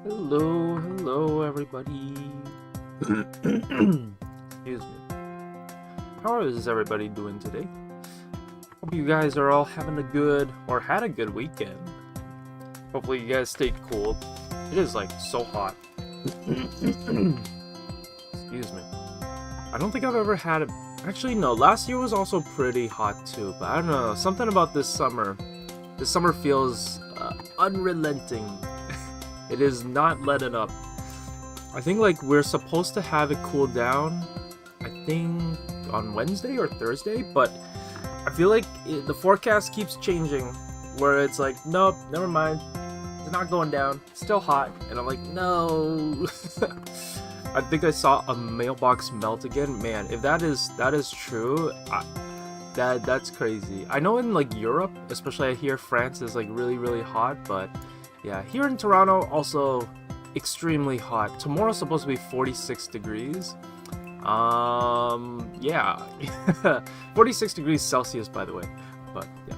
Hello, everybody. Excuse me. How is everybody doing today? Hope you guys are all having a good, or had a good weekend. Hopefully you guys stayed cool. It is like so hot. Excuse me. I don't think I've ever had it. Actually, no, last year was also pretty hot too, but I don't know, something about this summer. This summer feels unrelenting. It is not letting up. I think like we're supposed to have it cool down, I think on Wednesday or Thursday, but I feel like the forecast keeps changing where it's like, nope, never mind, it's not going down, it's still hot, and I'm like, no. I think I saw a mailbox melt again. Man, if that is true, that's crazy. I know in like Europe, especially I hear France is like really hot, but yeah, here in Toronto also extremely hot. Tomorrow's supposed to be 46 degrees. Yeah. 46 degrees Celsius, by the way. But yeah.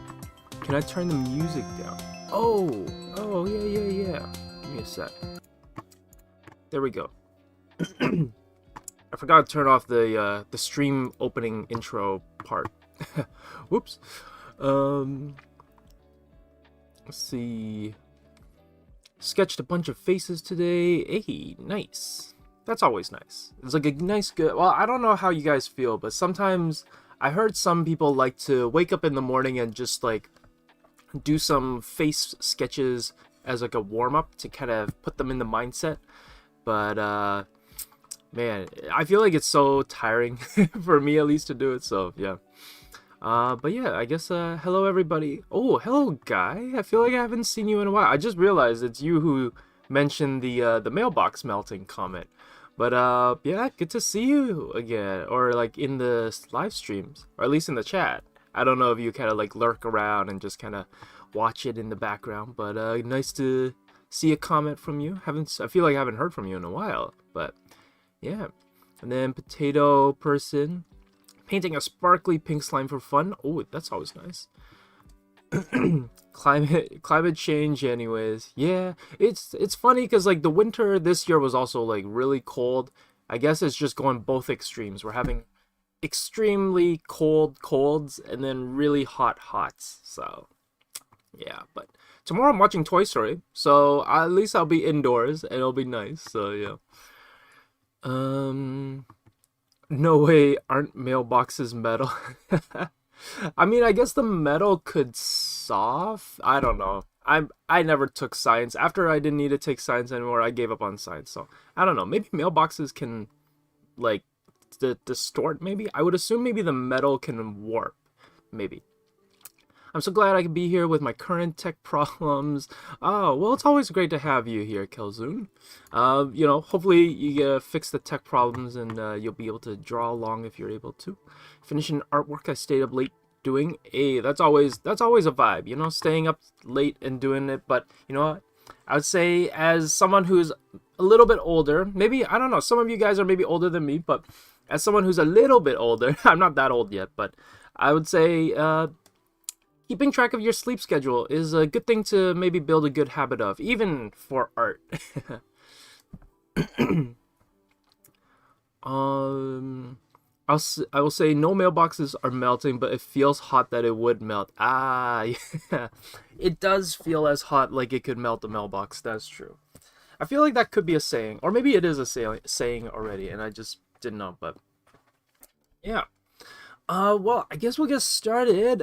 Can I turn the music down? Oh, yeah. Give me a sec. There we go. I forgot to turn off the stream opening intro part. Whoops. Let's see. Sketched a bunch of faces today. Hey, nice. That's always nice. It's like a nice, good. Well, I don't know how you guys feel, but sometimes I heard some people like to wake up in the morning and just like do some face sketches as like a warm up to kind of put them in the mindset. But man, I feel like it's so tiring for me at least to do it. So yeah. But yeah, I guess, hello everybody. Oh, hello Guy. I feel like I haven't seen you in a while. I just realized it's you who mentioned the mailbox melting comment. But, yeah, good to see you again. Or, like, in the live streams. Or at least in the chat. I don't know if you kind of, like, lurk around and just kind of watch it in the background. But, nice to see a comment from you. I feel like I haven't heard from you in a while. But, yeah. And then Potato Person. Painting a sparkly pink slime for fun. Oh, that's always nice. Climate change anyways. Yeah, it's funny because like the winter this year was also like really cold. I guess it's just going both extremes. We're having extremely cold colds and then really hot hots. So yeah, but tomorrow I'm watching Toy Story, so at least I'll be indoors and it'll be nice. So yeah. No way, aren't mailboxes metal? I mean, I guess the metal could soft. I don't know. I never took science. After I didn't need to take science anymore, I gave up on science. So I don't know. Maybe mailboxes can like distort. Maybe I would assume maybe the metal can warp. Maybe. I'm so glad I could be here with my current tech problems. Oh, well, it's always great to have you here, Kelzoon. You know, hopefully you fix the tech problems and you'll be able to draw along if you're able to. Finishing artwork I stayed up late doing. Hey, that's always a vibe, you know, staying up late and doing it. But, you know what? I would say as someone who's a little bit older, maybe, I don't know, some of you guys are maybe older than me, but as someone who's a little bit older, I'm not that old yet, but I would say, keeping track of your sleep schedule is a good thing to maybe build a good habit of, even for art. I will say no mailboxes are melting, but it feels hot that it would melt. Ah, yeah. It does feel as hot like it could melt the mailbox. That's true. I feel like that could be a saying, or maybe it is a saying already, and I just didn't know, but yeah. Well, I guess we'll get started.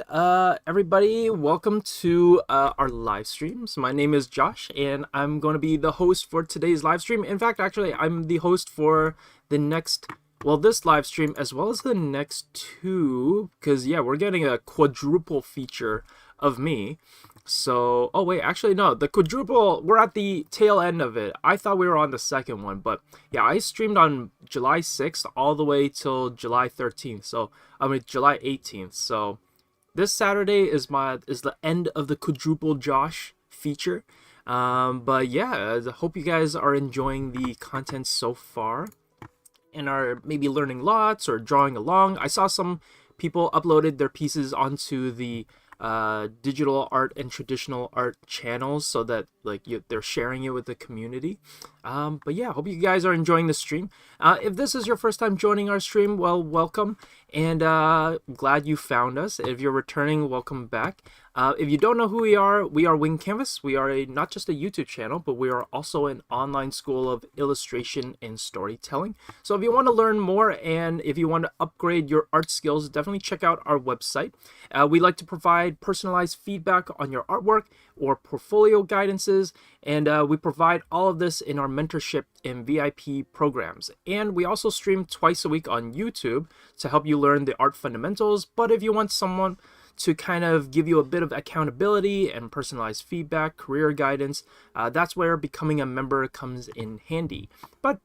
Everybody, welcome to our live streams. My name is Josh, and I'm going to be the host for today's live stream. In fact, actually, I'm the host for the next, well, this live stream as well as the next two, because, yeah, we're getting a quadruple feature of me. So, oh wait, actually no, the quadruple, we're at the tail end of it. I thought we were on the second one, but yeah, I streamed on July 6th all the way till July 13th. So, I mean July 18th. So, this Saturday is the end of the quadruple Josh feature. But yeah, I hope you guys are enjoying the content so far and are maybe learning lots or drawing along. I saw some people uploaded their pieces onto the digital art and traditional art channels, so that like they're sharing it with the community. But yeah, hope you guys are enjoying the stream. If this is your first time joining our stream, well, welcome, and glad you found us. If you're returning, welcome back. If you don't know who we are Wing Canvas. We are not just a YouTube channel, but we are also an online school of illustration and storytelling. So if you want to learn more and if you want to upgrade your art skills, definitely check out our website. We like to provide personalized feedback on your artwork or portfolio guidances, and we provide all of this in our mentorship and VIP programs. And we also stream twice a week on YouTube to help you learn the art fundamentals. But if you want someone to kind of give you a bit of accountability and personalized feedback, career guidance, that's where becoming a member comes in handy. But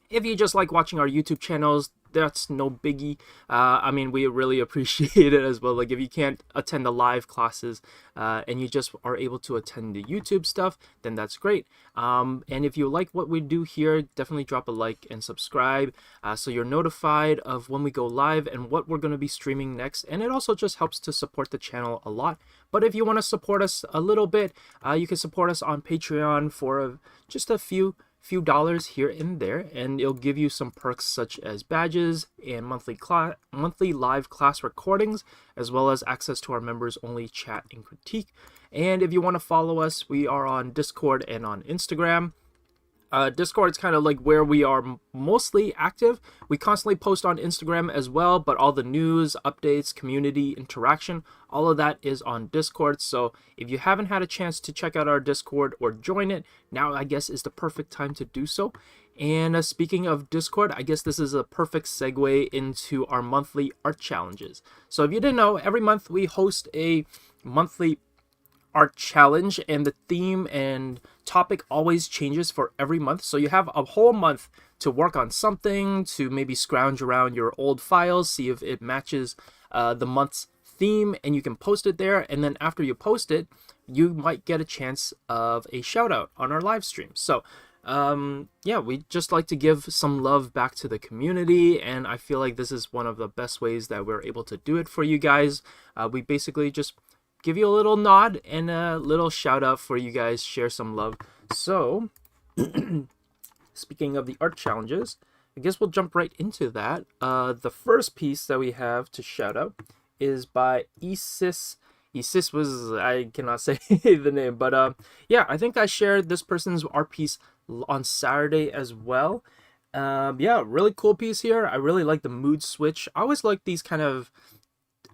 if you just like watching our YouTube channels, that's no biggie. I mean, we really appreciate it as well. Like if you can't attend the live classes and you just are able to attend the YouTube stuff, then that's great. And if you like what we do here, definitely drop a like and subscribe so you're notified of when we go live and what we're going to be streaming next. And it also just helps to support the channel a lot. But if you want to support us a little bit, you can support us on Patreon for just a few dollars here and there, and it'll give you some perks such as badges and monthly live class recordings, as well as access to our members only chat and critique. And if you want to follow us, we are on Discord and on Instagram. Discord is kind of like where we are mostly active. We constantly post on Instagram as well, but all the news, updates, community interaction, all of that is on Discord. So if you haven't had a chance to check out our Discord or join it, now I guess is the perfect time to do so. And speaking of Discord, I guess this is a perfect segue into our monthly art challenges. So if you didn't know, every month we host a monthly art challenge, and the theme and topic always changes for every month. So you have a whole month to work on something, to maybe scrounge around your old files, see if it matches the month's theme, and you can post it there. And then after you post it, you might get a chance of a shout out on our live stream. So yeah, we just like to give some love back to the community, and I feel like this is one of the best ways that we're able to do it for you guys. We basically just give you a little nod and a little shout out for you guys, share some love. So speaking of the art challenges, I guess we'll jump right into that. The first piece that we have to shout out is by Isis. Isis was, I cannot say the name, but yeah, I think I shared this person's art piece on Saturday as well. Yeah, really cool piece here. I really like the mood switch. I always like these kind of,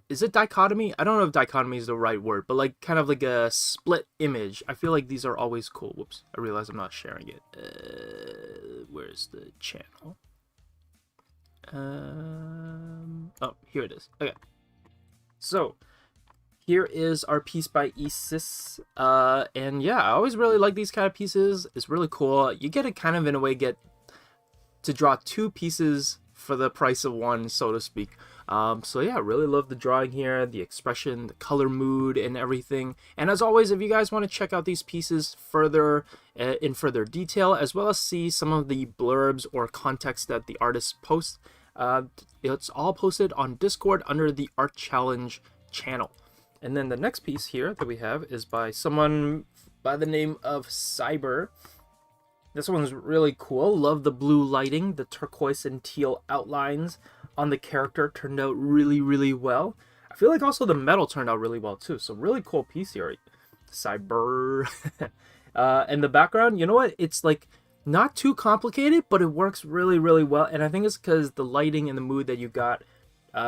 is it dichotomy? I don't know if dichotomy is the right word, but like kind of like a split image. I feel like these are always cool. Whoops, I realize I'm not sharing it. Where's the channel? Oh, here it is. Okay. So here is our piece by Isis. And yeah, I always really like these kind of pieces. It's really cool. You get to kind of in a way get to draw two pieces for the price of one, so to speak. So yeah, I really love the drawing here, the expression, the color mood, and everything. And as always, if you guys want to check out these pieces further, in further detail, as well as see some of the blurbs or context that the artist posts, it's all posted on Discord under the Art Challenge channel. And then the next piece here that we have is by someone by the name of Cyber. This one's really cool. Love the blue lighting, the turquoise and teal outlines on the character turned out really, really well. I feel like also the metal turned out really well too. So really cool piece here, Cyber. And the background, you know what? It's like not too complicated, but it works really, really well. And I think it's because the lighting and the mood that you got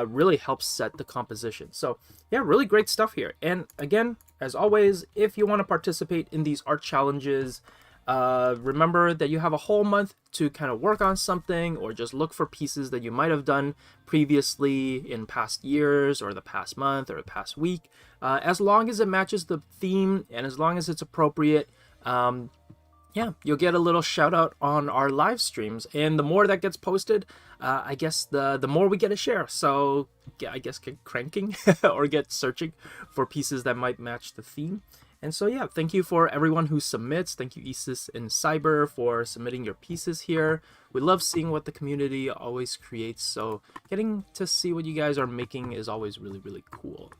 really helps set the composition. So yeah, really great stuff here. And again, as always, if you want to participate in these art challenges, remember that you have a whole month to kind of work on something or just look for pieces that you might have done previously in past years or the past month or the past week. As long as it matches the theme and as long as it's appropriate, yeah, you'll get a little shout out on our live streams. And the more that gets posted, I guess the more we get a share. So yeah, I guess get cranking or get searching for pieces that might match the theme. And so yeah, thank you for everyone who submits. Thank you Isis and Cyber for submitting your pieces here. We love seeing what the community always creates, so getting to see what you guys are making is always really, really cool.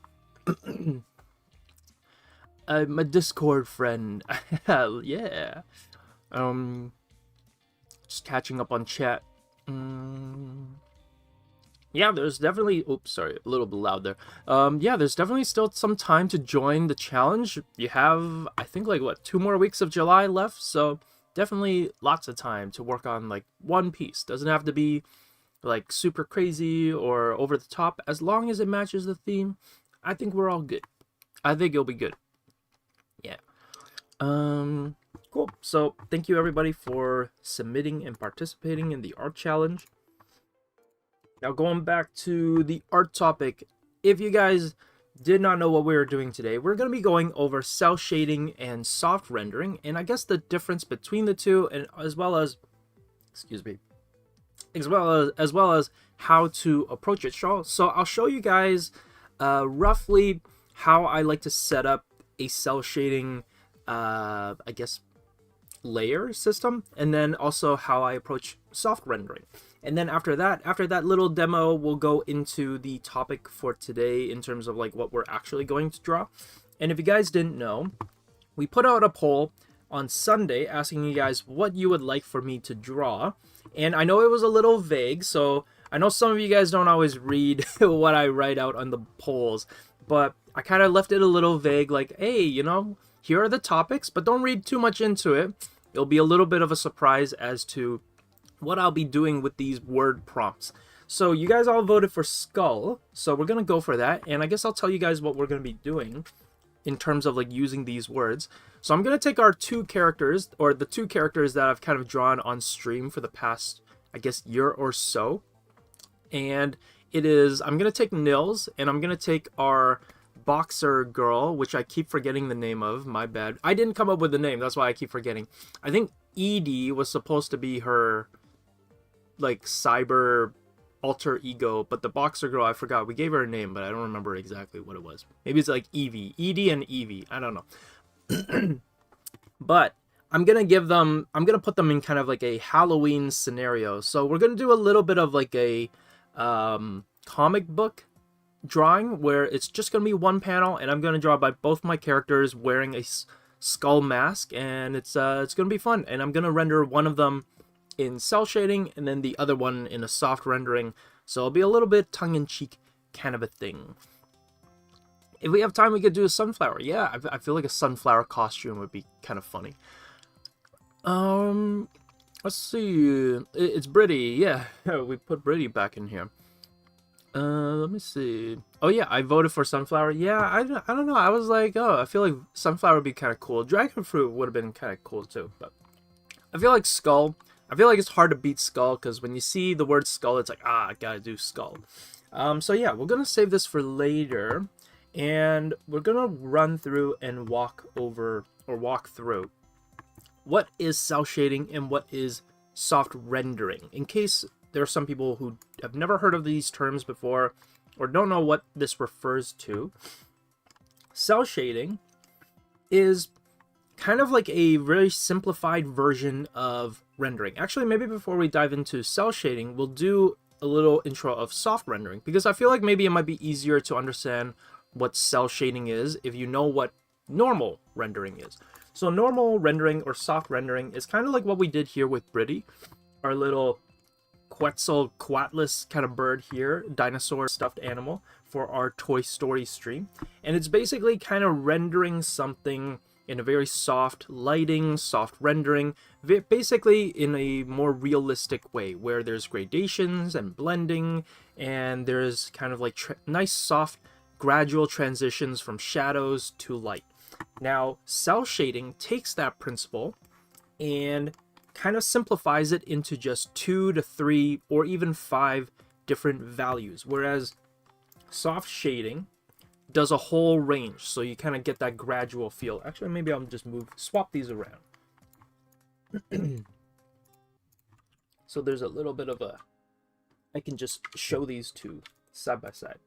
I'm a Discord friend. Yeah. Just catching up on chat. Yeah, there's definitely... Oops, sorry, a little bit loud there. Yeah, there's definitely still some time to join the challenge. You have, I think, like, what, 2 more weeks of July left? So definitely lots of time to work on, like, one piece. Doesn't have to be, like, super crazy or over the top. As long as it matches the theme, I think we're all good. I think it'll be good. Yeah. Cool. So thank you everybody for submitting and participating in the art challenge. Now going back to the art topic, if you guys did not know what we were doing today, we're going to be going over cell shading and soft rendering, and I guess the difference between the two, and as well as, excuse me, as well as how to approach it. So I'll show you guys roughly how I like to set up a cell shading, I guess, layer system, and then also how I approach soft rendering. And then after that little demo, we'll go into the topic for today in terms of like what we're actually going to draw. And if you guys didn't know, we put out a poll on Sunday asking you guys what you would like for me to draw. And I know it was a little vague, so I know some of you guys don't always read what I write out on the polls, but I kind of left it a little vague, like, hey, you know, here are the topics, but don't read too much into it. It'll be a little bit of a surprise as to what I'll be doing with these word prompts. So you guys all voted for skull, so we're gonna go for that, and I guess I'll tell you guys what we're gonna be doing in terms of like using these words. So I'm gonna take our 2 characters, or the 2 characters that I've kind of drawn on stream for the past, I guess, year or so, and it is, I'm gonna take Nils, and I'm gonna take our boxer girl, which I keep forgetting the name of, my bad. I didn't come up with the name, that's why I keep forgetting. I think Edie was supposed to be her like cyber alter ego, but the boxer girl, I forgot. We gave her a name, but I don't remember exactly what it was. Maybe it's like Evie, Edie and Evie, I don't know. But I'm gonna put them in kind of like a Halloween scenario. So we're gonna do a little bit of like a comic book drawing where it's just gonna be one panel, and I'm gonna draw by both my characters wearing a skull mask, and it's gonna be fun. And I'm gonna render one of them in cell shading and then the other one in a soft rendering, so it'll be a little bit tongue-in-cheek kind of a thing. If we have time, we could do a sunflower. Yeah, I feel like a sunflower costume would be kind of funny. Let's see, it's Britty. Yeah, we put Britty back in here. Let me see. Oh yeah, I voted for sunflower. Yeah, I don't know, I was like, oh, I feel like sunflower would be kind of cool. Dragon fruit would have been kind of cool too, but I feel like skull, I feel like it's hard to beat skull, because when you see the word skull, it's like, I gotta do skull. So yeah, we're gonna save this for later, and we're gonna run through and walk through what is cell shading and what is soft rendering, in case there are some people who have never heard of these terms before or don't know what this refers to. Cell shading is kind of like a very simplified version of rendering. Actually, maybe before we dive into cell shading, we'll do a little intro of soft rendering, because I feel like maybe it might be easier to understand what cell shading is if you know what normal rendering is. So normal rendering or soft rendering is kind of like what we did here with Britty, our little Quetzalcoatlus kind of bird here, dinosaur stuffed animal for our Toy Story stream. And it's basically kind of rendering something in a very soft lighting, soft rendering, basically in a more realistic way, where there's gradations and blending, and there's kind of like nice, soft, gradual transitions from shadows to light. Now, cell shading takes that principle and kind of simplifies it into just 2 to 3 or even 5 different values, whereas soft shading does a whole range, so you kind of get that gradual feel. Actually, maybe I'll just swap these around. So there's a little bit of I can just show these 2 side by side.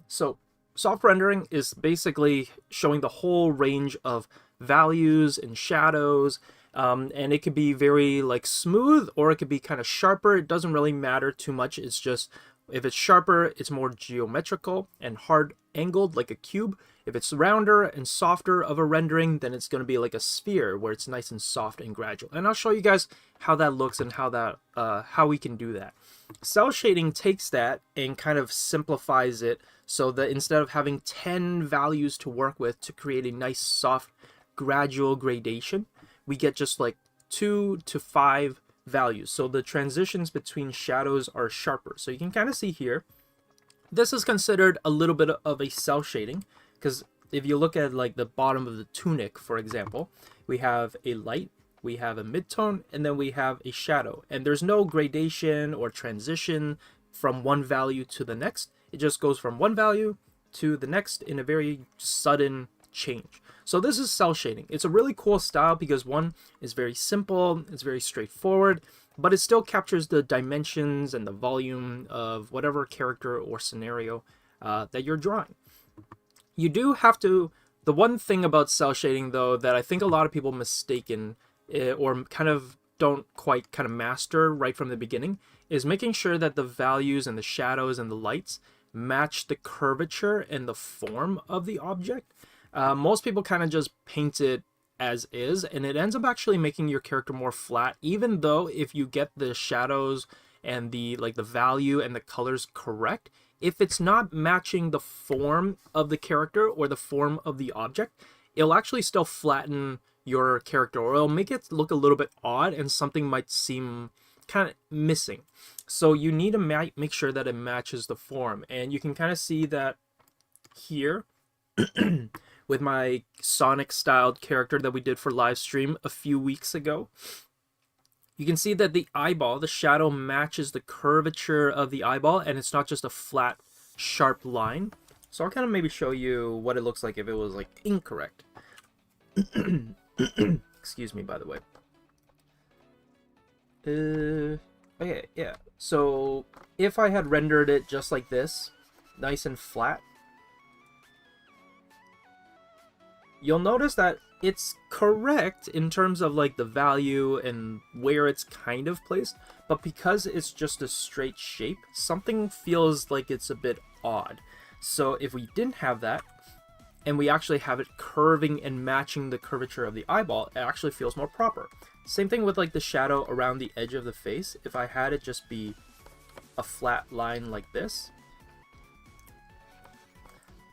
So soft rendering is basically showing the whole range of values and shadows, and it could be very like smooth, or it could be kind of sharper. It doesn't really matter too much. It's just If it's sharper, it's more geometrical and hard angled like a cube. If it's rounder and softer of a rendering, then it's going to be like a sphere where it's nice and soft and gradual. And I'll show you guys how that looks and how we can do that. Cell shading takes that and kind of simplifies it so that instead of having 10 values to work with to create a nice soft gradual gradation, we get just like 2 to 5 values. So the transitions between shadows are sharper. So you can kind of see here, this is considered a little bit of a cell shading, because if you look at like the bottom of the tunic, for example, we have a light, we have a midtone, and then we have a shadow. And there's no gradation or transition from one value to the next. It just goes from one value to the next in a very sudden change. So this is cell shading. It's a really cool style because one is very simple, it's very straightforward, but it still captures the dimensions and the volume of whatever character or scenario that you're drawing. You do have to, the one thing about cell shading though that I think a lot of people mistaken or kind of don't quite kind of master right from the beginning is making sure that the values and the shadows and the lights match the curvature and the form of the object. Most people kind of just paint it as is, and it ends up actually making your character more flat, even though if you get the shadows and the value and the colors correct, if it's not matching the form of the character or the form of the object, it'll actually still flatten your character, or it'll make it look a little bit odd and something might seem kind of missing. So you need to make sure that it matches the form, and you can kind of see that here with my Sonic styled character that we did for live stream a few weeks ago. You can see that the eyeball, the shadow matches the curvature of the eyeball, and it's not just a flat, sharp line. So I'll kind of maybe show you what it looks like if it was like incorrect. Excuse me, by the way. Okay, yeah. So if I had rendered it just like this, nice and flat, you'll notice that it's correct in terms of like the value and where it's kind of placed, but because it's just a straight shape, something feels like it's a bit odd. So if we didn't have that, and we actually have it curving and matching the curvature of the eyeball, it actually feels more proper. Same thing with like the shadow around the edge of the face. If I had it just be a flat line like this,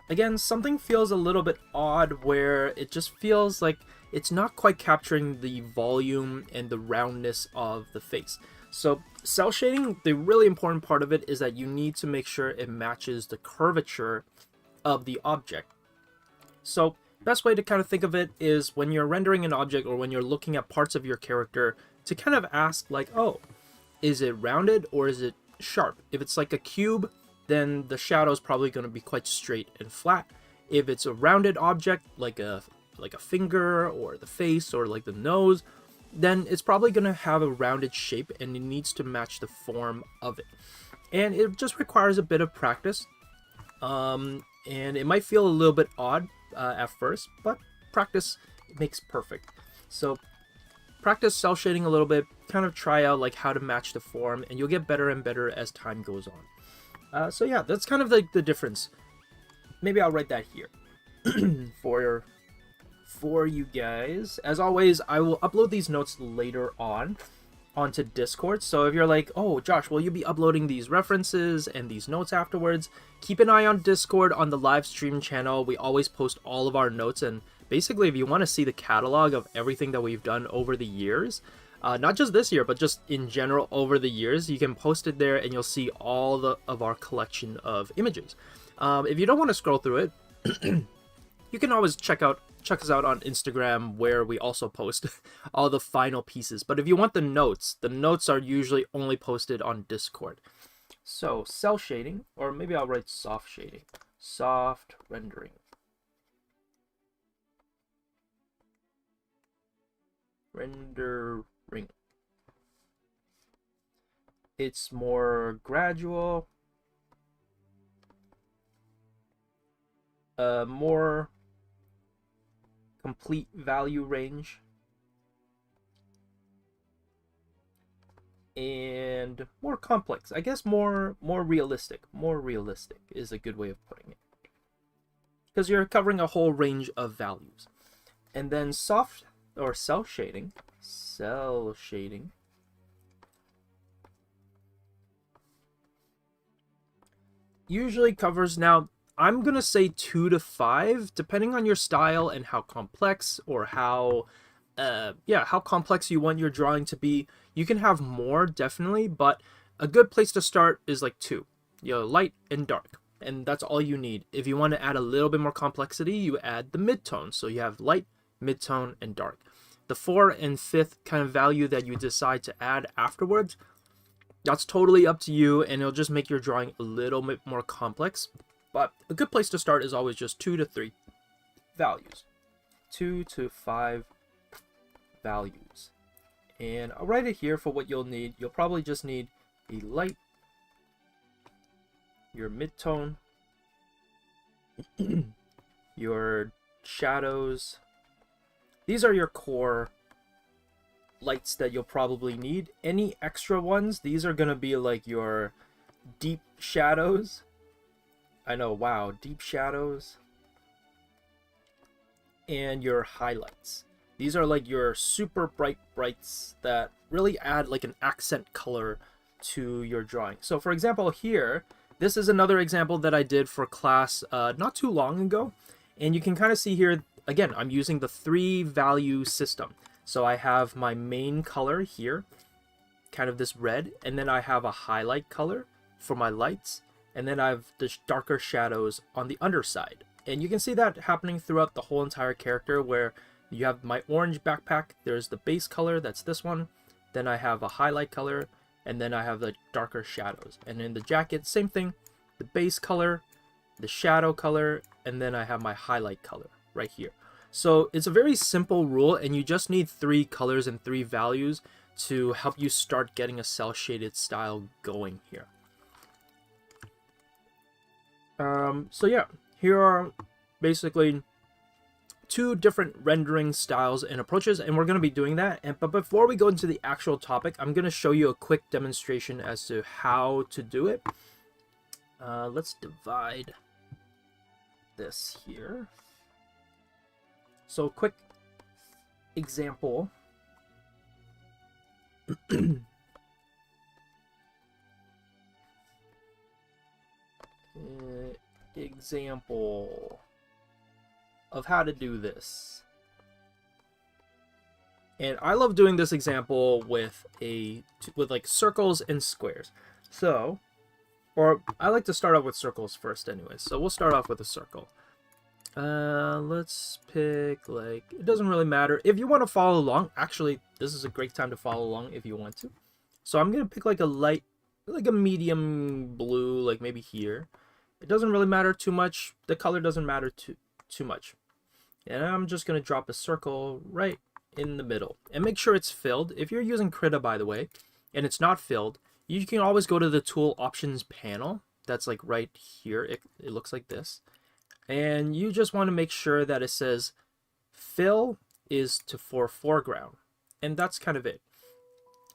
again, something feels a little bit odd where it just feels like it's not quite capturing the volume and the roundness of the face. So cell shading, the really important part of it is that you need to make sure it matches the curvature of the object. So best way to kind of think of it is when you're rendering an object or when you're looking at parts of your character to kind of ask like, oh, is it rounded or is it sharp? If it's like a cube, then the shadow is probably going to be quite straight and flat. If it's a rounded object like a finger or the face or like the nose, then it's probably going to have a rounded shape and it needs to match the form of it. And it just requires a bit of practice. And it might feel a little bit odd at first, but practice makes perfect. So practice cell shading a little bit, kind of try out like how to match the form, and you'll get better and better as time goes on. So yeah, that's kind of like the difference. Maybe I'll write that here for you guys. As always, I will upload these notes later on onto Discord. So if you're like, oh Josh, will you be uploading these references and these notes afterwards? Keep an eye on Discord on the live stream channel. We always post all of our notes, and basically if you want to see the catalog of everything that we've done over the years, not just this year, but just in general over the years, you can post it there and you'll see all of our collection of images. If you don't want to scroll through it, you can always check us out on Instagram, where we also post all the final pieces. But if you want the notes are usually only posted on Discord. So cell shading, or maybe I'll write soft shading, soft rendering. Rendering. It's more gradual, more complete value range. and more complex. I guess more realistic. More realistic is a good way of putting it, because you're covering a whole range of values. And then soft or cell shading usually covers, now I'm gonna say 2 to 5, depending on your style and how complex or how how complex you want your drawing to be. You can have more, definitely, but a good place to start is like 2, light and dark, and that's all you need. If you want to add a little bit more complexity, you add the mid-tone, so you have light, mid-tone, and dark. The 4 and 5th kind of value that you decide to add afterwards, that's totally up to you, and it'll just make your drawing a little bit more complex. But a good place to start is always just 2 to 3 values. 2 to 5 values. And I'll write it here for what you'll need. You'll probably just need a light, your mid-tone, your shadows. These are your core lights that you'll probably need. Any extra ones, these are gonna be like your deep shadows. I know, wow, deep shadows. And your highlights. These are like your super bright brights that really add like an accent color to your drawing. So for example here, this is another example that I did for class not too long ago. And you can kind of see here, again, I'm using the 3 value system. So I have my main color here, kind of this red, and then I have a highlight color for my lights, and then I have the darker shadows on the underside. And you can see that happening throughout the whole entire character, where you have my orange backpack, there's the base color, that's this one, then I have a highlight color, and then I have the darker shadows. And in the jacket, same thing, the base color, the shadow color, and then I have my highlight color right here. So it's a very simple rule, and you just need 3 colors and 3 values to help you start getting a cell shaded style going here. So yeah, here are basically 2 different rendering styles and approaches, and we're going to be doing that. But before we go into the actual topic, I'm going to show you a quick demonstration as to how to do it. Let's divide this here. So quick example. Example of how to do this. And I love doing this example with like circles and squares. So, or I like to start off with circles first anyway. So we'll start off with a circle. Let's pick, like, it doesn't really matter. If you want to follow along, actually, this is a great time to follow along if you want to. So I'm going to pick like a light, like a medium blue, like maybe here. It doesn't really matter too much. The color doesn't matter too much. And I'm just going to drop a circle right in the middle. And make sure it's filled. If you're using Krita, by the way, and it's not filled, you can always go to the tool options panel. That's like right here. It looks like this. And you just want to make sure that it says fill is for foreground. And that's kind of it.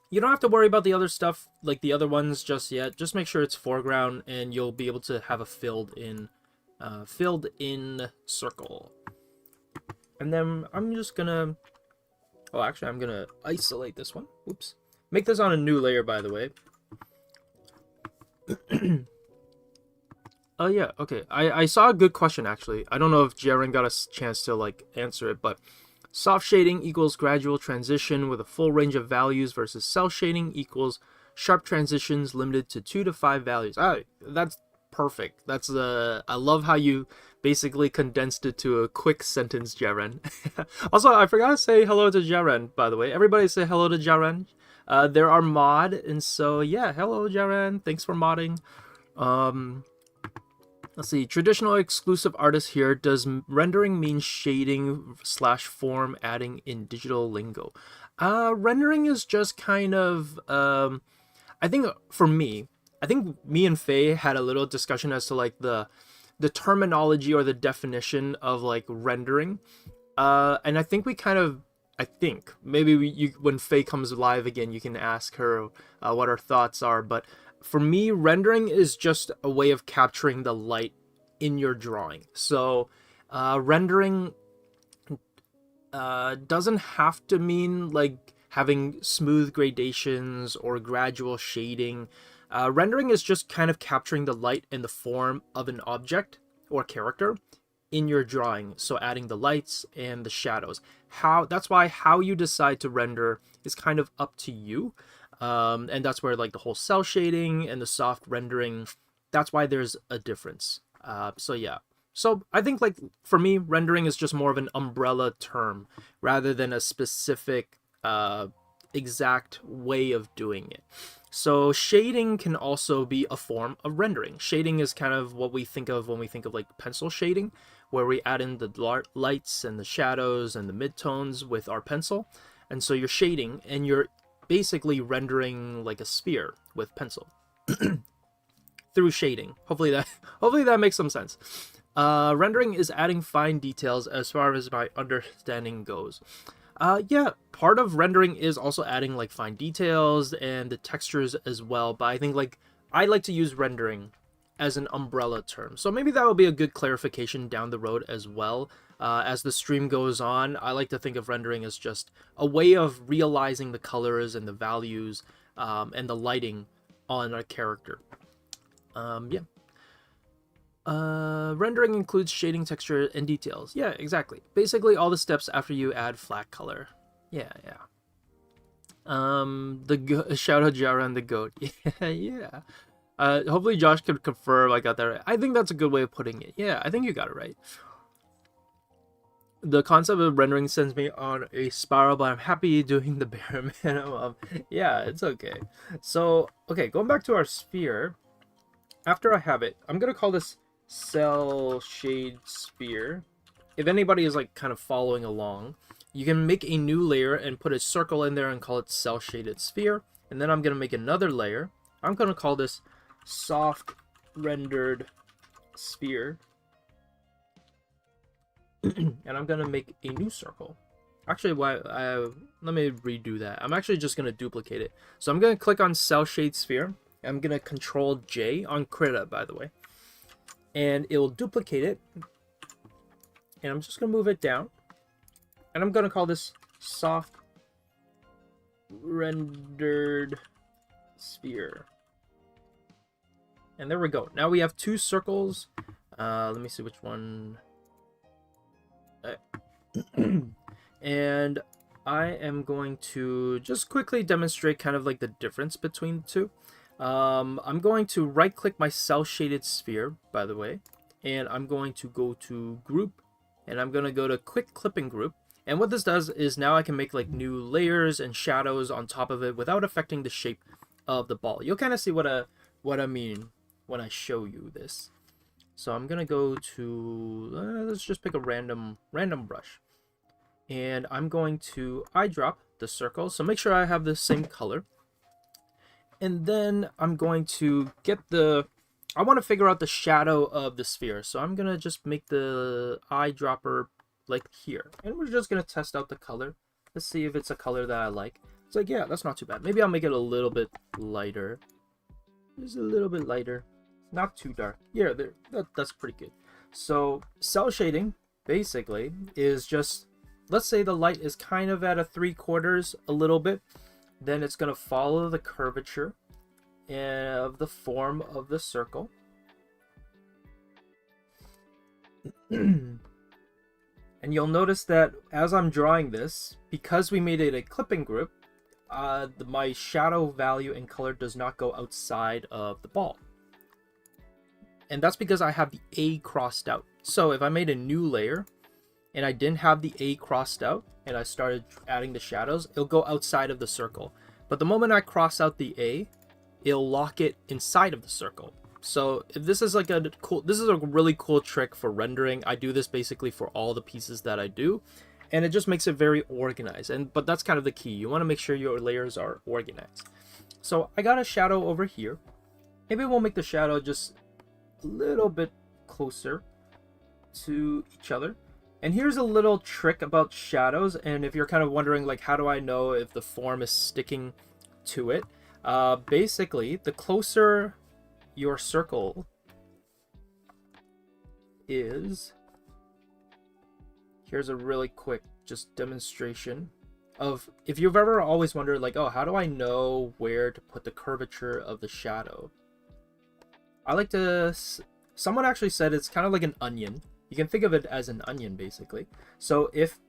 You don't have to worry about the other stuff, like the other ones, just yet. Just make sure it's foreground, and you'll be able to have a filled in circle. And then I'm just gonna, oh, actually I'm gonna isolate this one. Oops. Make this on a new layer, by the way. Oh yeah, okay. I saw a good question, actually. I don't know if Jaren got a chance to like answer it, but soft shading equals gradual transition with a full range of values versus cell shading equals sharp transitions limited to 2 to 5 values. Ah, that's perfect. That's I love how you basically condensed it to a quick sentence, Jaren. Also, I forgot to say hello to Jaren, by the way. Everybody say hello to Jaren. They're our mod, and so yeah, hello Jaren. Thanks for modding. Let's see, traditional exclusive artist here. Does rendering mean shading / form adding in digital lingo? Rendering is just kind of, I think for me, me and Faye had a little discussion as to like the terminology or the definition of like rendering. And I think we kind of I think maybe when Faye comes live again, you can ask her what her thoughts are. But for me, rendering is just a way of capturing the light in your drawing. So rendering doesn't have to mean like having smooth gradations or gradual shading. Rendering is just kind of capturing the light in the form of an object or character in your drawing, so adding the lights and the shadows. That's why how you decide to render is kind of up to you, and that's where like the whole cell shading and the soft rendering, that's why there's a difference. So yeah, so I think like for me, rendering is just more of an umbrella term rather than a specific exact way of doing it. So shading can also be a form of rendering. Shading is kind of what we think of when we think of like pencil shading, where we add in the lights and the shadows and the midtones with our pencil. And so you're shading and you're basically rendering like a sphere with pencil through shading. Hopefully that makes some sense. Rendering is adding fine details as far as my understanding goes. Yeah, part of rendering is also adding like fine details and the textures as well, but I think like I like to use rendering as an umbrella term. So maybe that will be a good clarification down the road as well. As the stream goes on, I like to think of rendering as just a way of realizing the colors and the values and the lighting on a character. Yeah. Rendering includes shading, texture, and details. Yeah, exactly. Basically all the steps after you add flat color. Yeah. Shout out Jara and the goat. Yeah. Hopefully Josh could confirm I got that right. I think that's a good way of putting it. Yeah, I think you got it right. The concept of rendering sends me on a spiral, but I'm happy doing the bare minimum. Yeah, it's okay. So, okay, going back to our sphere. After I have it, I'm going to call this cell shade sphere. If anybody is like kind of following along, you can make a new layer and put a circle in there and call it cell shaded sphere. And then I'm going to make another layer. I'm going to call this soft rendered sphere. And I'm going to make a new circle. Actually, let me redo that. I'm actually just going to duplicate it. So I'm going to click on cell shade sphere. I'm going to Control J on Krita, by the way. And it will duplicate it. And I'm just going to move it down. And I'm going to call this soft rendered sphere. And there we go. Now we have two circles. Let me see which one. And I am going to just quickly demonstrate kind of like the difference between the two. I'm going to right click my cell shaded sphere, by the way, and I'm going to go to group, and I'm going to go to quick clipping group. And what this does is now I can make like new layers and shadows on top of it without affecting the shape of the ball. You'll kind of see what I mean when I show you this. So I'm going to go to, let's just pick a random brush. And I'm going to eyedrop the circle. So make sure I have the same color. And then I'm going to get I want to figure out the shadow of the sphere. So I'm going to just make the eyedropper like here. And we're just going to test out the color. Let's see if it's a color that I like. It's like, yeah, that's not too bad. Maybe I'll make it a little bit lighter. Just a little bit lighter. Not too dark. Yeah, that's pretty good. So cell shading basically is just, let's say the light is kind of at a 3/4 a little bit. Then it's going to follow the curvature of the form of the circle. And you'll notice that as I'm drawing this, because we made it a clipping group, my shadow value and color does not go outside of the ball. And that's because I have the A crossed out. So if I made a new layer and I didn't have the A crossed out and I started adding the shadows, it'll go outside of the circle. But the moment I cross out the A, it'll lock it inside of the circle. So if this is like this is a really cool trick for rendering. I do this basically for all the pieces that I do, and it just makes it very organized. But that's kind of the key. You want to make sure your layers are organized. So I got a shadow over here. Maybe we'll make the shadow just a little bit closer to each other. And here's a little trick about shadows, and if you're kind of wondering, like, how do I know if the form is sticking to it? Basically, the closer your circle is... Here's a really quick just demonstration of, if you've ever always wondered, like, oh, how do I know where to put the curvature of the shadow? I like to... Someone actually said it's kind of like an onion. You can think of it as an onion, basically. So if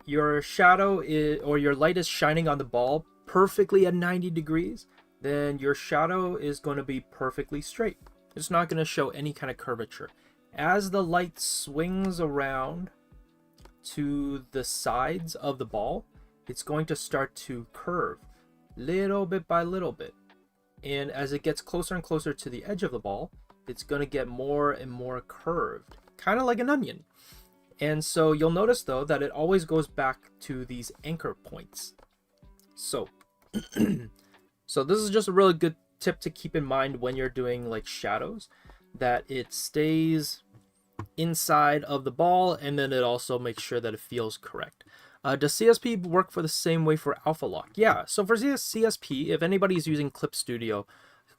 your shadow is, or your light is shining on the ball perfectly at 90 degrees, then your shadow is going to be perfectly straight. It's not going to show any kind of curvature. As the light swings around to the sides of the ball, it's going to start to curve little bit by little bit. And as it gets closer and closer to the edge of the ball, it's going to get more and more curved, kind of like an onion. And so you'll notice, though, that it always goes back to these anchor points. So, so this is just a really good tip to keep in mind when you're doing like shadows, that it stays inside of the ball, and then it also makes sure that it feels correct. Does CSP work for the same way for Alpha Lock? Yeah, so for CSP, if anybody's using Clip Studio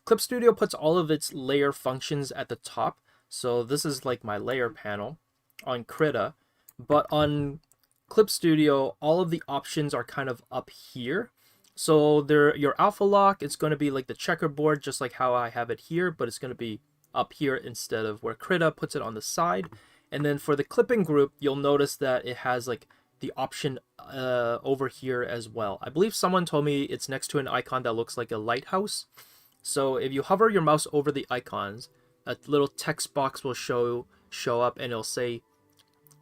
puts all of its layer functions at the top. So this is like my layer panel on Krita, but on Clip Studio, all of the options are kind of up here. So your Alpha Lock, it's going to be like the checkerboard, just like how I have it here, but it's going to be up here instead of where Krita puts it on the side. And then for the clipping group, you'll notice that it has like the option over here as well. I believe someone told me it's next to an icon that looks like a lighthouse. So if you hover your mouse over the icons, a little text box will show up, and it'll say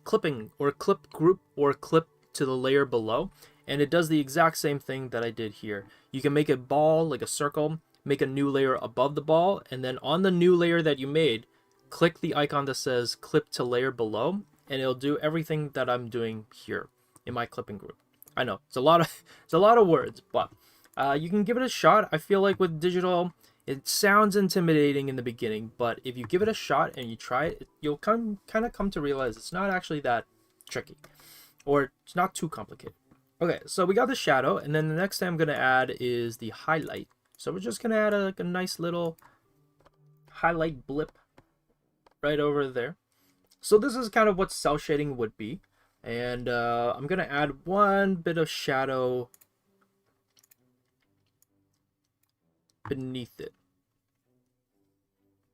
clipping or clip group or clip to the layer below. And it does the exact same thing that I did here. You can make a ball, like a circle, make a new layer above the ball, and then on the new layer that you made, click the icon that says clip to layer below, and it'll do everything that I'm doing here in my clipping group. I know it's a lot of words, but you can give it a shot. I feel like with digital, it sounds intimidating in the beginning, but if you give it a shot and you try it, you'll kind of come to realize it's not actually that tricky, or it's not too complicated. Okay, so we got the shadow, and then the next thing I'm going to add is the highlight. So we're just going to add a nice little highlight blip right over there. So this is kind of what cell shading would be. And I'm going to add one bit of shadow beneath it.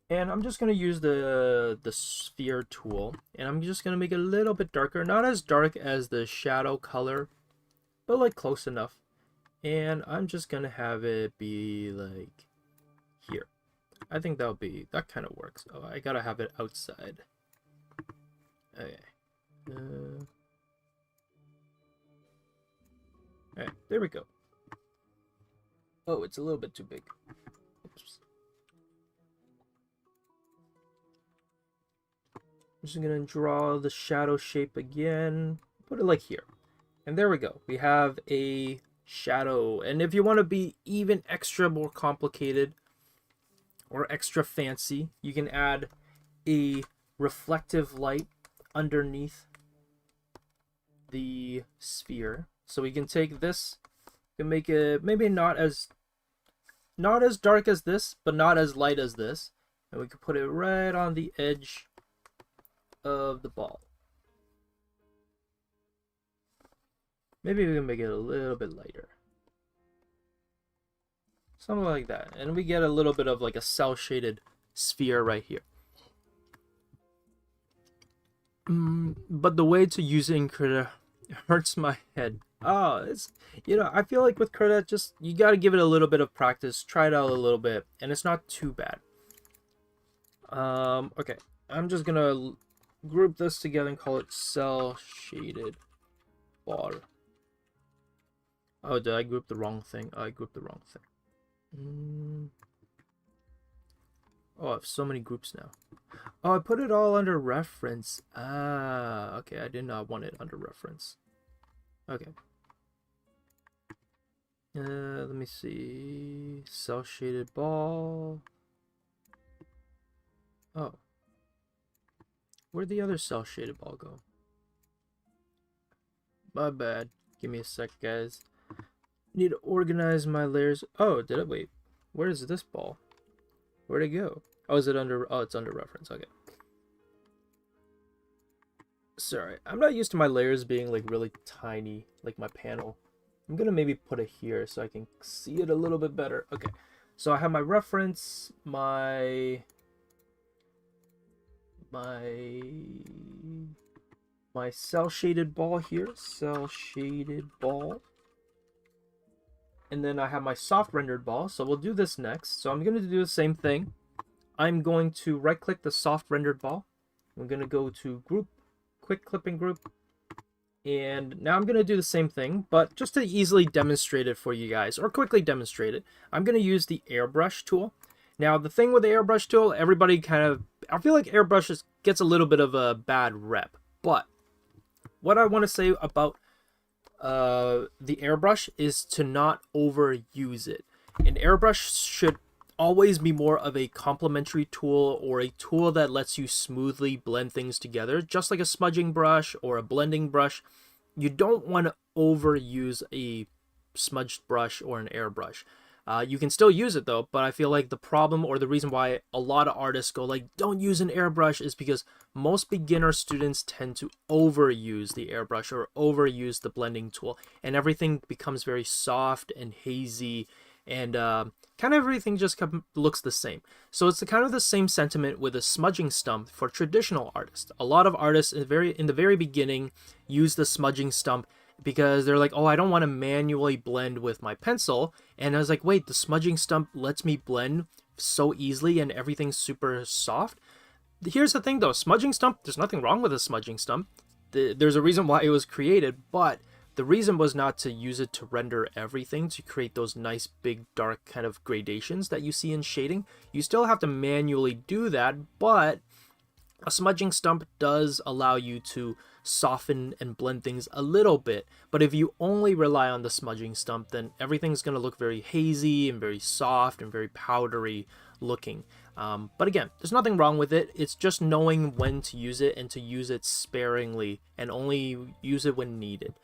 And I'm just going to use the sphere tool. And I'm just going to make it a little bit darker. Not as dark as the shadow color, but like close enough. And I'm just going to have it be like here. I think that kind of works. Oh, I got to have it outside. Okay. Alright, there we go. Oh, it's a little bit too big. Oops. I'm just gonna draw the shadow shape again. Put it like here. And there we go. We have a shadow. And if you want to be even extra more complicated or extra fancy, you can add a reflective light underneath the sphere. So we can take this and make it maybe not as dark as this, but not as light as this. And we can put it right on the edge of the ball. Maybe we can make it a little bit lighter. Something like that. And we get a little bit of like a cell shaded sphere right here. But the way to use it in Krita hurts my head. Oh, it's, I feel like with Krita, just, you gotta give it a little bit of practice, try it out a little bit, and it's not too bad. Okay, I'm just gonna group this together and call it cell shaded ball. Oh, did I group the wrong thing? Oh, I grouped the wrong thing. Oh, I have so many groups now. Oh, I put it all under reference. Ah, okay, I did not want it under reference. Okay. Let me see. Cell shaded ball. Oh. Where'd the other cell shaded ball go? My bad. Give me a sec, guys. Need to organize my layers. Oh, did it? Wait. Where is this ball? Where'd it go? Oh, is it under... Oh, it's under reference. Okay. Sorry. I'm not used to my layers being, like, really tiny, like my panel. I'm gonna maybe put it here so I can see it a little bit better. Okay. So I have my reference, my cell shaded ball here, cell shaded ball. And then I have my soft rendered ball. So we'll do this next. So I'm going to do the same thing. I'm going to right click the soft rendered ball. I'm going to go to group, quick clipping group. And now I'm going to do the same thing, but just to easily demonstrate it for you guys, or quickly demonstrate it, I'm going to use the airbrush tool. Now, the thing with the airbrush tool, everybody kind of, I feel like airbrush gets a little bit of a bad rep. But what I want to say about the airbrush is to not overuse it. An airbrush should always be more of a complementary tool, or a tool that lets you smoothly blend things together, just like a smudging brush or a blending brush. You don't want to overuse a smudged brush or an airbrush. You can still use it though, but I feel like the problem, or the reason why a lot of artists go like, don't use an airbrush, is because most beginner students tend to overuse the airbrush or overuse the blending tool, and everything becomes very soft and hazy, and kind of everything just looks the same. So it's kind of the same sentiment with a smudging stump for traditional artists. A lot of artists in the very beginning use the smudging stump because they're like, oh, I don't want to manually blend with my pencil. And I was like, wait, the smudging stump lets me blend so easily and everything's super soft. Here's the thing though, smudging stump, there's nothing wrong with a smudging stump. There's a reason why it was created, but the reason was not to use it to render everything, to create those nice big dark kind of gradations that you see in shading. You still have to manually do that, but a smudging stump does allow you to soften and blend things a little bit. But if you only rely on the smudging stump, then everything's going to look very hazy and very soft and very powdery looking. But again, there's nothing wrong with it. It's just knowing when to use it, and to use it sparingly and only use it when needed.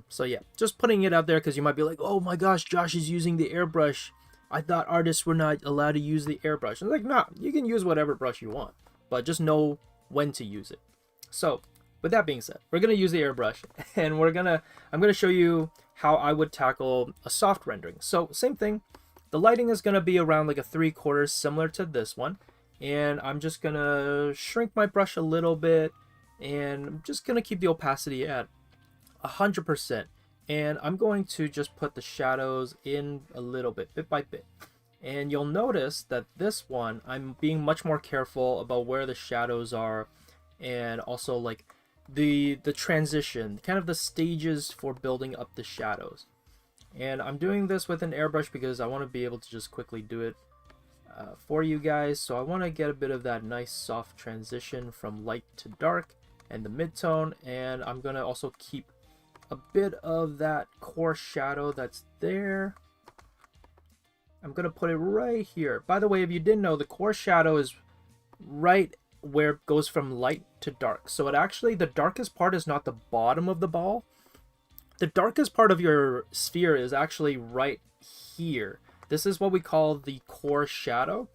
So yeah, just putting it out there, because you might be like, oh my gosh, Josh is using the airbrush. I thought artists were not allowed to use the airbrush. And like, nah, you can use whatever brush you want, but just know when to use it. So with that being said, we're going to use the airbrush, and I'm going to show you how I would tackle a soft rendering. So same thing. The lighting is going to be around like a 3/4, similar to this one. And I'm just going to shrink my brush a little bit, and I'm just going to keep the opacity at 100%. And I'm going to just put the shadows in a little bit by bit. And you'll notice that this one, I'm being much more careful about where the shadows are, and also like the transition, kind of the stages for building up the shadows. And I'm doing this with an airbrush because I want to be able to just quickly do it for you guys. So I want to get a bit of that nice soft transition from light to dark and the mid-tone. And I'm going to also keep a bit of that core shadow that's there. I'm going to put it right here. By the way, if you didn't know, the core shadow is right where it goes from light to dark. So it actually, the darkest part is not the bottom of the ball. The darkest part of your sphere is actually right here. This is what we call the core shadow,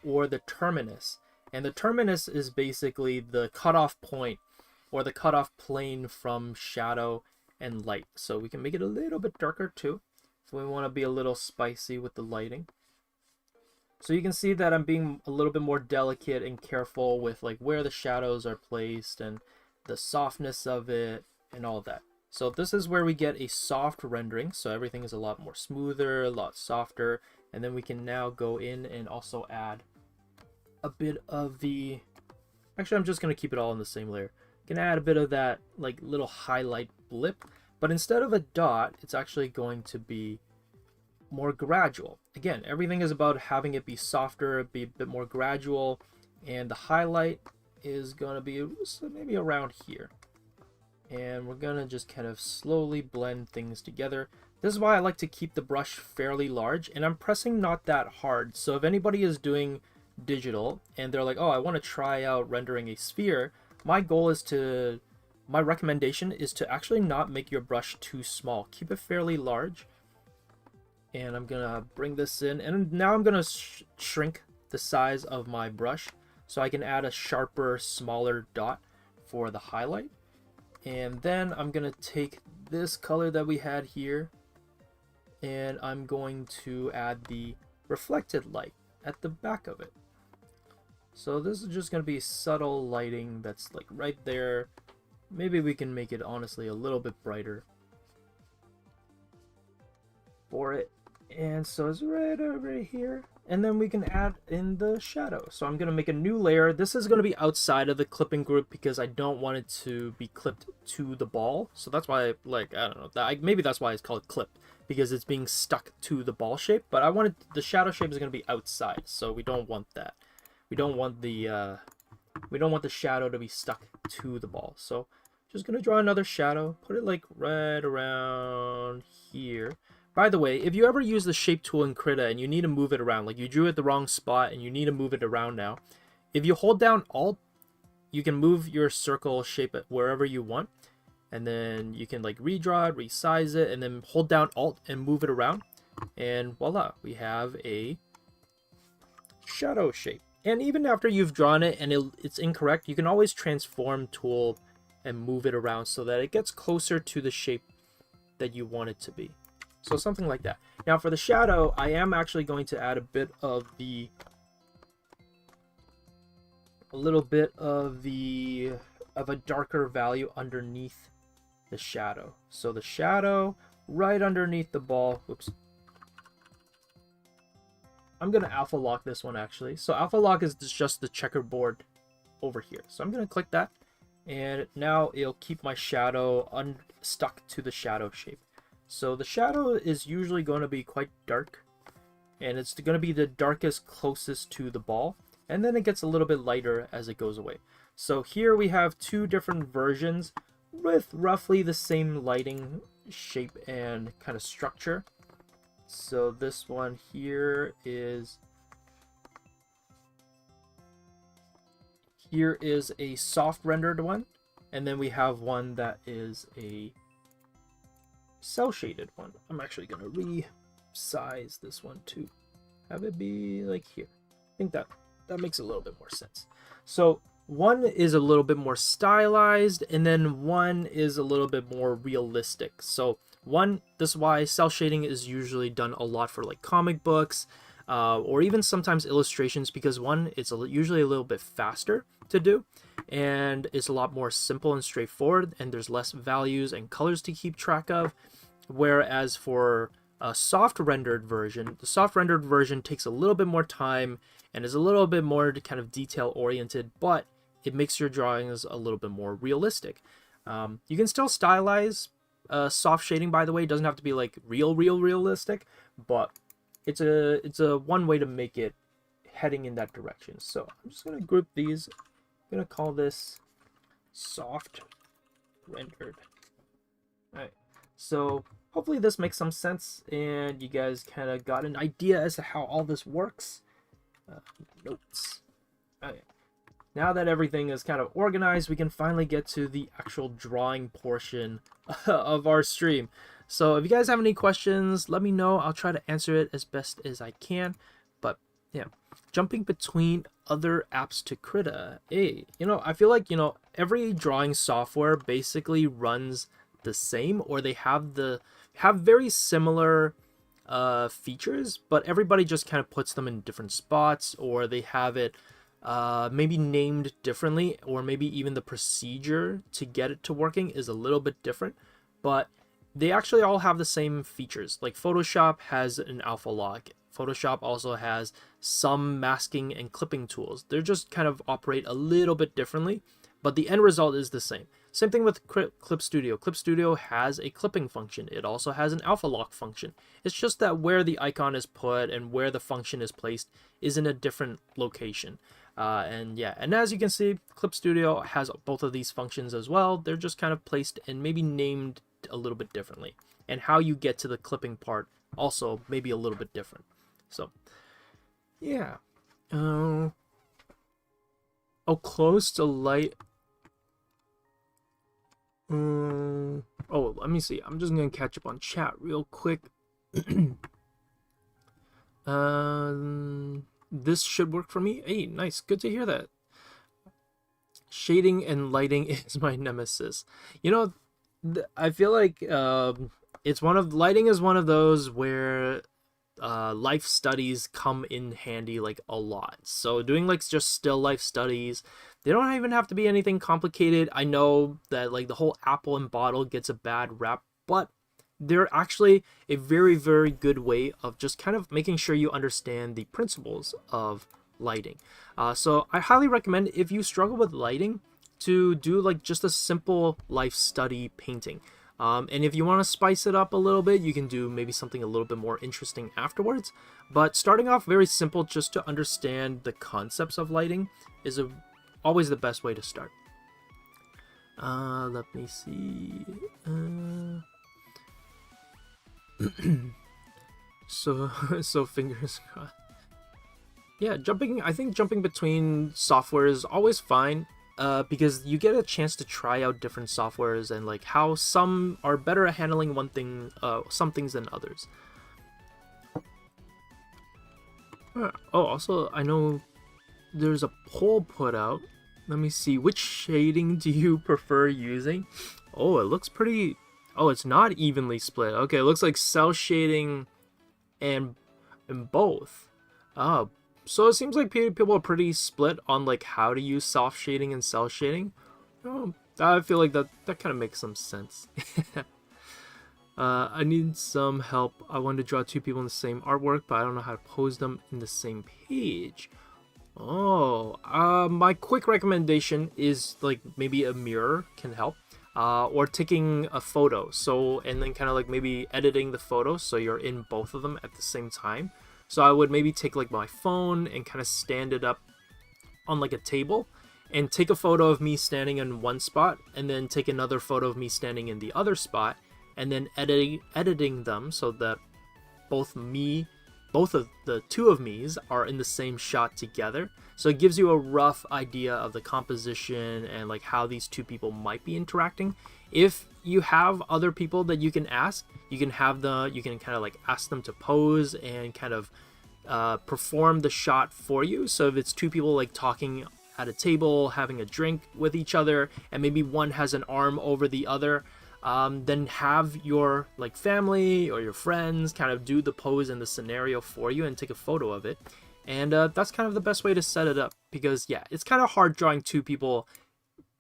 or the terminus. And the terminus is basically the cutoff point, or the cutoff plane from shadow and light. So we can make it a little bit darker too, if we want to be a little spicy with the lighting. So you can see that I'm being a little bit more delicate and careful with like where the shadows are placed and the softness of it and all that. So this is where we get a soft rendering. So everything is a lot more smoother, a lot softer. And then we can now go in and also add a bit of the... Actually, I'm just going to keep it all in the same layer. Can add a bit of that like little highlight blip. But instead of a dot, it's actually going to be more gradual. Again, everything is about having it be softer, be a bit more gradual. And the highlight is going to be maybe around here. And we're gonna just kind of slowly blend things together. This is why I like to keep the brush fairly large, and I'm pressing not that hard. So if anybody is doing digital and they're like, oh, I want to try out rendering a sphere, my goal is to my recommendation is to actually not make your brush too small. Keep it fairly large. And I'm gonna bring this in, and now I'm gonna shrink the size of my brush so I can add a sharper, smaller dot for the highlight. And then I'm gonna take this color that we had here, and I'm going to add the reflected light at the back of it. So this is just gonna be subtle lighting that's like right there. Maybe we can make it honestly a little bit brighter for it. And so it's right over here. And then we can add in the shadow. So I'm going to make a new layer. This is going to be outside of the clipping group because I don't want it to be clipped to the ball. So that's why, like, I don't know, maybe that's why it's called clipped, because it's being stuck to the ball shape. But I wanted the shadow shape is going to be outside, so we don't want that. We don't want the shadow to be stuck to the ball. So just going to draw another shadow, put it like right around here. By the way, if you ever use the shape tool in Krita and you need to move it around, like you drew it the wrong spot and you need to move it around now, if you hold down Alt, you can move your circle shape it wherever you want. And then you can like redraw it, resize it, and then hold down Alt and move it around. And voila, we have a shadow shape. And even after you've drawn it and it's incorrect, you can always transform tool and move it around so that it gets closer to the shape that you want it to be. So something like that. Now for the shadow, I am actually going to add a little bit of a darker value underneath the shadow. So the shadow right underneath the ball. Whoops. I'm going to alpha lock this one actually. So alpha lock is just the checkerboard over here. So I'm going to click that, and now it'll keep my shadow stuck to the shadow shape. So the shadow is usually going to be quite dark, and it's going to be the darkest closest to the ball, and then it gets a little bit lighter as it goes away. So here we have two different versions with roughly the same lighting, shape, and kind of structure. So this one here is a soft rendered one, and then we have one that is a cell shaded one. I'm actually going to resize this one to have it be like here. I think that makes a little bit more sense. So one is a little bit more stylized, and then one is a little bit more realistic. So this is why cell shading is usually done a lot for like comic books, or even sometimes illustrations, because one, it's usually a little bit faster to do, and it's a lot more simple and straightforward, and there's less values and colors to keep track of. Whereas for a soft rendered version, the soft rendered version takes a little bit more time and is a little bit more kind of detail oriented, but it makes your drawings a little bit more realistic. You can still stylize soft shading, by the way. It doesn't have to be like realistic, but it's a one way to make it heading in that direction. So I'm just going to group these. I'm going to call this soft rendered. All right. So hopefully this makes some sense and you guys kind of got an idea as to how all this works. Notes. Okay. Now that everything is kind of organized, we can finally get to the actual drawing portion of our stream. So if you guys have any questions, let me know. I'll try to answer it as best as I can. But yeah, jumping between other apps to Krita. Hey, I feel like, every drawing software basically runs the same, or they have very similar features, but everybody just kind of puts them in different spots, or they have it maybe named differently, or maybe even the procedure to get it to working is a little bit different, but they actually all have the same features. Like Photoshop has an alpha lock. Photoshop also has some masking and clipping tools. They just kind of operate a little bit differently, but the end result is the same. Same thing with Clip Studio. Clip Studio has a clipping function. It also has an alpha lock function. It's just that where the icon is put and where the function is placed is in a different location. And as you can see, Clip Studio has both of these functions as well. They're just kind of placed and maybe named a little bit differently. And how you get to the clipping part also maybe a little bit different. So, yeah. Close to light. Oh, let me see. I'm just gonna catch up on chat real quick. This should work for me. Hey, nice. Good to hear that. Shading and lighting is my nemesis. You know, I feel like lighting is one of those where life studies come in handy like a lot. So doing like just still life studies, they don't even have to be anything complicated. I know that like the whole apple and bottle gets a bad rap, but they're actually a very, very good way of just kind of making sure you understand the principles of lighting. So I highly recommend, if you struggle with lighting, to do like just a simple life study painting. And if you want to spice it up a little bit, you can do maybe something a little bit more interesting afterwards. But starting off very simple, just to understand the concepts of lighting, is always the best way to start. Let me see. So fingers crossed. Yeah, I think jumping between software is always fine, because you get a chance to try out different softwares and like how some are better at handling some things than others. Oh, also, I know there's a poll put out. Let me see, which shading do you prefer using? Oh, it looks pretty... Oh, it's not evenly split. Okay, it looks like cell shading and both. So it seems like people are pretty split on like how to use soft shading and cell shading. Oh, I feel like that kind of makes some sense. I need some help. I want to draw two people in the same artwork, but I don't know how to pose them in the same page. Oh, my quick recommendation is like maybe a mirror can help. Or taking a photo, and then kind of like maybe editing the photo so you're in both of them at the same time. So I would maybe take like my phone and kind of stand it up on like a table and take a photo of me standing in one spot, and then take another photo of me standing in the other spot, and then editing them so that both of the two of me's are in the same shot together. So it gives you a rough idea of the composition and like how these two people might be interacting. If you have other people that you can ask, you can kind of like ask them to pose and kind of perform the shot for you. So if it's two people like talking at a table, having a drink with each other, and maybe one has an arm over the other, then have your like family or your friends kind of do the pose and the scenario for you and take a photo of it. And that's kind of the best way to set it up, because yeah, it's kind of hard drawing two people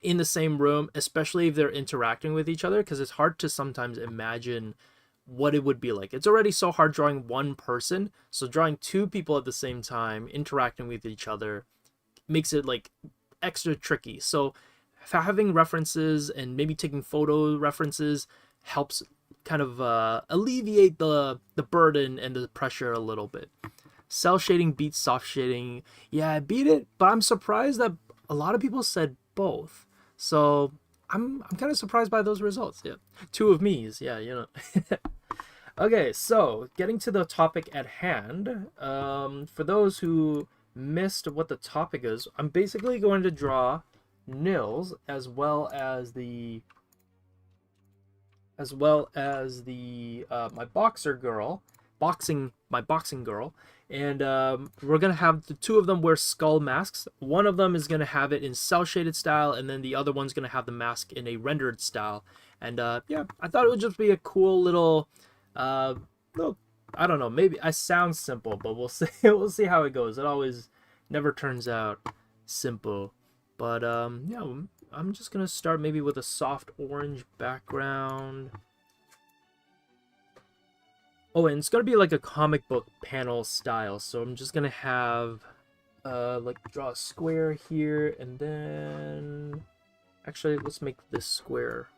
in the same room, especially if they're interacting with each other, because it's hard to sometimes imagine what it would be like. It's already so hard drawing one person, so drawing two people at the same time interacting with each other makes it like extra tricky. So having references and maybe taking photo references helps kind of alleviate the burden and the pressure a little bit. Cell shading beats soft shading. Yeah, I beat it, but I'm surprised that a lot of people said both. So I'm kind of surprised by those results. Yeah, two of me's. Yeah, you know. Okay, so getting to the topic at hand. For those who missed what the topic is, I'm basically going to draw Nils as well as the my boxing girl, and we're gonna have the two of them wear skull masks. One of them is gonna have it in cell shaded style, and then the other one's gonna have the mask in a rendered style. And yeah, I thought it would just be a cool little I don't know, maybe I sound simple, but we'll see. We'll see how it goes. It always never turns out simple. But yeah, I'm just gonna start maybe with a soft orange background. Oh, and it's gonna be like a comic book panel style. So I'm just gonna have like draw a square here, and then actually let's make this square.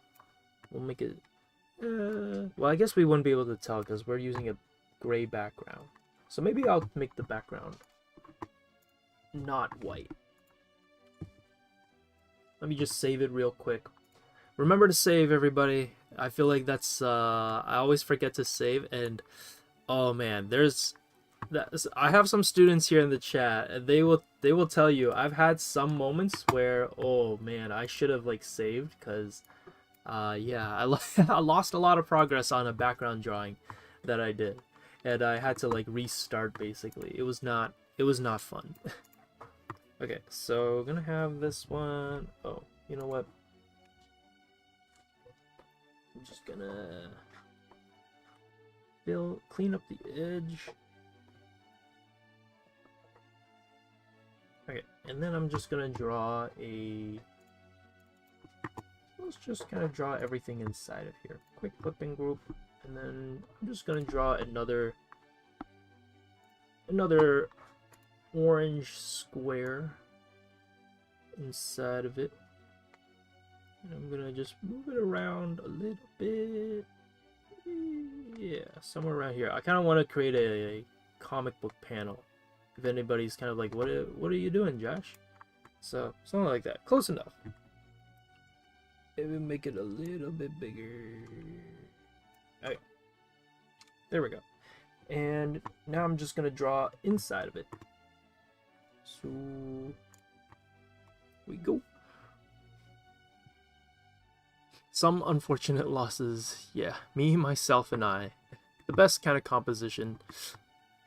We'll make it. Well, I guess we wouldn't be able to tell because we're using a gray background. So maybe I'll make the background not white. Let me just save it real quick. Remember to save, everybody. I feel like that's I always forget to save, and oh man, I have some students here in the chat, and they will tell you I've had some moments where, oh man, I should have like saved, because Yeah, I lost a lot of progress on a background drawing that I did, and I had to like restart basically. It was not fun. Okay, so we're gonna have this one. Oh, you know what? I'm just gonna clean up the edge. Okay, and then I'm just gonna draw let's just kind of draw everything inside of here. Quick clipping group, and then I'm just gonna draw another orange square inside of it. And I'm gonna just move it around a little bit. Yeah, somewhere around here. I kind of want to create a comic book panel. If anybody's kind of like, what are you doing, Josh? So, something like that. Close enough. Maybe make it a little bit bigger. Okay. There we go. And now I'm just going to draw inside of it. So, we go. Some unfortunate losses. Yeah, me, myself, and I. The best kind of composition.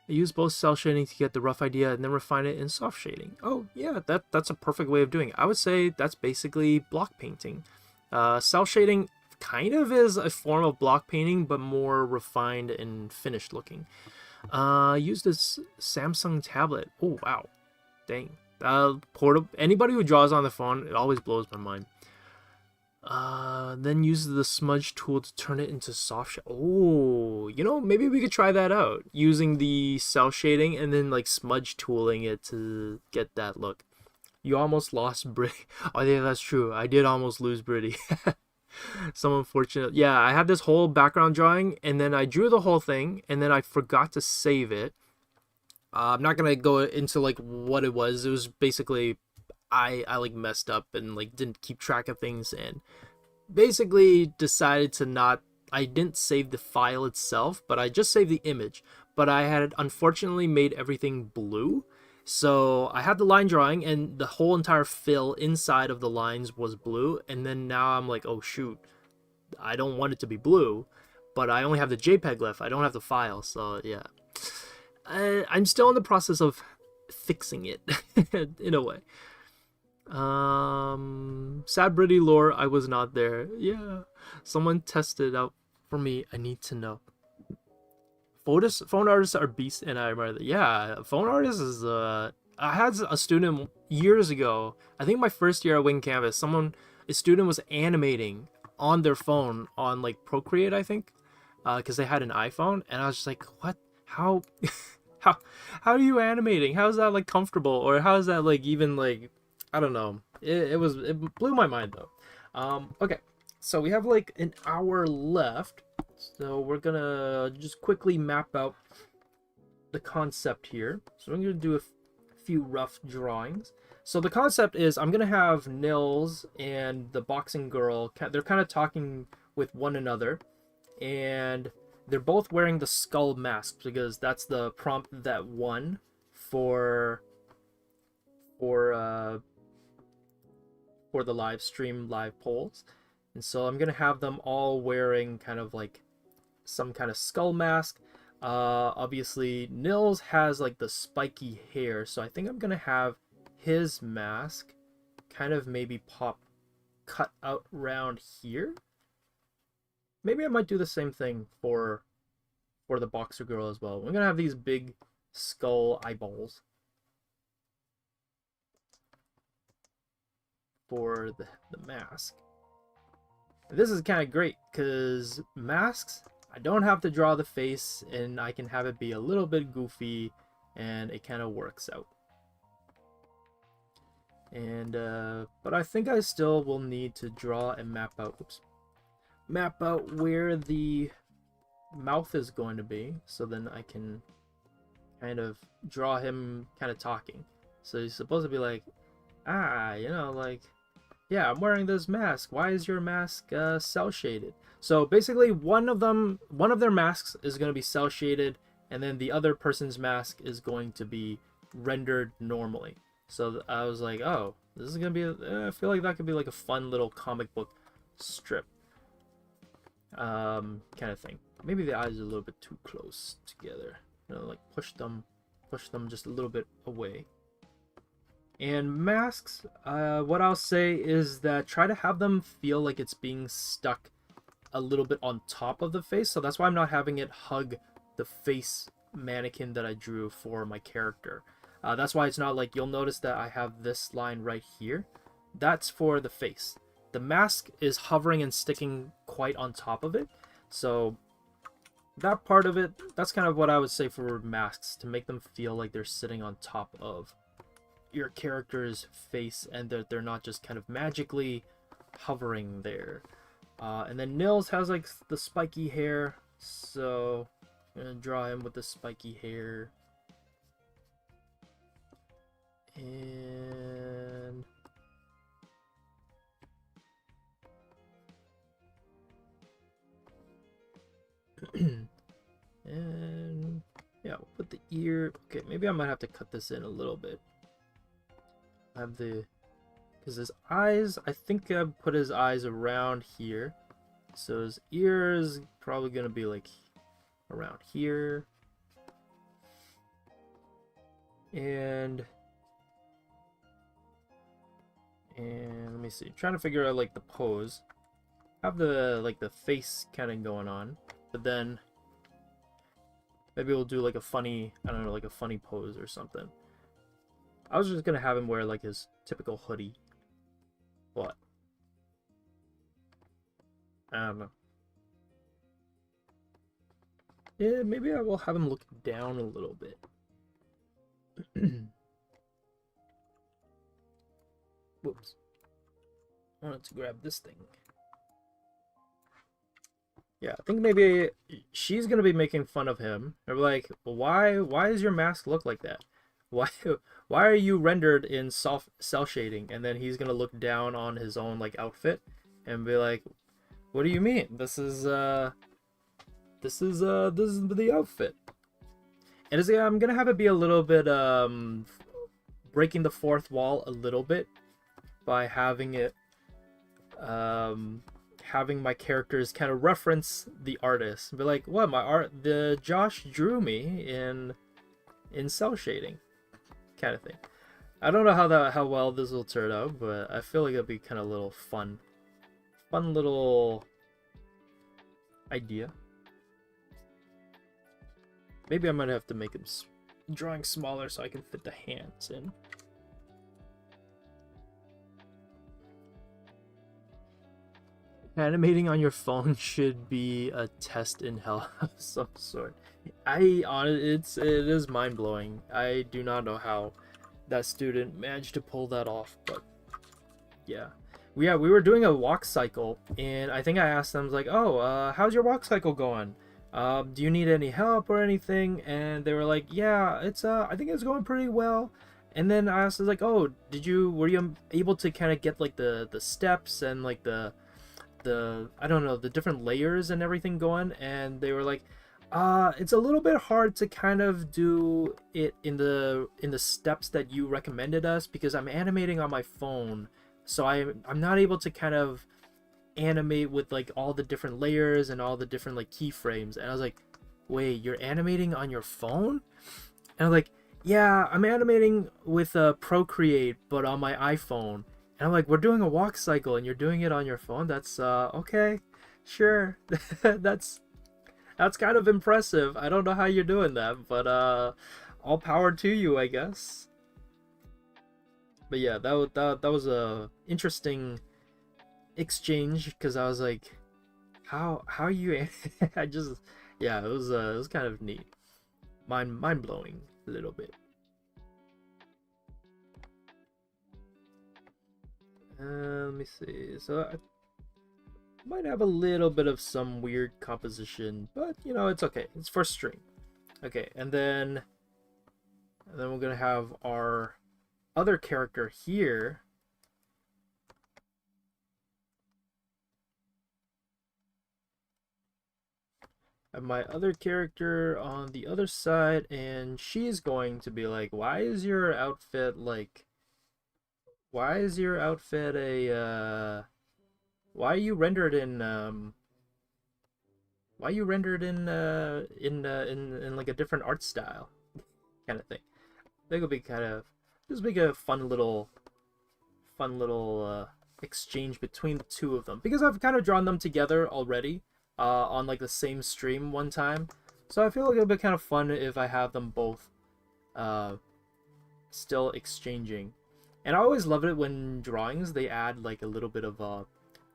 I use both cell shading to get the rough idea and then refine it in soft shading. Oh, yeah, that's a perfect way of doing it. I would say that's basically block painting. Cell shading kind of is a form of block painting, but more refined and finished looking. Use this Samsung tablet. Oh, wow. Dang. Portable. Anybody who draws on the phone, it always blows my mind. Then use the smudge tool to turn it into soft shade. Oh, you know, maybe we could try that out. Using the cell shading and then like smudge tooling it to get that look. You almost lost Britty. Oh yeah, that's true. I did almost lose Britty. Some unfortunate. Yeah, I had this whole background drawing and then I drew the whole thing and then I forgot to save it. I'm not gonna go into like what it was. It was basically I like messed up and like didn't keep track of things and basically decided to not. I didn't save the file itself, but I just saved the image. But I had unfortunately made everything blue. So I had the line drawing and the whole entire fill inside of the lines was blue. And then now I'm like, oh shoot, I don't want it to be blue, but I only have the JPEG left. I don't have the file. So yeah, I'm still in the process of fixing it in a way. Sad Britty lore, I was not there. Yeah, someone tested out for me. I need to know. Phone artists are beasts, and I remember that. Yeah, phone artists is I had a student years ago. I think my first year at Wing Canvas, a student was animating on their phone on like Procreate, I think, because they had an iPhone, and I was just like, what? How? how are you animating? How is that like comfortable, or how is that like even like? I don't know. It blew my mind though. Okay, so we have like an hour left, so we're gonna just quickly map out the concept here. So I'm gonna do a few rough drawings. So the concept is I'm gonna have Nils and the boxing girl. They're kind of talking with one another, and they're both wearing the skull mask because that's the prompt that won for the live stream live polls. And so I'm gonna have them all wearing kind of like some kind of skull mask. Obviously Nils has like the spiky hair, so I think I'm gonna have his mask kind of maybe cut out around here. Maybe I might do the same thing for the boxer girl as well. We're gonna have these big skull eyeballs for the mask. This is kind of great because masks, I don't have to draw the face and I can have it be a little bit goofy and it kind of works out. And but I think I still will need to draw and map out where the mouth is going to be, so then I can kind of draw him kind of talking. So he's supposed to be like, you know, like, yeah, I'm wearing this mask. Why is your mask cell shaded? So basically one of their masks is going to be cell shaded, and then the other person's mask is going to be rendered normally. So I was like, oh, this is going to be, I feel like that could be like a fun little comic book strip. kind of thing. Maybe the eyes are a little bit too close together. You know, like push them just a little bit away. And masks, what I'll say is that try to have them feel like it's being stuck a little bit on top of the face. So that's why I'm not having it hug the face mannequin that I drew for my character. That's why it's not like, you'll notice that I have this line right here. That's for the face. The mask is hovering and sticking quite on top of it. So that part of it, that's kind of what I would say for masks, to make them feel like they're sitting on top of your character's face and that they're not just kind of magically hovering there. And then Nils has like the spiky hair, so I'm gonna draw him with the spiky hair. And and yeah, we'll put the ear. Okay, maybe I might have to cut this in a little bit. I have the, because his eyes, I think I put his eyes around here, so his ear is probably gonna be like around here. And let me see, trying to figure out like the pose. Have the like the face kind of going on, but then maybe we'll do like a funny, I don't know, like a funny pose or something. I was just gonna have him wear like his typical hoodie. What? I don't know. Yeah, maybe I will have him look down a little bit. Whoops. I wanted to grab this thing. Yeah, I think maybe she's gonna be making fun of him. They're like, why does your mask look like that? Why are you rendered in cell shading? And then he's gonna look down on his own like outfit and be like, what do you mean? This is the outfit. And it's, I'm gonna have it be a little bit breaking the fourth wall a little bit by having it having my characters kind of reference the artist and be like, what, the Josh drew me in cell shading kind of thing. I don't know how well this will turn out, but I feel like it'll be kind of a little fun little idea. Maybe I might have to make him drawing smaller so I can fit the hands in. Animating on your phone should be a test in hell of some sort. It is mind-blowing. I do not know how that student managed to pull that off, but yeah. We were doing a walk cycle, and I think I asked them, like, oh, how's your walk cycle going? Do you need any help or anything? And they were like, yeah, it's I think it's going pretty well. And then I asked, like, oh, were you able to kind of get like the steps and like the I don't know, the different layers and everything going? And they were like, it's a little bit hard to kind of do it in the steps that you recommended us, because I'm animating on my phone, so I'm not able to kind of animate with like all the different layers and all the different like keyframes. And I was like, wait, you're animating on your phone? And I was like, yeah, I'm animating with Procreate but on my iPhone. And I'm like, we're doing a walk cycle and you're doing it on your phone? That's okay, sure. that's kind of impressive. I don't know how you're doing that, but all power to you, I guess. But yeah, that was a interesting exchange, because I was like, how you I just, yeah, it was kind of neat, mind blowing a little bit. Let me see. So I might have a little bit of some weird composition, but you know, it's okay. It's for stream. Okay, and then we're gonna have our other character here. I have my other character on the other side, and she's going to be like, why is your outfit like, why is your outfit a why are you rendered in Why you rendered in like a different art style kind of thing. I think it'll be kind of just make a fun little exchange between the two of them because I've kind of drawn them together already on like the same stream one time. So I feel like it'll be kind of fun if I have them both uh, still exchanging. And I always love it when drawings they add like a little bit of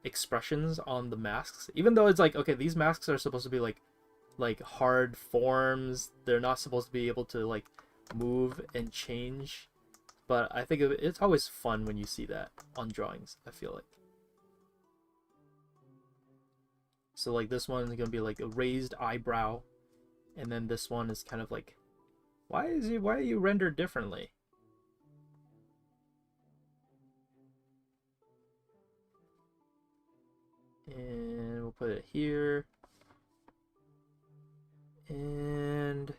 expressions on the masks, even though it's like, okay, these masks are supposed to be like hard forms. They're not supposed to be able to like move and change. But I think it's always fun when you see that on drawings, I feel like. So like this one is gonna be like a raised eyebrow, and then this one is kind of like, why are you rendered differently? And we'll put it here. And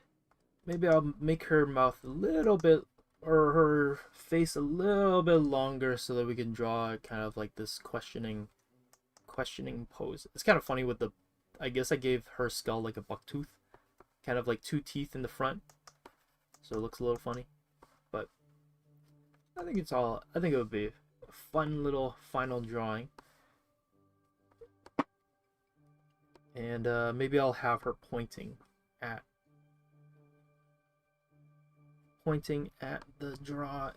maybe I'll make her mouth a little bit, or her face a little bit longer so that we can draw kind of like this questioning pose. It's kind of funny with the, I guess I gave her skull like a buck tooth, kind of like two teeth in the front, so it looks a little funny. But I think it would be a fun little final drawing. And maybe I'll have her pointing at the draw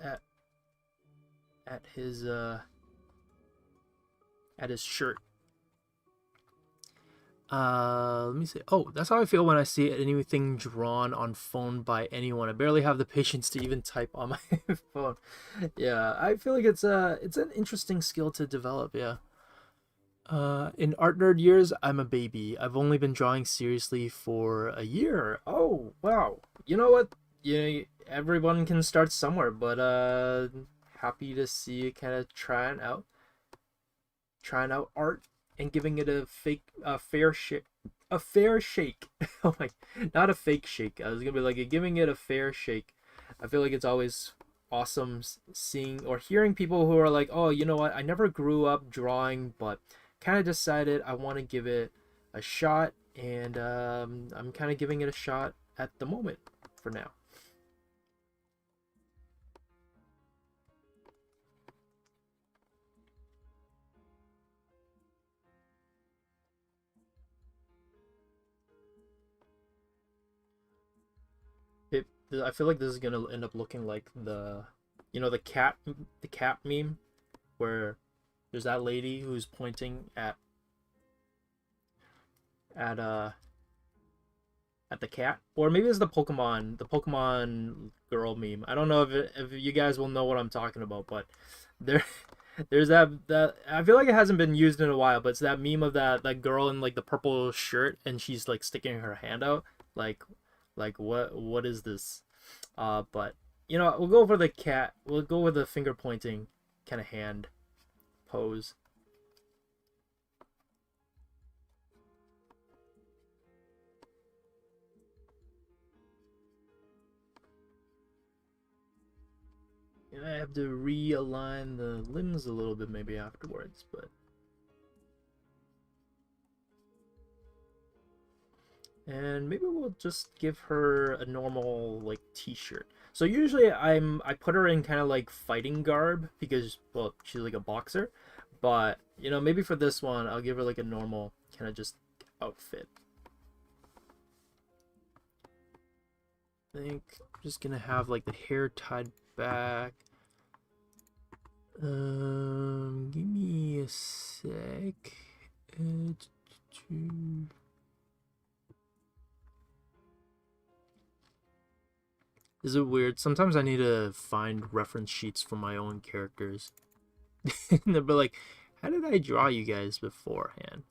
at his shirt. Let me see. Oh, that's how I feel when I see anything drawn on phone by anyone. I barely have the patience to even type on my phone. Yeah, I feel like it's an interesting skill to develop. Yeah. In art nerd years, I'm a baby. I've only been drawing seriously for a year. Oh, wow. You know what? Everyone can start somewhere, but happy to see you kind of trying out art and giving it a fair shake. Oh my, not a fake shake. I was gonna be like giving it a fair shake. I feel like it's always awesome seeing or hearing people who are like, oh, you know what? I never grew up drawing, but kind of decided I want to give it a shot, and I'm kind of giving it a shot at the moment for now. I feel like this is gonna end up looking like the cat meme, where there's that lady who's pointing at the cat, or maybe it's the Pokemon girl meme. I don't know if you guys will know what I'm talking about, but there there's that I feel like it hasn't been used in a while, but it's that meme of that girl in like the purple shirt and she's like sticking her hand out, like what is this? But we'll go for the cat. We'll go with the finger pointing kind of hand pose. I have to realign the limbs a little bit maybe afterwards, but and maybe we'll just give her a normal like t-shirt. So usually I put her in kind of like fighting garb because, well, she's like a boxer, but maybe for this one I'll give her like a normal kind of just outfit. I think I'm just gonna have like the hair tied back. Give me a sec. Is it weird? Sometimes I need to find reference sheets for my own characters. They'll be like, how did I draw you guys beforehand?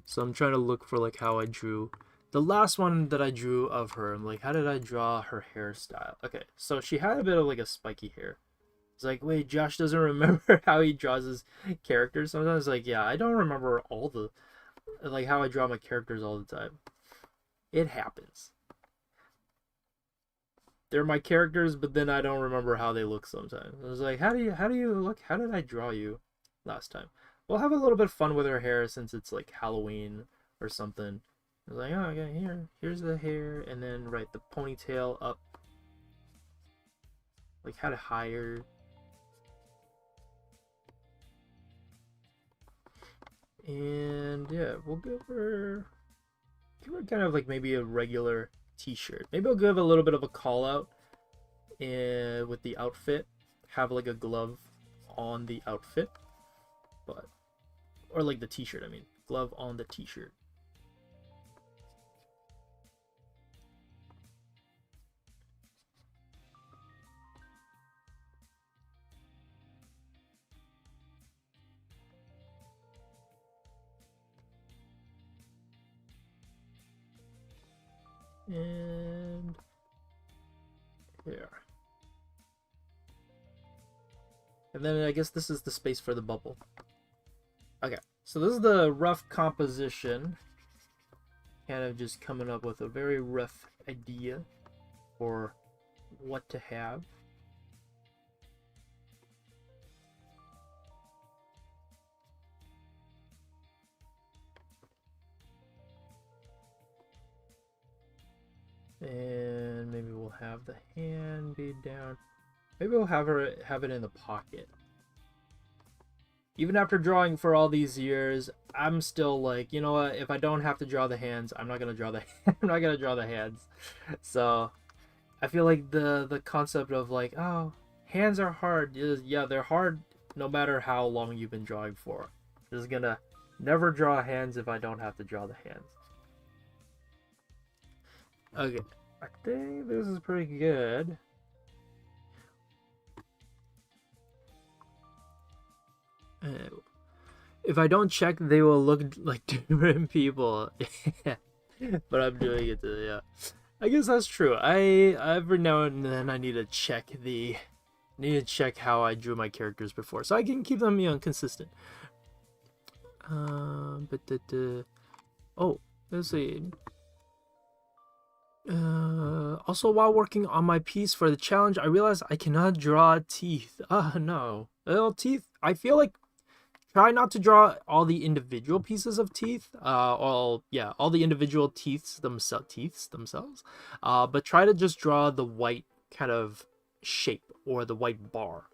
So I'm trying to look for like how I drew the last one that I drew of her. I'm like, how did I draw her hairstyle? Okay, so she had a bit of like a spiky hair. It's like, wait, Josh doesn't remember how he draws his characters. Sometimes like, yeah, I don't remember all the like how I draw my characters all the time. It happens. They're my characters, but then I don't remember how they look sometimes. I was like, how do you look? How did I draw you last time? We'll have a little bit of fun with her hair since it's like Halloween or something. I was like, oh, okay, here's the hair, and then the ponytail up, like had it higher. And yeah, we'll give her kind of like maybe a regular t-shirt. Maybe I'll give a little bit of a call out with the outfit. Have like a glove on the outfit, or like the t-shirt, I mean. Glove on the t-shirt. And here. And then I guess this is the space for the bubble. Okay, so this is the rough composition. Kind of just coming up with a very rough idea for what to have. And maybe we'll have the hand be down. Maybe we'll have it in the pocket. Even after drawing for all these years, I'm still like, you know what? If I don't have to draw the hands, I'm not gonna draw the I'm not gonna draw the hands. So I feel like the concept of like, oh, hands are hard. Yeah, they're hard no matter how long you've been drawing for. I'm just gonna never draw hands if I don't have to draw the hands. Okay, I think this is pretty good. If I don't check, they will look like different people. But I'm doing it to, yeah. I guess that's true. Every now and then I need to check how I drew my characters before, so I can keep them, you know, consistent. Oh, let's see. Also, while working on my piece for the challenge, I realized I cannot draw teeth. No. Well, teeth, I feel like try not to draw all the individual pieces of teeth. All the individual teeths themselves. But try to just draw the white kind of shape or the white bar.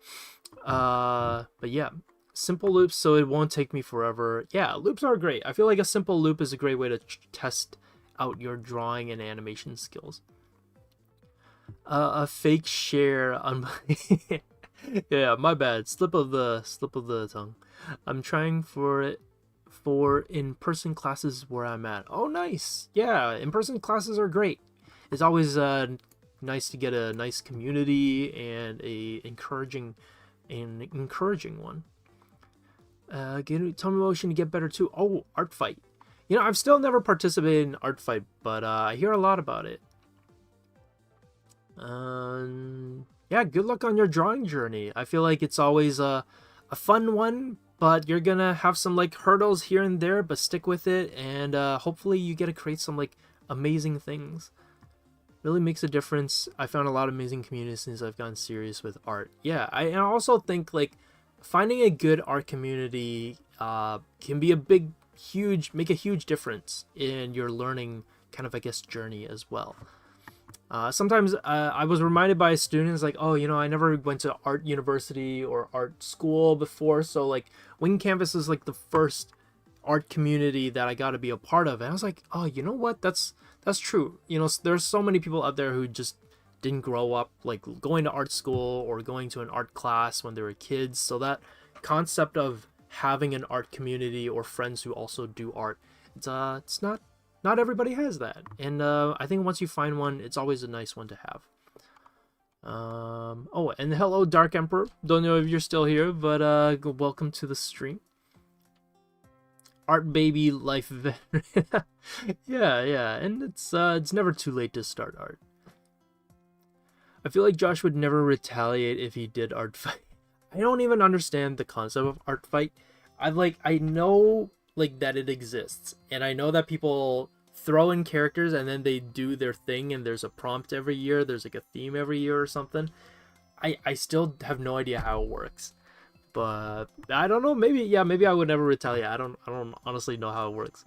But yeah, simple loops so it won't take me forever. Yeah, loops are great. I feel like a simple loop is a great way to test out your drawing and animation skills. A fake share on my yeah, my bad. Slip of the tongue. I'm trying for it for in-person classes where I'm at. Oh, nice. Yeah, in-person classes are great. It's always nice to get a nice community and a encouraging one. Tell me motion to get better too. Oh, art fight. You know, I've still never participated in art fight, but I hear a lot about it. Yeah, good luck on your drawing journey. I feel like it's always a fun one, but you're gonna have some like hurdles here and there, but stick with it, and hopefully you get to create some like amazing things. Really makes a difference. I found a lot of amazing communities since I've gotten serious with art. Yeah, I also think like finding a good art community can be make a huge difference in your learning kind of, I guess, journey as well. Sometimes I was reminded by students like, oh, you know, I never went to art university or art school before, so like Wing Canvas is like the first art community that I got to be a part of, and I was like, oh, you know what, that's true. You know, there's so many people out there who just didn't grow up like going to art school or going to an art class when they were kids, so that concept of having an art community or friends who also do art, it's not everybody has that, and I think once you find one, it's always a nice one to have. Oh, and hello, Dark Emperor. Don't know if you're still here, but welcome to the stream. Art baby life veteran. yeah, and it's never too late to start art. I feel like Josh would never retaliate if he did art fight. I don't even understand the concept of art fight. I know like that it exists, and I know that people throw in characters and then they do their thing, and there's a prompt every year, there's like a theme every year or something. I still have no idea how it works, but I don't know, maybe I would never retaliate. I don't honestly know how it works.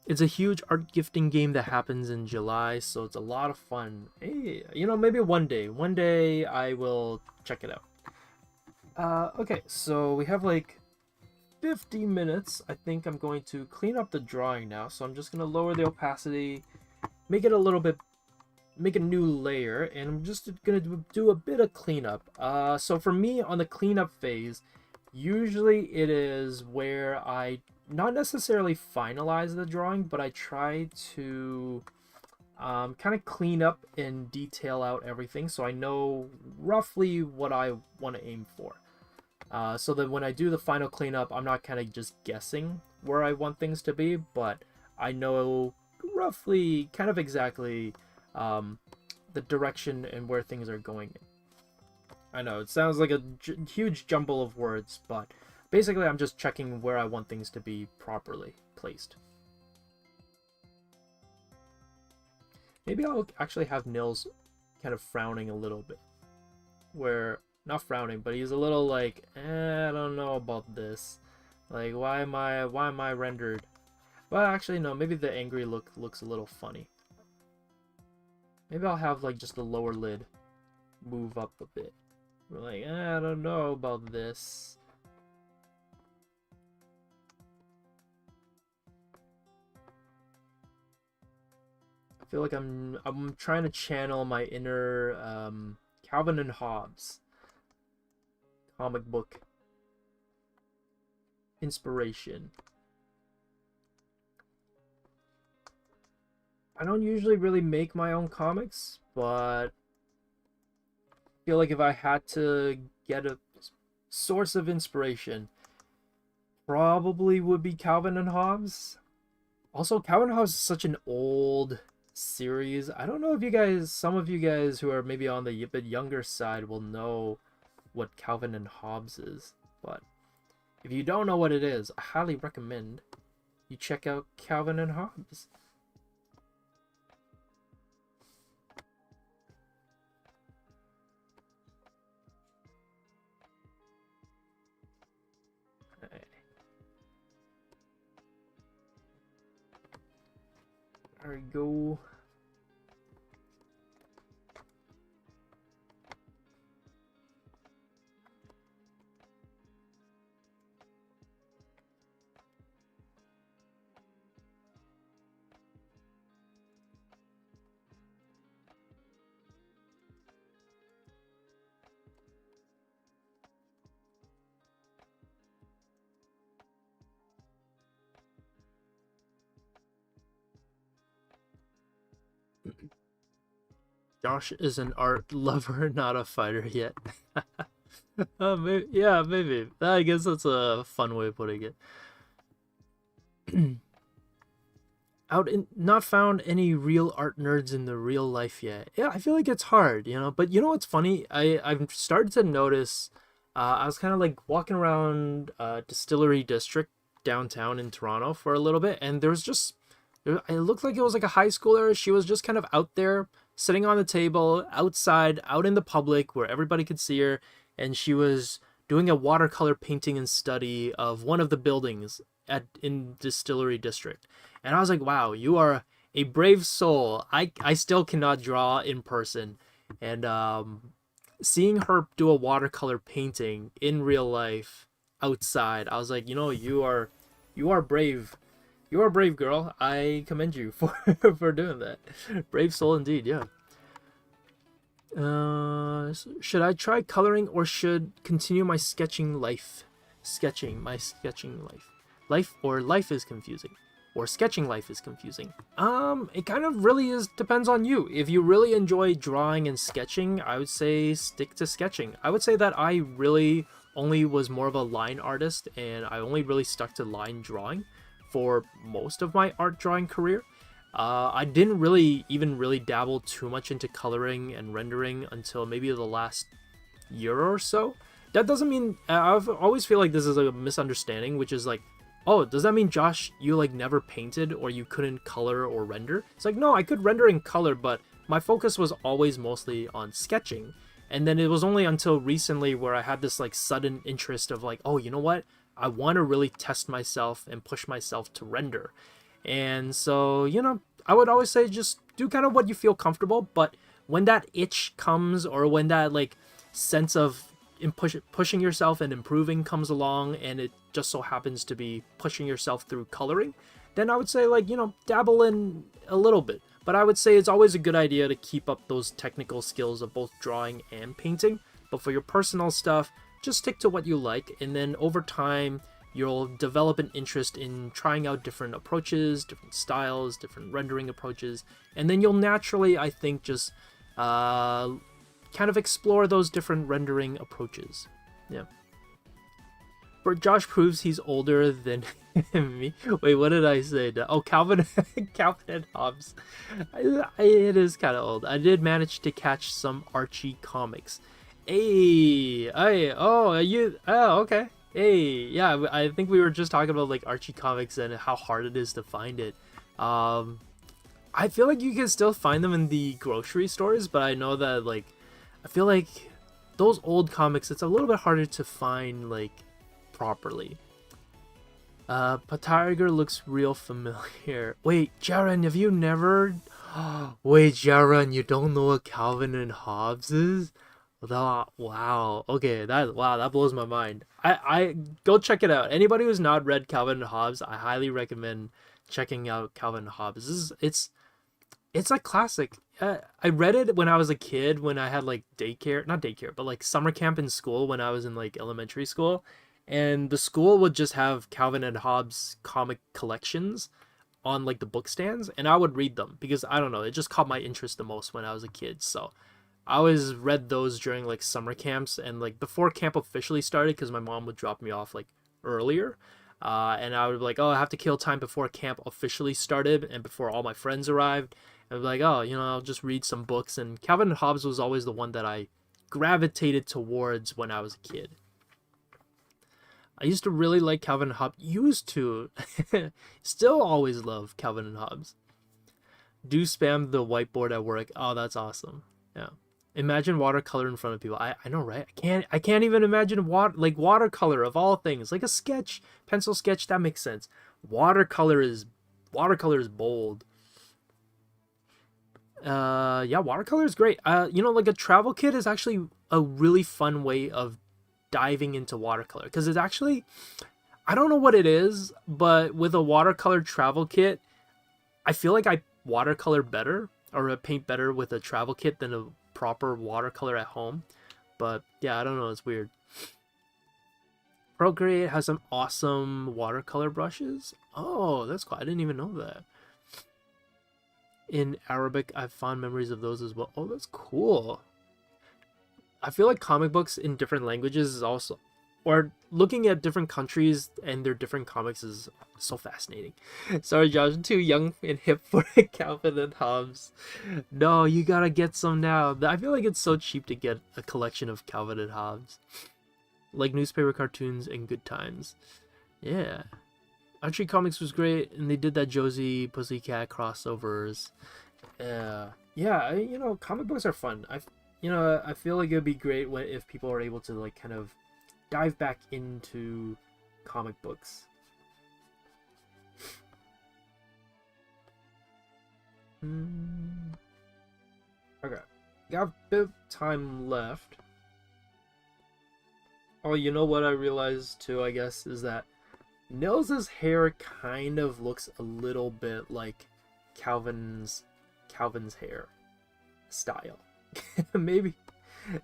It's a huge art gifting game that happens in July, so it's a lot of fun. Hey, you know, maybe one day I will check it out. Okay, so we have like 50 minutes. I think I'm going to clean up the drawing now, so I'm just gonna lower the opacity, make it a little bit, make a new layer, and I'm just gonna do a bit of cleanup. So for me, on the cleanup phase, usually it is where I not necessarily finalize the drawing, but I try to kind of clean up and detail out everything so I know roughly what I want to aim for. So that when I do the final cleanup, I'm not kind of just guessing where I want things to be, but I know roughly, kind of exactly, the direction and where things are going. I know, it sounds like a huge jumble of words, but basically I'm just checking where I want things to be properly placed. Maybe I'll actually have Nils kind of frowning a little bit. Where, not frowning, but he's a little like, I don't know about this. Like, why am I rendered? Well, actually, no, maybe the angry look looks a little funny. Maybe I'll have, like, just the lower lid move up a bit. We're like, I don't know about this. I feel like I'm trying to channel my inner Calvin and Hobbes comic book inspiration. I don't usually really make my own comics, but I feel like if I had to get a source of inspiration, probably would be Calvin and Hobbes. Also, Calvin and Hobbes is such an old series. I don't know if you guys, some of you guys who are maybe on the bit younger side will know what Calvin and Hobbes is, but if you don't know what it is, I highly recommend you check out Calvin and Hobbes. There we go. Josh is an art lover, not a fighter yet. Maybe, yeah, maybe. I guess that's a fun way of putting it. Not found any real art nerds in the real life yet. Yeah, I feel like it's hard, you know. But you know what's funny? I've started to notice. I was kind of like walking around Distillery District downtown in Toronto for a little bit, and it looked like it was like a high schooler. She was just kind of out there, sitting on the table, outside, out in the public where everybody could see her, and she was doing a watercolor painting and study of one of the buildings in Distillery District. And I was like, wow, you are a brave soul. I still cannot draw in person. And seeing her do a watercolor painting in real life outside, I was like, you know, you are brave. You are a brave girl. I commend you for for doing that. Brave soul indeed, yeah. Should I try coloring or should continue my sketching life? Life is confusing. Or sketching life is confusing. It kind of really depends on you. If you really enjoy drawing and sketching, I would say stick to sketching. I would say that I really only was more of a line artist and I only really stuck to line drawing for most of my art drawing career. I didn't really dabble too much into coloring and rendering until maybe the last year or so. That doesn't mean, I've always feel like this is a misunderstanding, which is like, oh, does that mean, Josh, you like never painted or you couldn't color or render? It's like, no, I could render and color, but my focus was always mostly on sketching. And then it was only until recently where I had this like sudden interest of like, oh, you know what? I want to really test myself and push myself to render. And so, you know, I would always say just do kind of what you feel comfortable, but when that itch comes, or when that like sense of pushing yourself and improving comes along, and it just so happens to be pushing yourself through coloring, then I would say, like, you know, dabble in a little bit. But I would say it's always a good idea to keep up those technical skills of both drawing and painting. But for your personal stuff, just stick to what you like, and then over time you'll develop an interest in trying out different approaches, different styles, different rendering approaches, and then you'll naturally, I think, just kind of explore those different rendering approaches. Yeah. But Josh proves he's older than me. Wait, what did I say? Oh, Calvin and Hobbes. It is kind of old. I did manage to catch some Archie comics. Hey, okay. Hey, yeah, I think we were just talking about like Archie comics and how hard it is to find it. I feel like you can still find them in the grocery stores, but I know that, like, I feel like those old comics, it's a little bit harder to find, like, properly. Tiger looks real familiar. Wait, Jaren, have you never... Wait, Jaren, you don't know what Calvin and Hobbes is? Wow. Okay, that blows my mind. I go check it out. Anybody who's not read Calvin and Hobbes, I highly recommend checking out Calvin and Hobbes. It's a classic. I read it when I was a kid, when I had like not daycare, but like summer camp in school when I was in like elementary school, and the school would just have Calvin and Hobbes comic collections on like the book stands, and I would read them because I don't know, it just caught my interest the most when I was a kid. So I always read those during like summer camps and like before camp officially started, because my mom would drop me off like earlier. And I would be like, oh, I have to kill time before camp officially started and before all my friends arrived. And I'd be like, oh, you know, I'll just read some books. And Calvin and Hobbes was always the one that I gravitated towards when I was a kid. I used to really like Calvin and Hobbes. Used to. Still always love Calvin and Hobbes. Do spam the whiteboard at work. Oh, that's awesome. Yeah. Imagine watercolor in front of people. I know, right? I can't even imagine watercolor of all things. Like a sketch, pencil sketch, that makes sense. Watercolor is bold. Yeah, watercolor is great. You know, like a travel kit is actually a really fun way of diving into watercolor, because it's actually, I don't know what it is, but with a watercolor travel kit, I feel like I watercolor better, or I paint better with a travel kit than a proper watercolor at home. But yeah, I don't know, it's weird. Procreate has some awesome watercolor brushes. Oh, that's cool. I didn't even know that. In Arabic, I have fond memories of those as well. Oh, that's cool. I feel like comic books in different languages is also, or looking at different countries and their different comics is so fascinating. Sorry, Josh, I'm too young and hip for Calvin and Hobbes. No, you gotta get some now. I feel like it's so cheap to get a collection of Calvin and Hobbes. Like newspaper cartoons and good times. Yeah. Archie Comics was great, and they did that Josie Pussycat crossovers. Yeah, you know, comic books are fun. I feel like it would be great if people are able to like kind of dive back into comic books. Okay, got a bit of time left. Oh, you know what I realized too, I guess, is that Nils' hair kind of looks a little bit like Calvin's hair style. maybe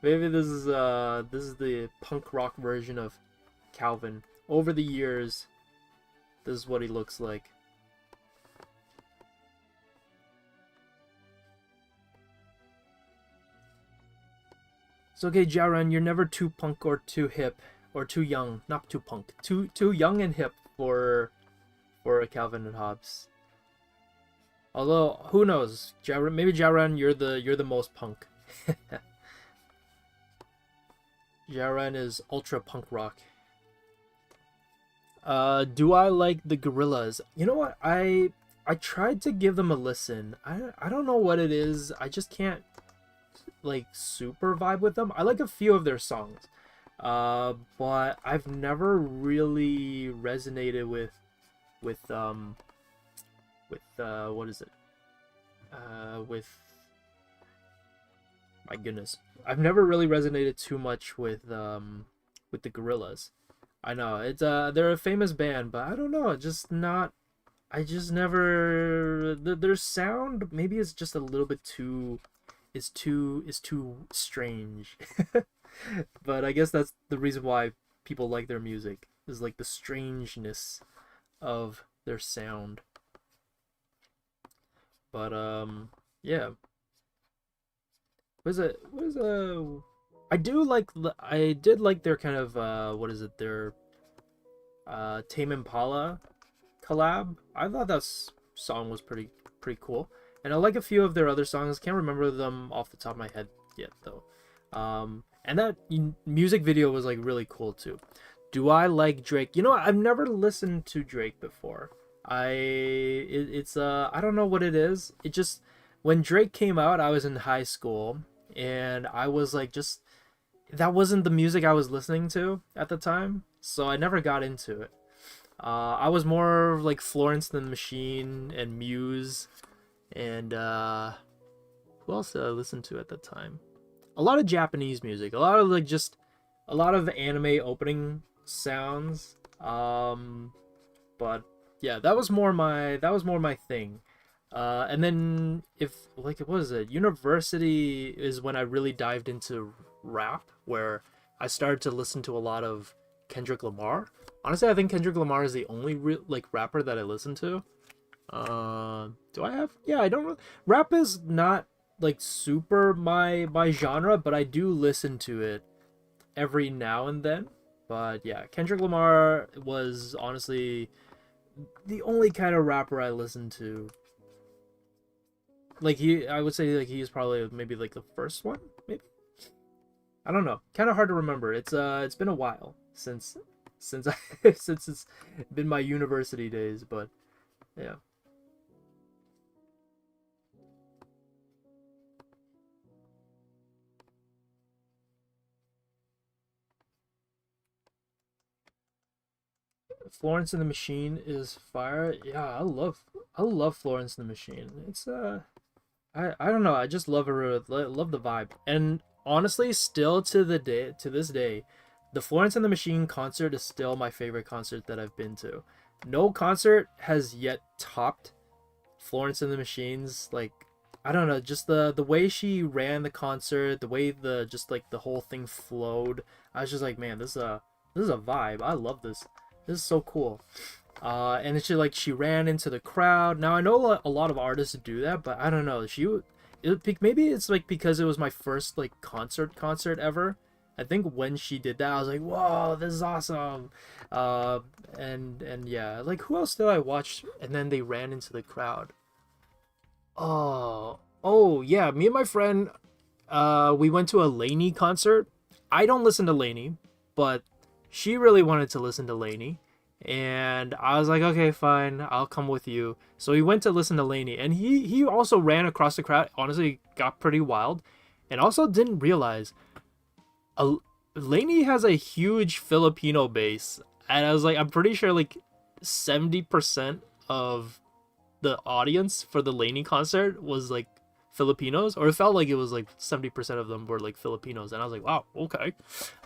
this is the punk rock version of Calvin. Over the years, this is what he looks like. It's okay, Jaran, you're never too punk or too hip or too young. Not too punk. Too young and hip for a Calvin and Hobbes. Although, who knows? Maybe Jaran, you're the most punk. Jaran is ultra punk rock. Do I like the Gorillas? You know what? I tried to give them a listen. I don't know what it is. I just can't like super vibe with them. I like a few of their songs. But I've never really resonated with with what is it? With, my goodness, I've never really resonated too much with the Gorillas. I know it's they're a famous band, but I don't know, just not. I just never their sound maybe it's just a little bit too is too strange. But I guess that's the reason why people like their music is like the strangeness of their sound. But yeah. Was a I did like their kind of what is it, their Tame Impala collab. I thought that song was pretty cool. And I like a few of their other songs. Can't remember them off the top of my head yet though. And that music video was like really cool too. Do I like Drake? You know what? I've never listened to Drake before. It's I don't know what it is. It just, when Drake came out, I was in high school and I was like, just, that wasn't the music I was listening to at the time, so I never got into it. I was more like Florence and the Machine and Muse and who else did I listen to at the time? A lot of Japanese music, a lot of like just a lot of anime opening sounds. But yeah, that was more my thing. And then if like what was it? University is when I really dived into rap, where I started to listen to a lot of Kendrick Lamar. Honestly, I think Kendrick Lamar is the only real like rapper that I listen to. Do I have? Yeah, I don't. Rap is not like super my genre, but I do listen to it every now and then. But yeah, Kendrick Lamar was honestly the only kind of rapper I listened to. Like I would say like he's probably maybe like the first one, maybe. I don't know. Kind of hard to remember. It's been a while since I since it's been my university days, but yeah. Florence and the Machine is fire. Yeah, I love Florence and the Machine. It's I don't know. I just love her. Love the vibe. And honestly, still to this day, the Florence and the Machine concert is still my favorite concert that I've been to. No concert has yet topped Florence and the Machine's, like, I don't know, just the way she ran the concert, the way the just like the whole thing flowed. I was just like, man, this is a vibe. I love this. This is so cool. And it's just like she ran into the crowd. Now I know a lot of artists do that, but I don't know. Maybe it's like because it was my first like concert ever. I think when she did that, I was like, whoa, this is awesome. And yeah, like who else did I watch? And then they ran into the crowd. Oh yeah, me and my friend, we went to a Lainey concert. I don't listen to Lainey, but she really wanted to listen to Lainey. And I was like, okay, fine, I'll come with you. So we went to listen to Lainey, and he also ran across the crowd. Honestly, got pretty wild, and also didn't realize Lainey has a huge Filipino base. And I was like, I'm pretty sure like 70% of the audience for the Lainey concert was like Filipinos, or it felt like it was like 70% of them were like Filipinos. And I was like, wow, okay.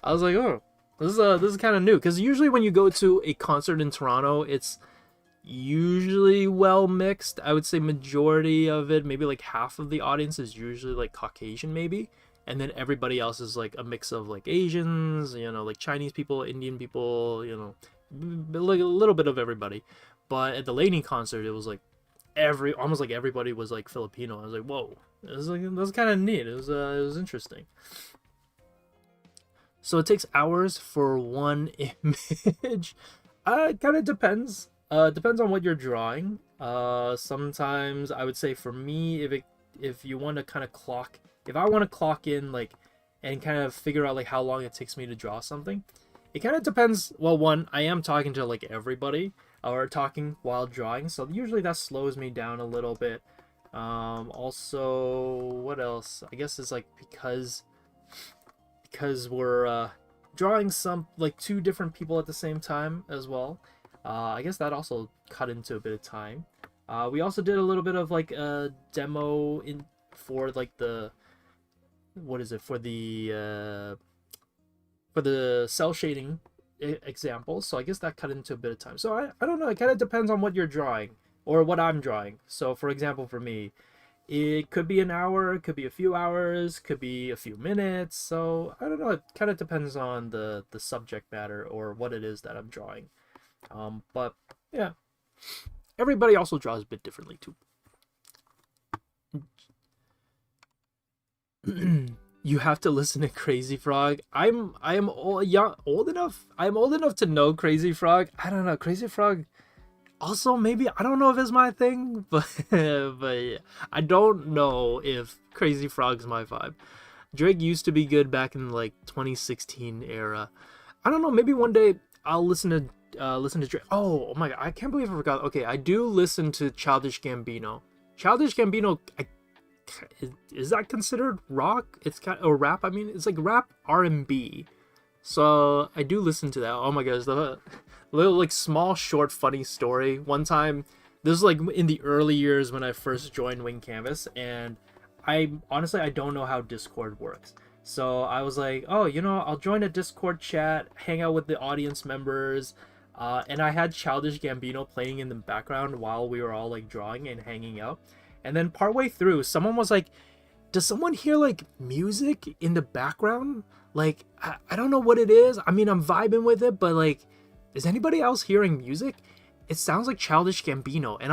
I was like, oh. This is kind of new, because usually when you go to a concert in Toronto, it's usually well mixed. I would say majority of it, maybe like half of the audience is usually like Caucasian maybe, and then everybody else is like a mix of like Asians, you know, like Chinese people, Indian people, you know, like a little bit of everybody. But at the Lainey concert, it was like almost like everybody was like Filipino. I was like, whoa, that was kind of neat. It was interesting. So it takes hours for one image. It kind of depends. Depends on what you're drawing. Sometimes I would say for me, if you want to kind of if I want to clock in like and kind of figure out like how long it takes me to draw something, it kind of depends. Well, one, I am talking to like everybody or talking while drawing, so usually that slows me down a little bit. Also, what else? I guess it's like because we're drawing some like two different people at the same time as well. I guess that also cut into a bit of time. We also did a little bit of like a demo in for like the what is it for the cell shading example. So I guess that cut into a bit of time. So I don't know. It kind of depends on what you're drawing or what I'm drawing. So for example, for me, it could be an hour, it could be a few hours, could be a few minutes. So I don't know. It kind of depends on the subject matter or what it is that I'm drawing. But yeah, everybody also draws a bit differently too. You have to listen to Crazy Frog. I am old enough. I'm old enough to know Crazy Frog. I don't know. Crazy Frog also maybe I don't know if it's my thing, but yeah. I don't know if Crazy Frog's my vibe. Drake used to be good back in like 2016 era. I don't know, maybe one day I'll listen to Drake. Oh my god, I can't believe I forgot. Okay, I do listen to Childish Gambino. Childish Gambino, is that considered rock? It's kind of, or rap. I mean, it's like rap R&B. So I do listen to that. Oh my gosh, the little like small short funny story. One time, this was like in the early years when I first joined Wing Canvas, and I honestly I don't know how Discord works. So I was like, oh, I'll join a Discord chat, hang out with the audience members, and I had Childish Gambino playing in the background while we were all like drawing and hanging out. And then partway through, someone was like, does someone hear like music in the background? Like, I don't know what it is. I mean, I'm vibing with it, but like, is anybody else hearing music? It sounds like Childish Gambino. And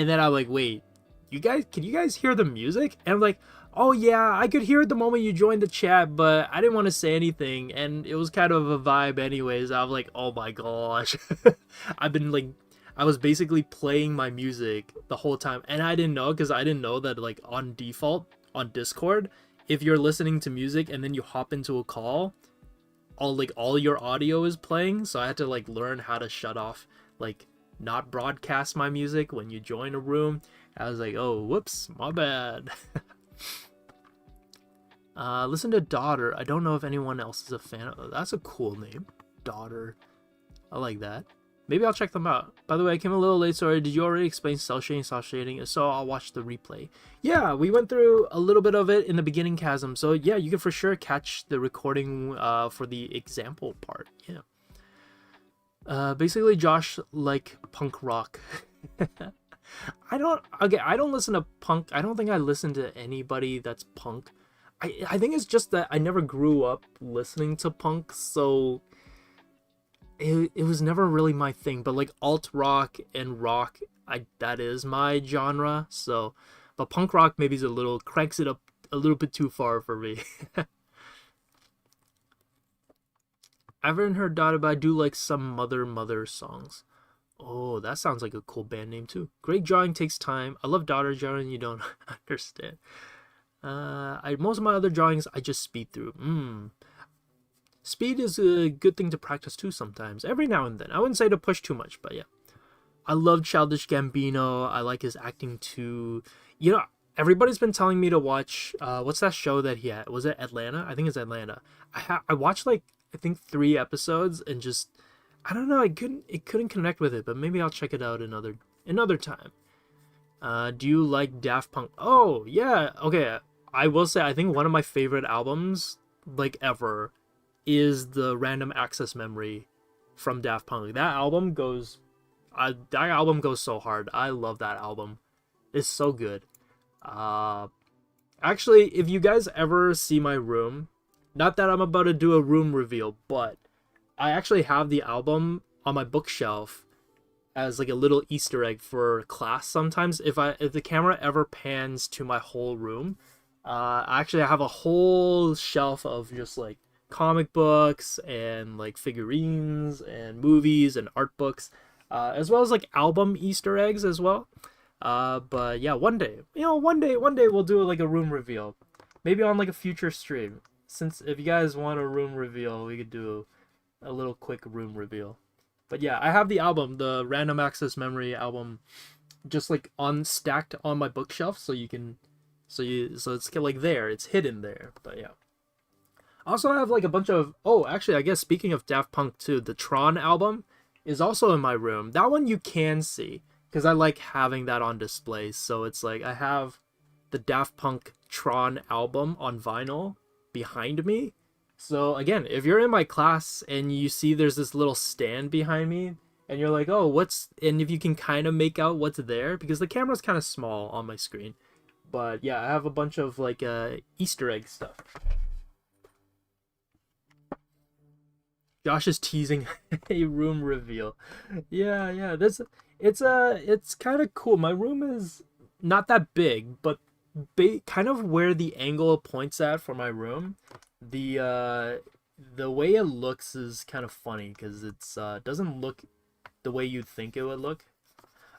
then I'm like, wait, can you guys hear the music? And I'm like, oh yeah, I could hear it the moment you joined the chat, but I didn't want to say anything. And it was kind of a vibe anyways. I was like, oh my gosh. I was basically playing my music the whole time, and I didn't know, because I didn't know that like on default on Discord, if you're listening to music and then you hop into a call, all your audio is playing. So I had to like learn how to shut off, like not broadcast my music when you join a room. I was like, oh whoops, my bad. Listen to Daughter. I don't know if anyone else is a fan of. That's a cool name, Daughter. I like that. Maybe I'll check them out. By the way, I came a little late, sorry. Did you already explain cell shading, soft shading? If so, I'll watch the replay. Yeah, we went through a little bit of it in the beginning, Chasm. So yeah, you can for sure catch the recording for the example part. Yeah. Basically, Josh like punk rock. I don't listen to punk. I don't think I listen to anybody that's punk. I think it's just that I never grew up listening to punk, so it was never really my thing. But like alt rock and rock, that is my genre. So, but punk rock maybe is cranks it up a little bit too far for me. I haven't heard Daughter, but I do like some Mother songs. Oh, that sounds like a cool band name too. Great drawing takes time. I love Daughter drawing, you don't understand. Most of my other drawings I just speed through. Speed is a good thing to practice too sometimes, every now and then. I wouldn't say to push too much, but yeah. I love Childish Gambino. I like his acting too. Everybody's been telling me to watch, what's that show that he had? Was it Atlanta? I think it's Atlanta. I watched like, I think 3 episodes and just, I don't know, it couldn't connect with it, but maybe I'll check it out another time. Do you like Daft Punk? Oh, yeah. Okay. I will say, I think one of my favorite albums, like ever, is the Random Access Memory from Daft Punk. That album goes so hard. I love that album. It's so good. Actually, if you guys ever see my room, not that I'm about to do a room reveal, but I actually have the album on my bookshelf as like a little Easter egg for class. Sometimes if the camera ever pans to my whole room, actually I have a whole shelf of just like comic books and like figurines and movies and art books, as well as like album Easter eggs as well. But yeah, one day we'll do like a room reveal, maybe on like a future stream. Since if you guys want a room reveal, we could do a little quick room reveal. But yeah, I have the album, the Random Access Memory album, just like stacked on my bookshelf, so it's like there, it's hidden there. But yeah. Also, I have like a bunch of, actually, I guess speaking of Daft Punk too, the Tron album is also in my room. That one you can see. because I like having that on display. So it's like I have the Daft Punk Tron album on vinyl behind me. So again, if you're in my class and you see there's this little stand behind me, and you're like, oh, and if you can kind of make out what's there, because the camera's kind of small on my screen. But yeah, I have a bunch of like Easter egg stuff. Josh is teasing a room reveal. Yeah. It's kind of cool. My room is not that big, but kind of where the angle points at for my room, the way it looks is kind of funny because it's doesn't look the way you'd think it would look.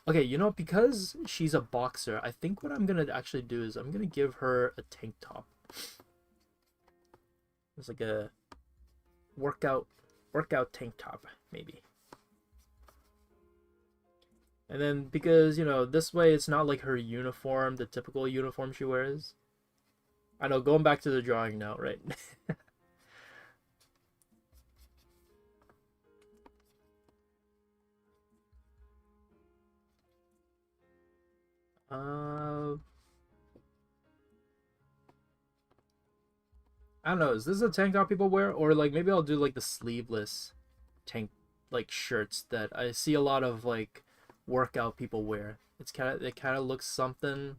Okay, you know, because she's a boxer, I think what I'm gonna actually do is I'm gonna give her a tank top. It's like a workout tank top, maybe. And then because, you know, this way it's not like her uniform, the typical uniform she wears. I know, going back to the drawing now, right? I don't know, is this a tank top people wear? Or like maybe I'll do like the sleeveless tank like shirts that I see a lot of like workout people wear. It kind of looks something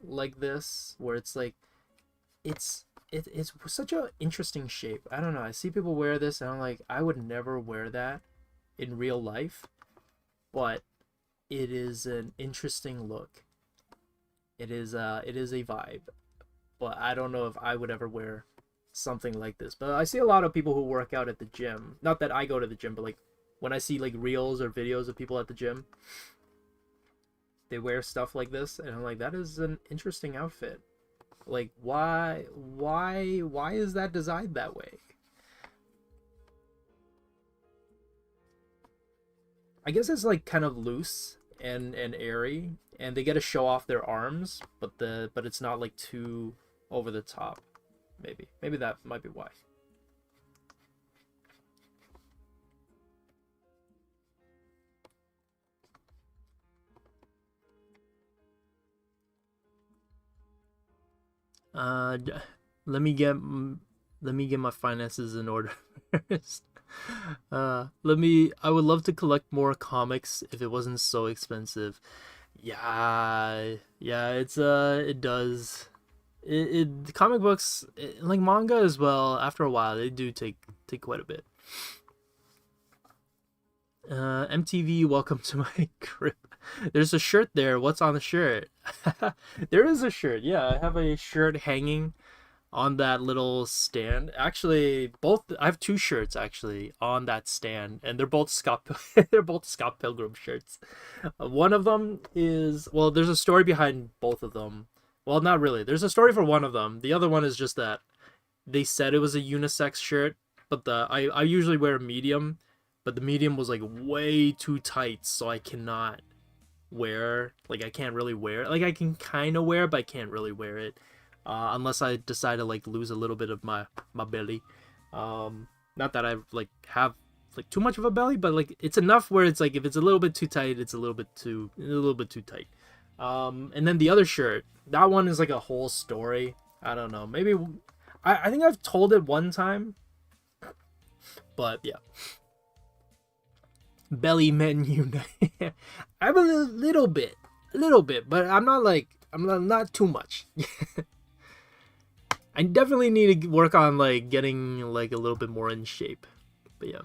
like this, where it's like it's such a interesting shape. I don't know. I see people wear this and I'm like, I would never wear that in real life, but it is an interesting look. It is a vibe, but I don't know if I would ever wear something like this. But I see a lot of people who work out at the gym. Not that I go to the gym, but like when I see like reels or videos of people at the gym, they wear stuff like this, and I'm like, that is an interesting outfit. Like, why is that designed that way? I guess it's like kind of loose and airy, and they get to show off their arms, but it's not like too over the top. Maybe that might be why. Let me get my finances in order first. I would love to collect more comics if it wasn't so expensive. Yeah, it does. Comic books, like manga as well, after a while they do take quite a bit. MTV, welcome to my crib. There's a shirt there. What's on the shirt? There is a shirt. Yeah, I have a shirt hanging on that little stand. Actually, I have two shirts actually on that stand, and they're both Scott Pilgrim shirts. One of them is, well, there's a story behind both of them. Well, not really. There's a story for one of them. The other one is just that they said it was a unisex shirt, but I usually wear a medium, but the medium was like way too tight, so I cannot wear, like I can't really wear it. Like I can kind of wear it, but I can't really wear it. Unless I decide to like lose a little bit of my belly. Not that I like have like too much of a belly, but like it's enough where it's like if it's a little bit too tight, it's a little bit too tight. And then the other shirt, that one is like a whole story. I don't know. Maybe I think I've told it one time, but yeah. Belly men unite. I'm a little bit, but I'm not too much. I definitely need to work on like getting like a little bit more in shape, but yeah.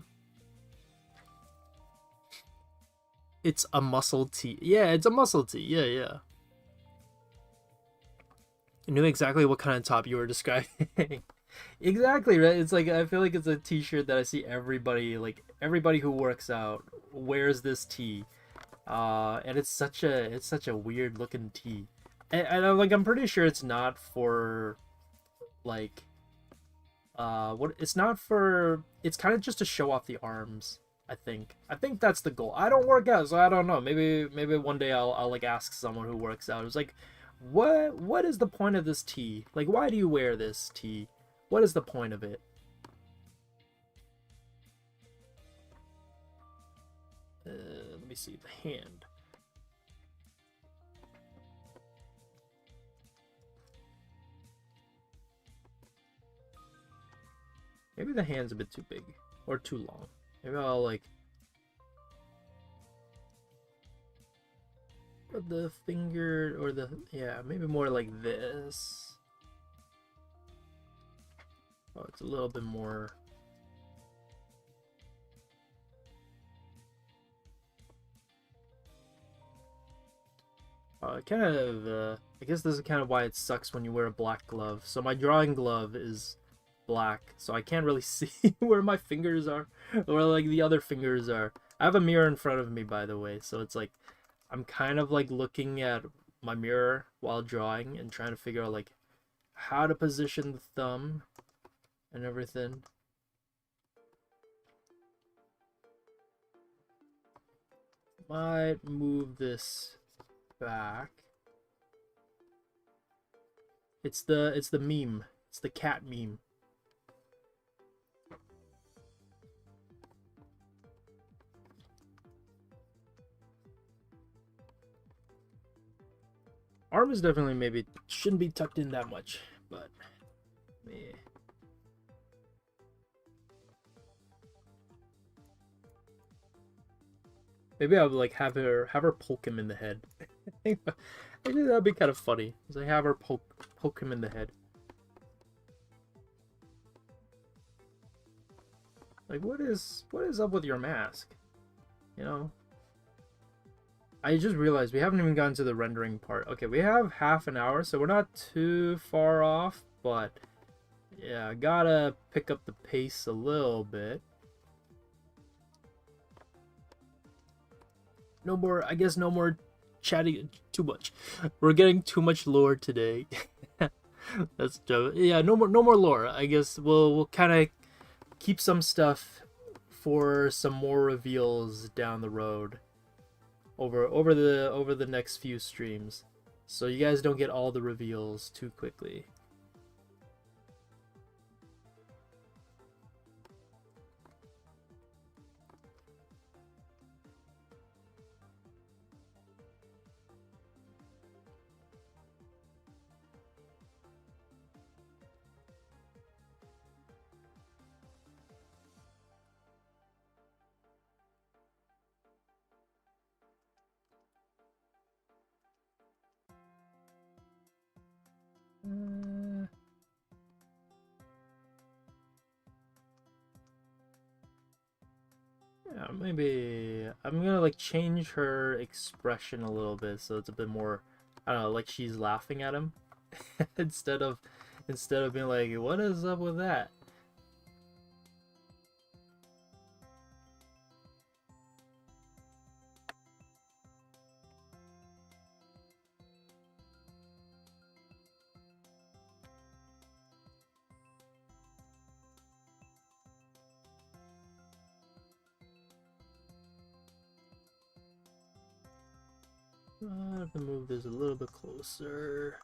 It's a muscle tee. Yeah, it's a muscle tee. Yeah. I knew exactly what kind of top you were describing. Exactly, right? It's like I feel like it's a t-shirt that I see everybody who works out wears this tee. And it's such a weird looking tee. And I'm pretty sure it's not for like it's kind of just to show off the arms. I think that's the goal. I don't work out, so I don't know. Maybe one day I'll like ask someone who works out. It's like, what is the point of this tee? Like, why do you wear this tee? What is the point of it? Let me see the hand. Maybe the hand's a bit too big or too long. Maybe I'll like put the finger or the, yeah, maybe more like this. Oh, it's a little bit more. Kind of, I guess this is kind of why it sucks when you wear a black glove. So my drawing glove is black, so I can't really see where my fingers are, or like the other fingers are. I have a mirror in front of me, by the way, so it's like, I'm kind of like looking at my mirror while drawing and trying to figure out like how to position the thumb and everything. Might move this back. It's the meme. It's the cat meme. Arm is definitely maybe shouldn't be tucked in that much, but yeah. Maybe I would like have her poke him in the head. I think that'd be kind of funny. Cause I have her poke him in the head. Like what is up with your mask? You know? I just realized we haven't even gotten to the rendering part. Okay, we have half an hour, so we're not too far off, but yeah, I gotta pick up the pace a little bit. No more, I guess no more chatting too much. We're getting too much lore today. That's dope. Yeah, no more lore. I guess we'll kind of keep some stuff for some more reveals down the road. Over the next few streams, so you guys don't get all the reveals too quickly. Yeah, maybe I'm gonna like change her expression a little bit so it's a bit more, I don't know, like she's laughing at him instead of being like, what is up with that? I have to move this a little bit closer.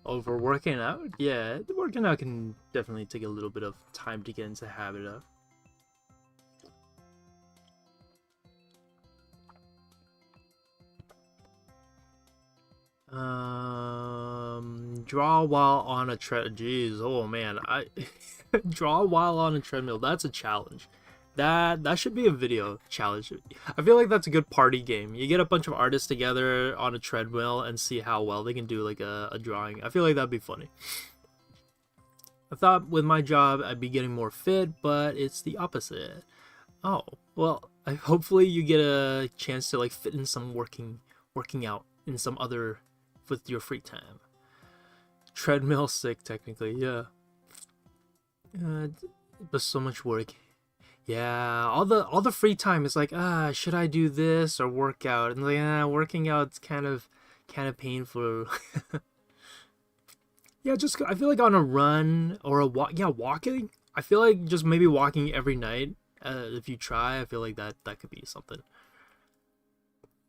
Over working out? Yeah, working out can definitely take a little bit of time to get into the habit of. Draw while on a jeez, oh man, I draw while on a treadmill. That's a challenge. That should be a video challenge. I feel like that's a good party game. You get a bunch of artists together on a treadmill and see how well they can do like a drawing. I feel like that'd be funny. I thought with my job I'd be getting more fit, but it's the opposite. Oh, well, hopefully you get a chance to like fit in some working out in some other with your free time. Treadmill sick technically, yeah. But so much work. Yeah, all the free time is like, should I do this or work out? And like, working out's kind of painful. Yeah, just I feel like on a run or a walk. Yeah, walking. I feel like just maybe walking every night. If you try, I feel like that could be something.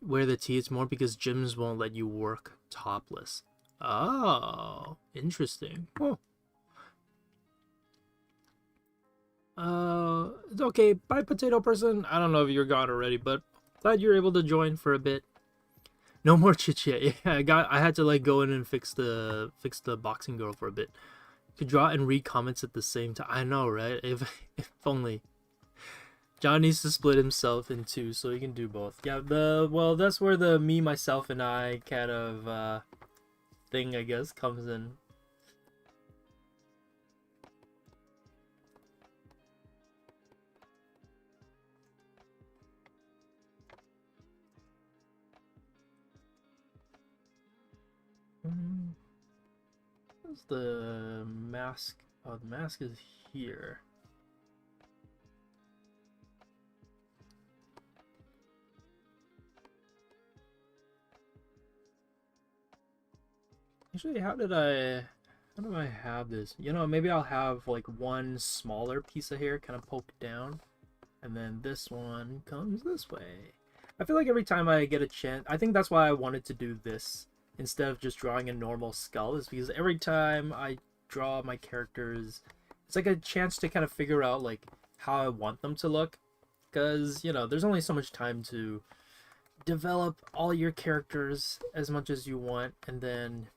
Wear the tee, it's more because gyms won't let you work topless. Oh, interesting. Oh. It's okay. Bye, potato person. I don't know if you're gone already, but glad you're able to join for a bit. No more chit chat. Yeah, I had to like go in and fix the boxing girl for a bit. Could draw and read comments at the same time. I know, right? If only. John needs to split himself in two so he can do both. Yeah, well, that's where the me, myself, and I kind of thing, I guess, comes in. Where's the mask? Oh, the mask is here. Actually, how do I have this? You know, maybe I'll have like one smaller piece of hair kind of poked down, and then this one comes this way. I feel like every time I get a chance, I think that's why I wanted to do this instead of just drawing a normal skull, is because every time I draw my characters, it's like a chance to kind of figure out like how I want them to look, because you know, there's only so much time to develop all your characters as much as you want, and then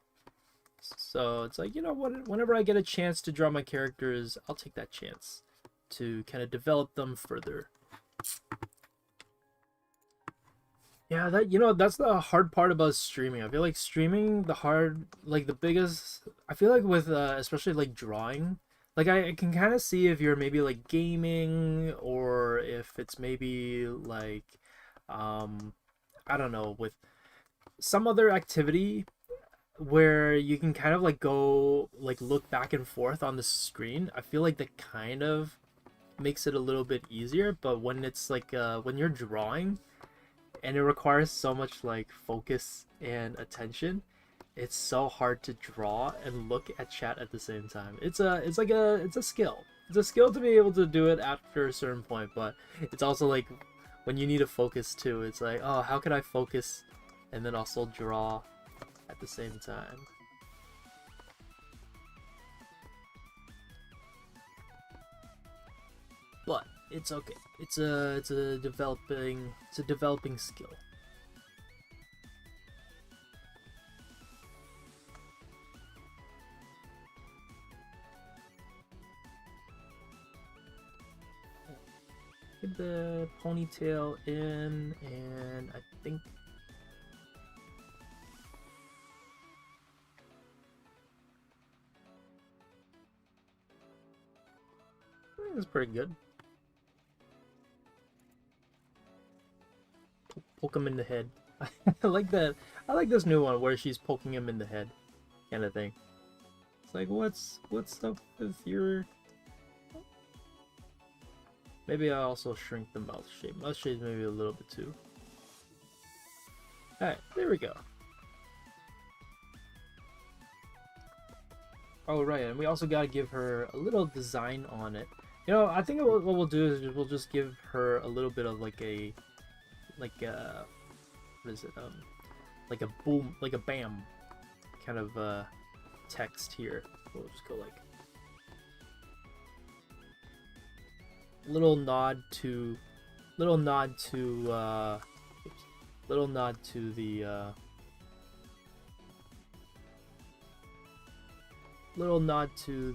so it's like, you know what, whenever I get a chance to draw my characters, I'll take that chance to kind of develop them further. Yeah, that, you know, that's the hard part about streaming. I feel like streaming, the biggest, I feel like with especially like drawing, like I can kind of see if you're maybe like gaming, or if it's maybe like I don't know, with some other activity where you can kind of like go like look back and forth on the screen. I feel like that kind of makes it a little bit easier, but when it's like when you're drawing and it requires so much like focus and attention, it's so hard to draw and look at chat at the same time. It's a skill. It's a skill to be able to do it after a certain point, but it's also like when you need to focus too, it's like, oh, how can I focus and then also draw at the same time? But it's okay. It's a developing skill. Get the ponytail in, and I think it's pretty good. Poke him in the head. I like that. I like this new one where she's poking him in the head, kind of thing. It's like, what's up with your? Maybe I also shrink the mouth shape. Mouth shape maybe a little bit too. All right, there we go. Oh right, and we also gotta give her a little design on it. You know, I think what we'll do is we'll just give her a little bit of like a, what is it? Like a boom, like a bam, kind of text here. We'll just go like little nod to the little nod to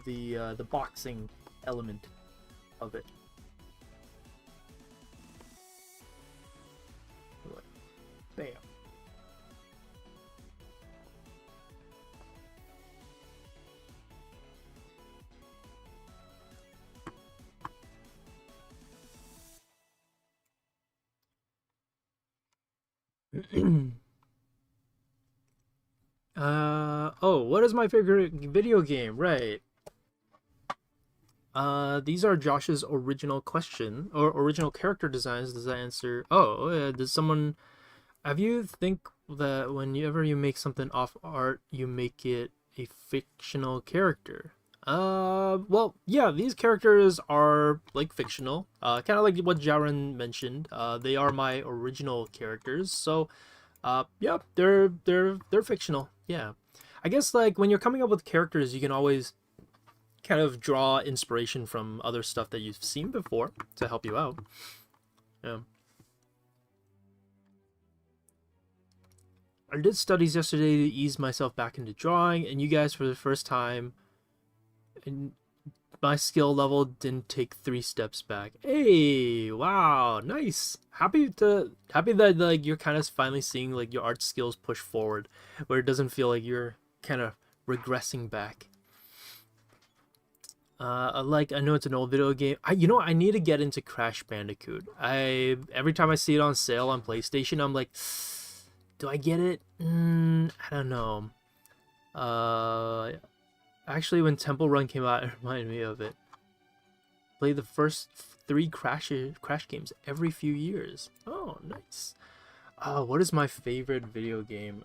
the boxing element of it. Bam. Oh, what is my favorite video game? Right. These are Josh's original question or original character designs. Does that answer? Oh, yeah. Does someone have you think that whenever you make something off art, you make it a fictional character. Well, yeah, these characters are like fictional. Kind of like what Jaren mentioned. They are my original characters. So, yeah, they're fictional. Yeah, I guess like when you're coming up with characters, you can always kind of draw inspiration from other stuff that you've seen before to help you out. Yeah. I did studies yesterday to ease myself back into drawing, and you guys for the first time, and my skill level didn't take 3 steps back. Hey, wow, nice. Happy that like you're kind of finally seeing like your art skills push forward, where it doesn't feel like you're kind of regressing back. I know it's an old video game. I need to get into Crash Bandicoot. Every time I see it on sale on PlayStation, I'm like, do I get it? I don't know. Actually, when Temple Run came out, it reminded me of it. Play the first 3 Crash games every few years. Oh, nice. What is my favorite video game?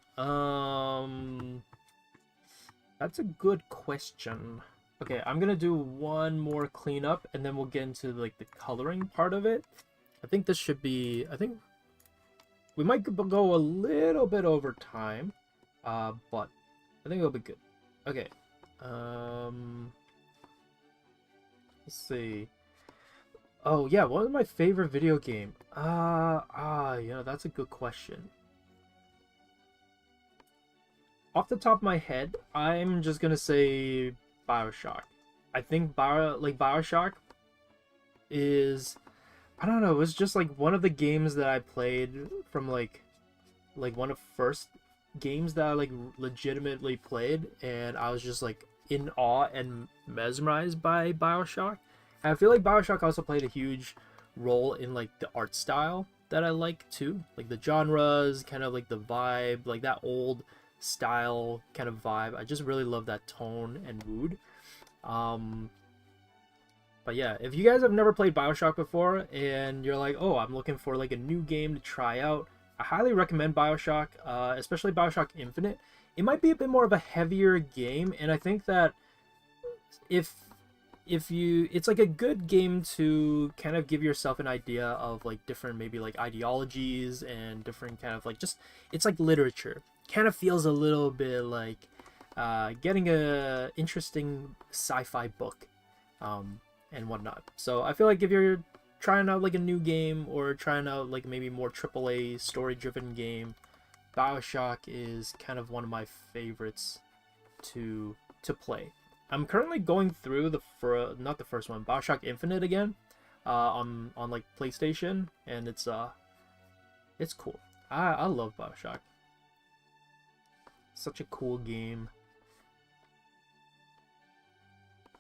That's a good question. Okay, I'm gonna do one more cleanup, and then we'll get into like the coloring part of it. I think this should be. I think we might go a little bit over time, but I think it'll be good. Okay. Let's see. Oh yeah, what is my favorite video game? Yeah, that's a good question. Off the top of my head, I'm just gonna say BioShock. I think BioShock is, I don't know, it was just like one of the games that I played from like one of the first games that I like legitimately played, and I was just like in awe and mesmerized by BioShock. And I feel like BioShock also played a huge role in like the art style that I like too, like the genres, kind of like the vibe, like that old style kind of vibe. I just really love that tone and mood. But yeah, if you guys have never played BioShock before and you're like, oh, I'm looking for like a new game to try out, I highly recommend BioShock, especially BioShock Infinite. It might be a bit more of a heavier game, and I think that if it's like a good game to kind of give yourself an idea of like different maybe like ideologies and different kind of like, just, it's like literature. Kind of feels a little bit like getting a interesting sci-fi book and whatnot. So I feel like if you're trying out like a new game or trying out like maybe more AAA story-driven game, BioShock is kind of one of my favorites to play. I'm currently going through not the first one, BioShock Infinite again, on like PlayStation, and it's cool. I love BioShock. Such a cool game.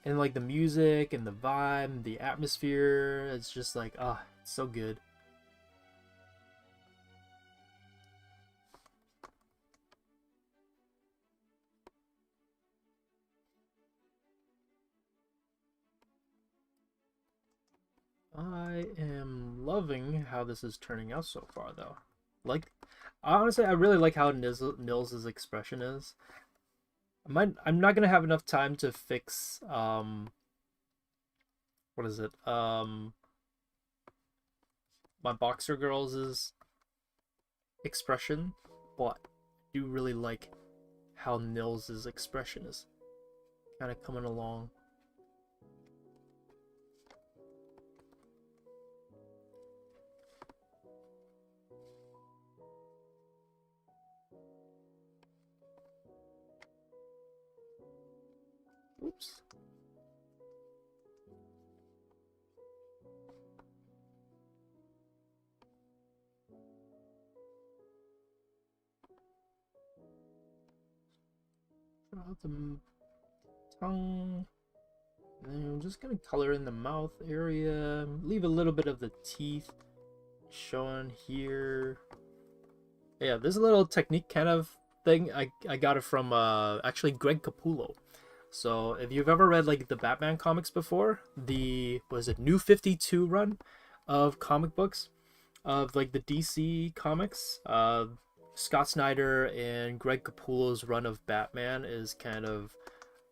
And like the music and the vibe, the atmosphere, it's just like, it's so good. I am loving how this is turning out so far, though. Like, honestly, I really like how Nils's expression is. I'm not gonna have enough time to fix what is it? My Boxer Girls' expression, but I do really like how Nils's expression is kind of coming along. Oops. Draw the tongue. And I'm just gonna color in the mouth area. Leave a little bit of the teeth showing here. Yeah, this little technique kind of thing, I got it from actually Greg Capullo. So if you've ever read like the Batman comics before, the New 52 run of comic books of like the DC comics, Scott Snyder and Greg Capullo's run of Batman is kind of,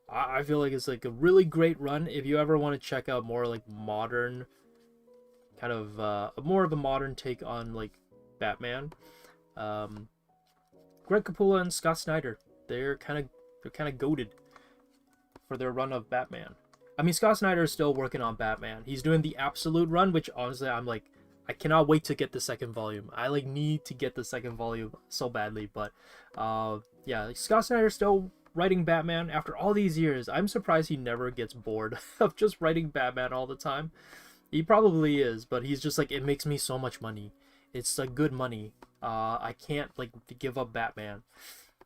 I feel like it's like a really great run. If you ever want to check out more like modern, kind of more of a modern take on like Batman, Greg Capullo and Scott Snyder, they're kind of goated for their run of Batman. I mean, Scott Snyder is still working on Batman. He's doing the Absolute run, which honestly I'm like, I cannot wait to get the second volume. I like need to get the second volume so badly. But yeah, like, Scott Snyder's still writing Batman after all these years. I'm surprised he never gets bored of just writing Batman all the time. He probably is, but he's just like, it makes me so much money. It's like good money. I can't like give up Batman.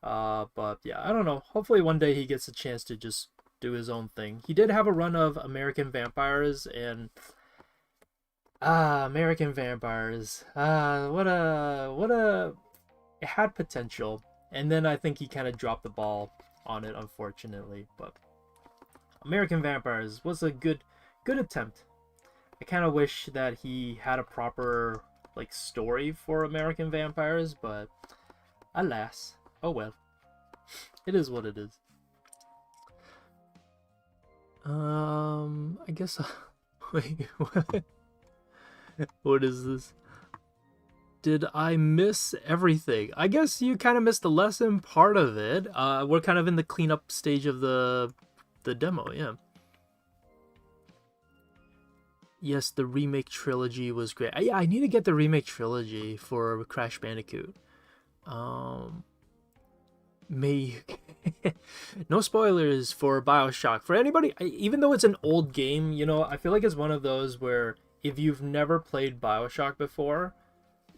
But yeah, I don't know. Hopefully one day he gets a chance to just do his own thing. He did have a run of American Vampires, and American Vampires. What a it had potential, and then I think he kind of dropped the ball on it, unfortunately. But American Vampires was a good attempt. I kind of wish that he had a proper like story for American Vampires, but alas, oh well. It is what it is. I guess wait, what? What is this? Did I miss everything? I guess you kind of missed the lesson part of it. We're kind of in the cleanup stage of the demo, yeah. Yes, the remake trilogy was great. Yeah, I need to get the remake trilogy for Crash Bandicoot. No spoilers for BioShock. For anybody, even though it's an old game, you know, I feel like it's one of those where if you've never played BioShock before,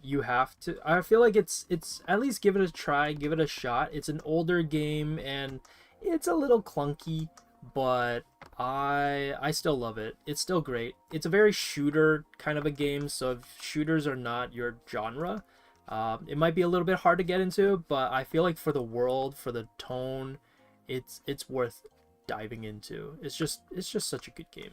you have to. I feel like it's at least give it a try, give it a shot. It's an older game and it's a little clunky, but I still love it. It's still great. It's a very shooter kind of a game, so if shooters are not your genre, it might be a little bit hard to get into, but I feel like for the world, for the tone, it's worth diving into. It's just such a good game.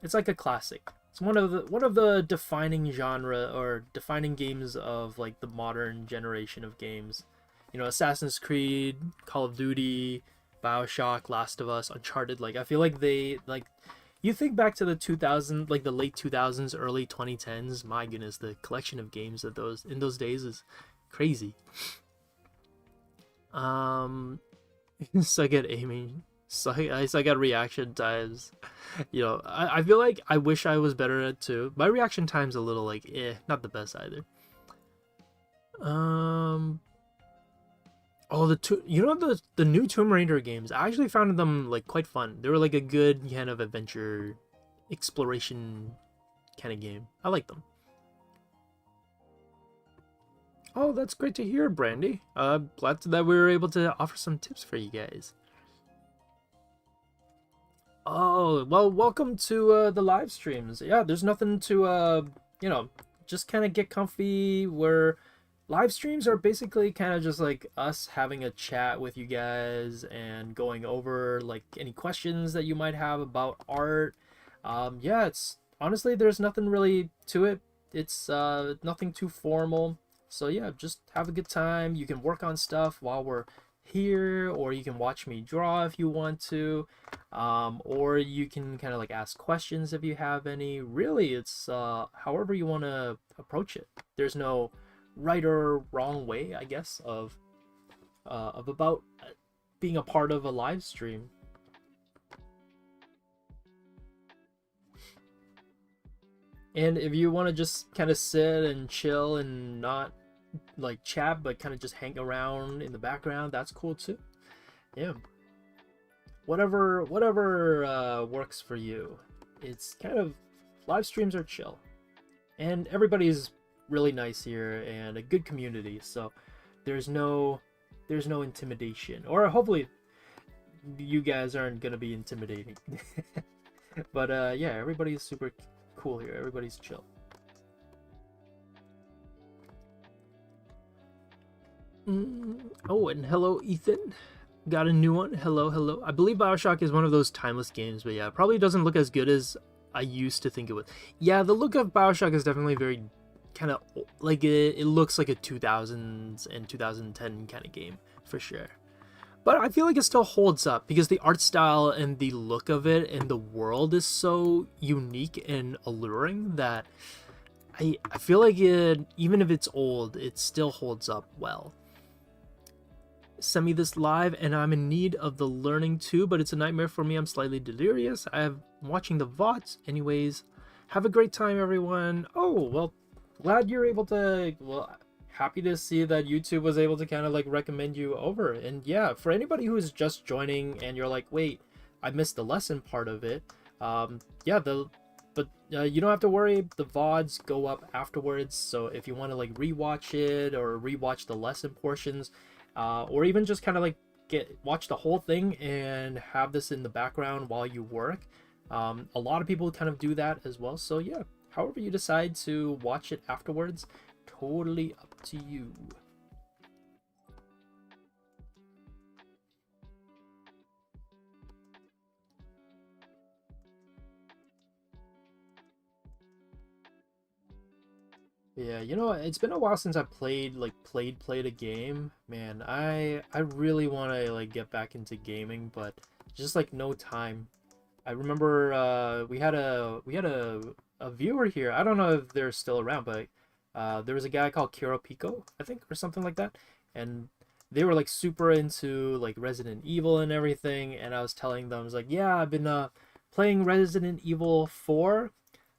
It's like a classic. It's one of the defining genre or defining games of like the modern generation of games. You know, Assassin's Creed, Call of Duty, BioShock, Last of Us, Uncharted. Like I feel like they like. You think back to the 2000s, like the late 2000s, early 2010s. My goodness, the collection of games that in those days is crazy. Suck at aiming. I suck at reaction times. You know, I feel like I wish I was better at it too. My reaction time's a little like not the best either. Oh, the new Tomb Raider games, I actually found them like quite fun. They were like a good kind of adventure exploration kind of game. I like them. Oh, that's great to hear, Brandy. Glad that we were able to offer some tips for you guys. Oh, well, welcome to the live streams. Yeah, there's nothing to you know, just kind of get comfy. Live streams are basically kind of just like us having a chat with you guys and going over like any questions that you might have about art. Yeah, it's honestly, there's nothing really to it. It's nothing too formal. So yeah, just have a good time. You can work on stuff while we're here, or you can watch me draw if you want to, or you can kind of like ask questions if you have any. Really, it's however you want to approach it. There's no right or wrong way, I guess, of about being a part of a live stream. And if you want to just kind of sit and chill and not like chat, but kind of just hang around in the background, that's cool too. Yeah, whatever works for you. It's kind of, live streams are chill, and everybody's really nice here and a good community, so there's no intimidation, or hopefully you guys aren't gonna be intimidating. But yeah, everybody's super cool here. Everybody's chill. Oh, and hello, Ethan. Got a new one. Hello. I believe BioShock is one of those timeless games, but yeah, probably doesn't look as good as I used to think it would. Yeah, the look of BioShock is definitely very kind of like it looks like a 2000s and 2010 kind of game for sure. But I feel like it still holds up because the art style and the look of it and the world is so unique and alluring that I feel like it, even if it's old, it still holds up well. Send me this live and I'm in need of the learning too, but it's a nightmare for me. I'm slightly delirious. I'm watching the VODs. Anyways, have a great time, everyone. Oh, well, glad you're able to, well, happy to see that YouTube was able to kind of like recommend you over. And yeah, for anybody who is just joining and you're like, wait, I missed the lesson part of it. Yeah, you don't have to worry. The VODs go up afterwards. So if you want to like rewatch it or rewatch the lesson portions, or even just kind of like watch the whole thing and have this in the background while you work. A lot of people kind of do that as well. So yeah, however you decide to watch it afterwards, totally up to you. Yeah, you know, it's been a while since I played a game. Man, I really want to like get back into gaming, but just like no time. I remember we had a viewer here. I don't know if they're still around, but there was a guy called Pico, I think, or something like that, and they were like super into like Resident Evil and everything. And I was telling them, I was like, yeah, I've been playing Resident Evil 4.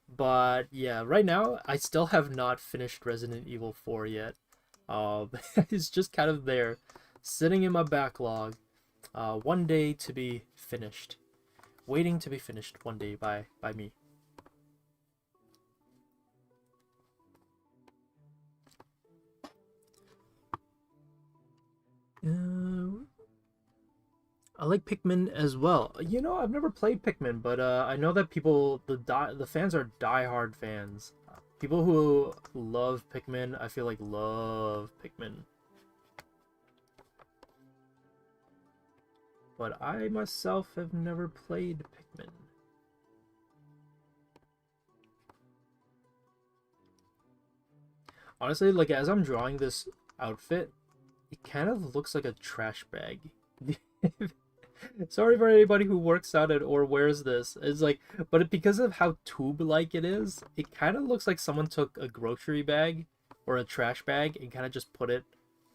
But yeah, right now I still have not finished Resident Evil 4 yet. It's just kind of there, sitting in my backlog, one day to be finished, waiting to be finished one day by me. I like Pikmin as well. You know, I've never played Pikmin, but I know that people, the fans are diehard fans. People who love Pikmin, I feel like love Pikmin. But I myself have never played Pikmin. Honestly, like as I'm drawing this outfit, it kind of looks like a trash bag. Sorry for anybody who works out it or wears this. It's like, but because of how tube-like it is, it kind of looks like someone took a grocery bag or a trash bag and kind of just put it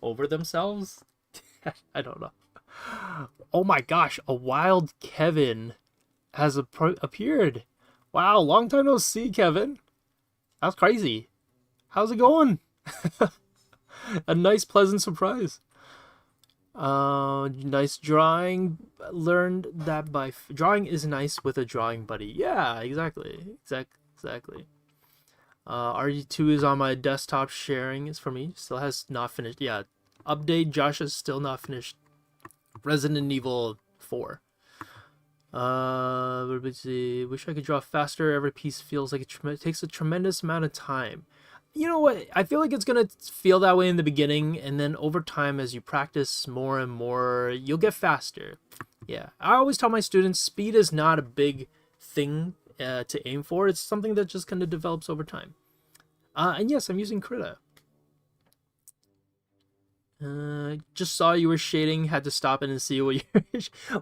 over themselves. I don't know. Oh my gosh, a wild Kevin has appeared. Wow, long time no see, Kevin. That's crazy. How's it going? A nice, pleasant surprise. Nice drawing. Learned that by drawing is nice with a drawing buddy. Yeah, exactly. RG2 is on my desktop sharing. It's for me. Still has not finished. Yeah, update. Josh has still not finished Resident Evil 4. Let's see. Wish I could draw faster. Every piece feels like it takes a tremendous amount of time. You know what? I feel like it's gonna feel that way in the beginning, and then over time, as you practice more and more, you'll get faster. Yeah, I always tell my students, speed is not a big thing to aim for. It's something that just kind of develops over time. And yes, I'm using Krita. Just saw you were shading, had to stop it and see what you.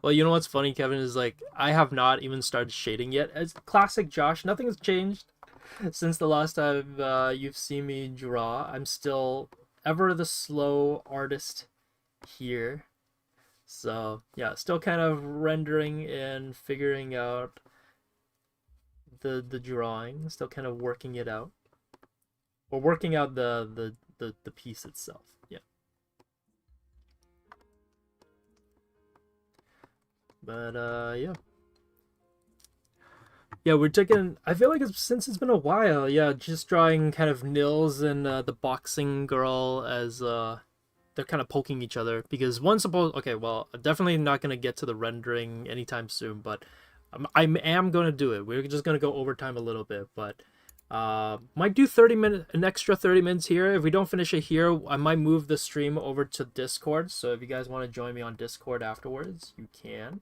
Well, you know what's funny, Kevin, is like I have not even started shading yet. It's classic Josh. Nothing has changed since the last time you've seen me draw. I'm still ever the slow artist here. So yeah, still kind of rendering and figuring out the drawing. Still kind of working it out, or working out the piece itself. Yeah. But yeah. Yeah, we're taking. I feel like since it's been a while. Yeah, just drawing kind of Nils and the boxing girl as they're kind of poking each other, because one's supposed. Okay, well, I'm definitely not gonna get to the rendering anytime soon, but I am gonna do it. We're just gonna go overtime a little bit, but might do 30 minutes, an extra 30 minutes here. If we don't finish it here, I might move the stream over to Discord. So if you guys want to join me on Discord afterwards, you can.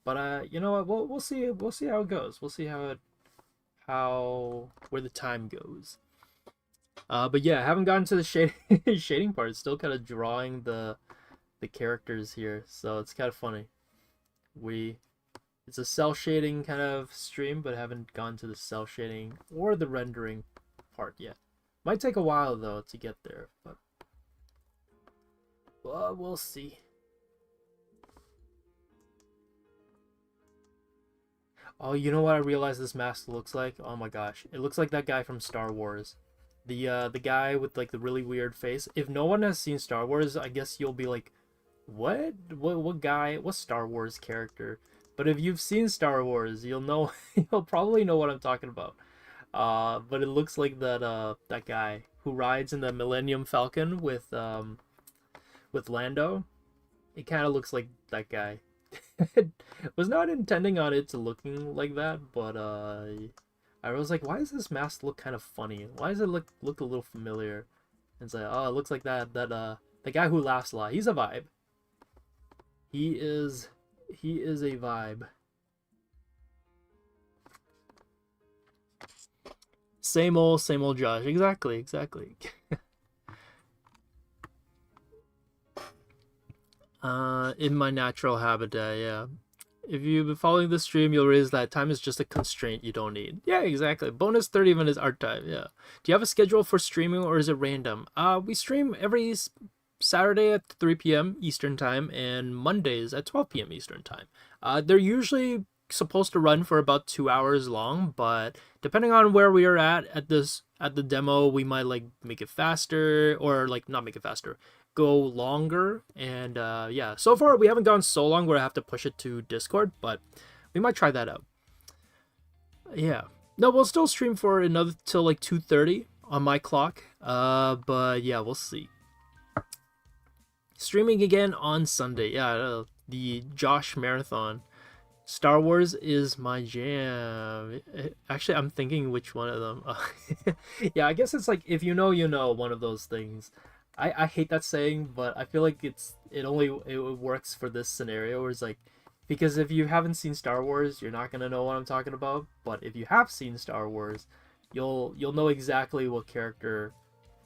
But you know what? We'll see how it goes. We'll see how where the time goes. But yeah, I haven't gotten to the shading part. It's still kind of drawing the characters here, so it's kind of funny. It's a cell shading kind of stream, but I haven't gone to the cell shading or the rendering part yet. Might take a while though to get there, but well, we'll see. Oh, you know what I realized this mask looks like? Oh my gosh, it looks like that guy from Star Wars. The guy with like the really weird face. If no one has seen Star Wars, I guess you'll be like, what guy? What Star Wars character? But if you've seen Star Wars, you'll know. You'll probably know what I'm talking about. But it looks like that guy who rides in the Millennium Falcon with Lando. It kind of looks like that guy. Was not intending on it to looking like that, but I was like, why does this mask look kind of funny? Why does it look a little familiar? And it's like, oh, it looks like the guy who laughs a lot. He's a vibe. He is a vibe. Same old Josh. Exactly. In my natural habitat, yeah. If you've been following the stream, you'll realize that time is just a constraint you don't need. Yeah, exactly. Bonus 30 minutes art time, yeah. Do you have a schedule for streaming or is it random? We stream every Saturday at 3 p.m. Eastern time and Mondays at 12 p.m. Eastern time. They're usually supposed to run for about 2 hours long, but depending on where we are at the demo, we might like make it faster or like not make it faster. Go longer, and yeah, so far we haven't gone so long where I have to push it to Discord, but we might try that out. Yeah, no, we'll still stream for another till like 2:30 on my clock, but yeah, we'll see. Streaming again on Sunday. Yeah, the Josh marathon. Star Wars is my jam. Actually, I'm thinking which one of them. Yeah, I guess it's like if you know, you know, one of those things. I hate that saying, but I feel like it works for this scenario where it's like, because if you haven't seen Star Wars, you're not gonna know what I'm talking about. But if you have seen Star Wars, you'll know exactly what character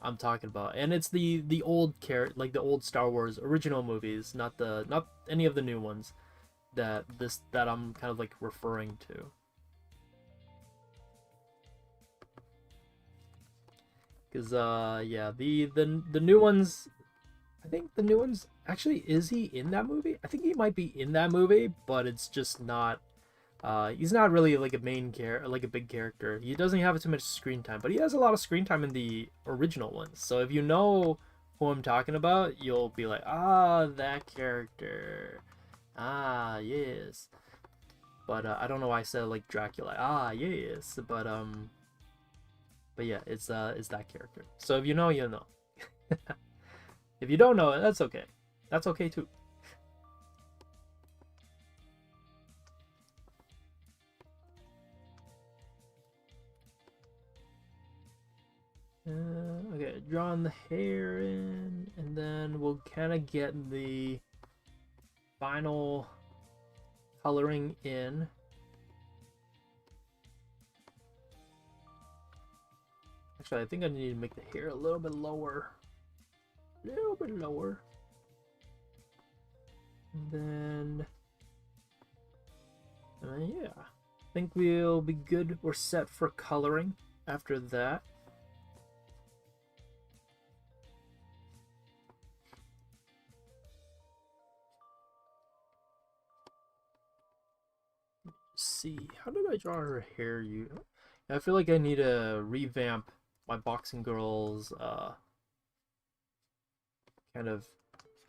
I'm talking about. And it's the old like the old Star Wars original movies, not any of the new ones that I'm kind of like referring to. Because yeah, the new ones, I think the new ones, actually, is he in that movie? I think he might be in that movie, but it's just not he's not really like a main character, like a big character. He doesn't have too much screen time, but he has a lot of screen time in the original ones. So if you know who I'm talking about, you'll be like, ah, that character. Ah, yes. But I don't know why I said like Dracula. Ah, yes. But yeah, it's that character. So if you know, you know. If you don't know, that's okay. That's okay too. Okay, drawing the hair in, and then we'll kind of get the final coloring in. Actually, I think I need to make the hair a little bit lower. A little bit lower. And then, yeah. I think we'll be good. We're set for coloring after that. Let's see. How did I draw her hair? I feel like I need to revamp my boxing girl's kind of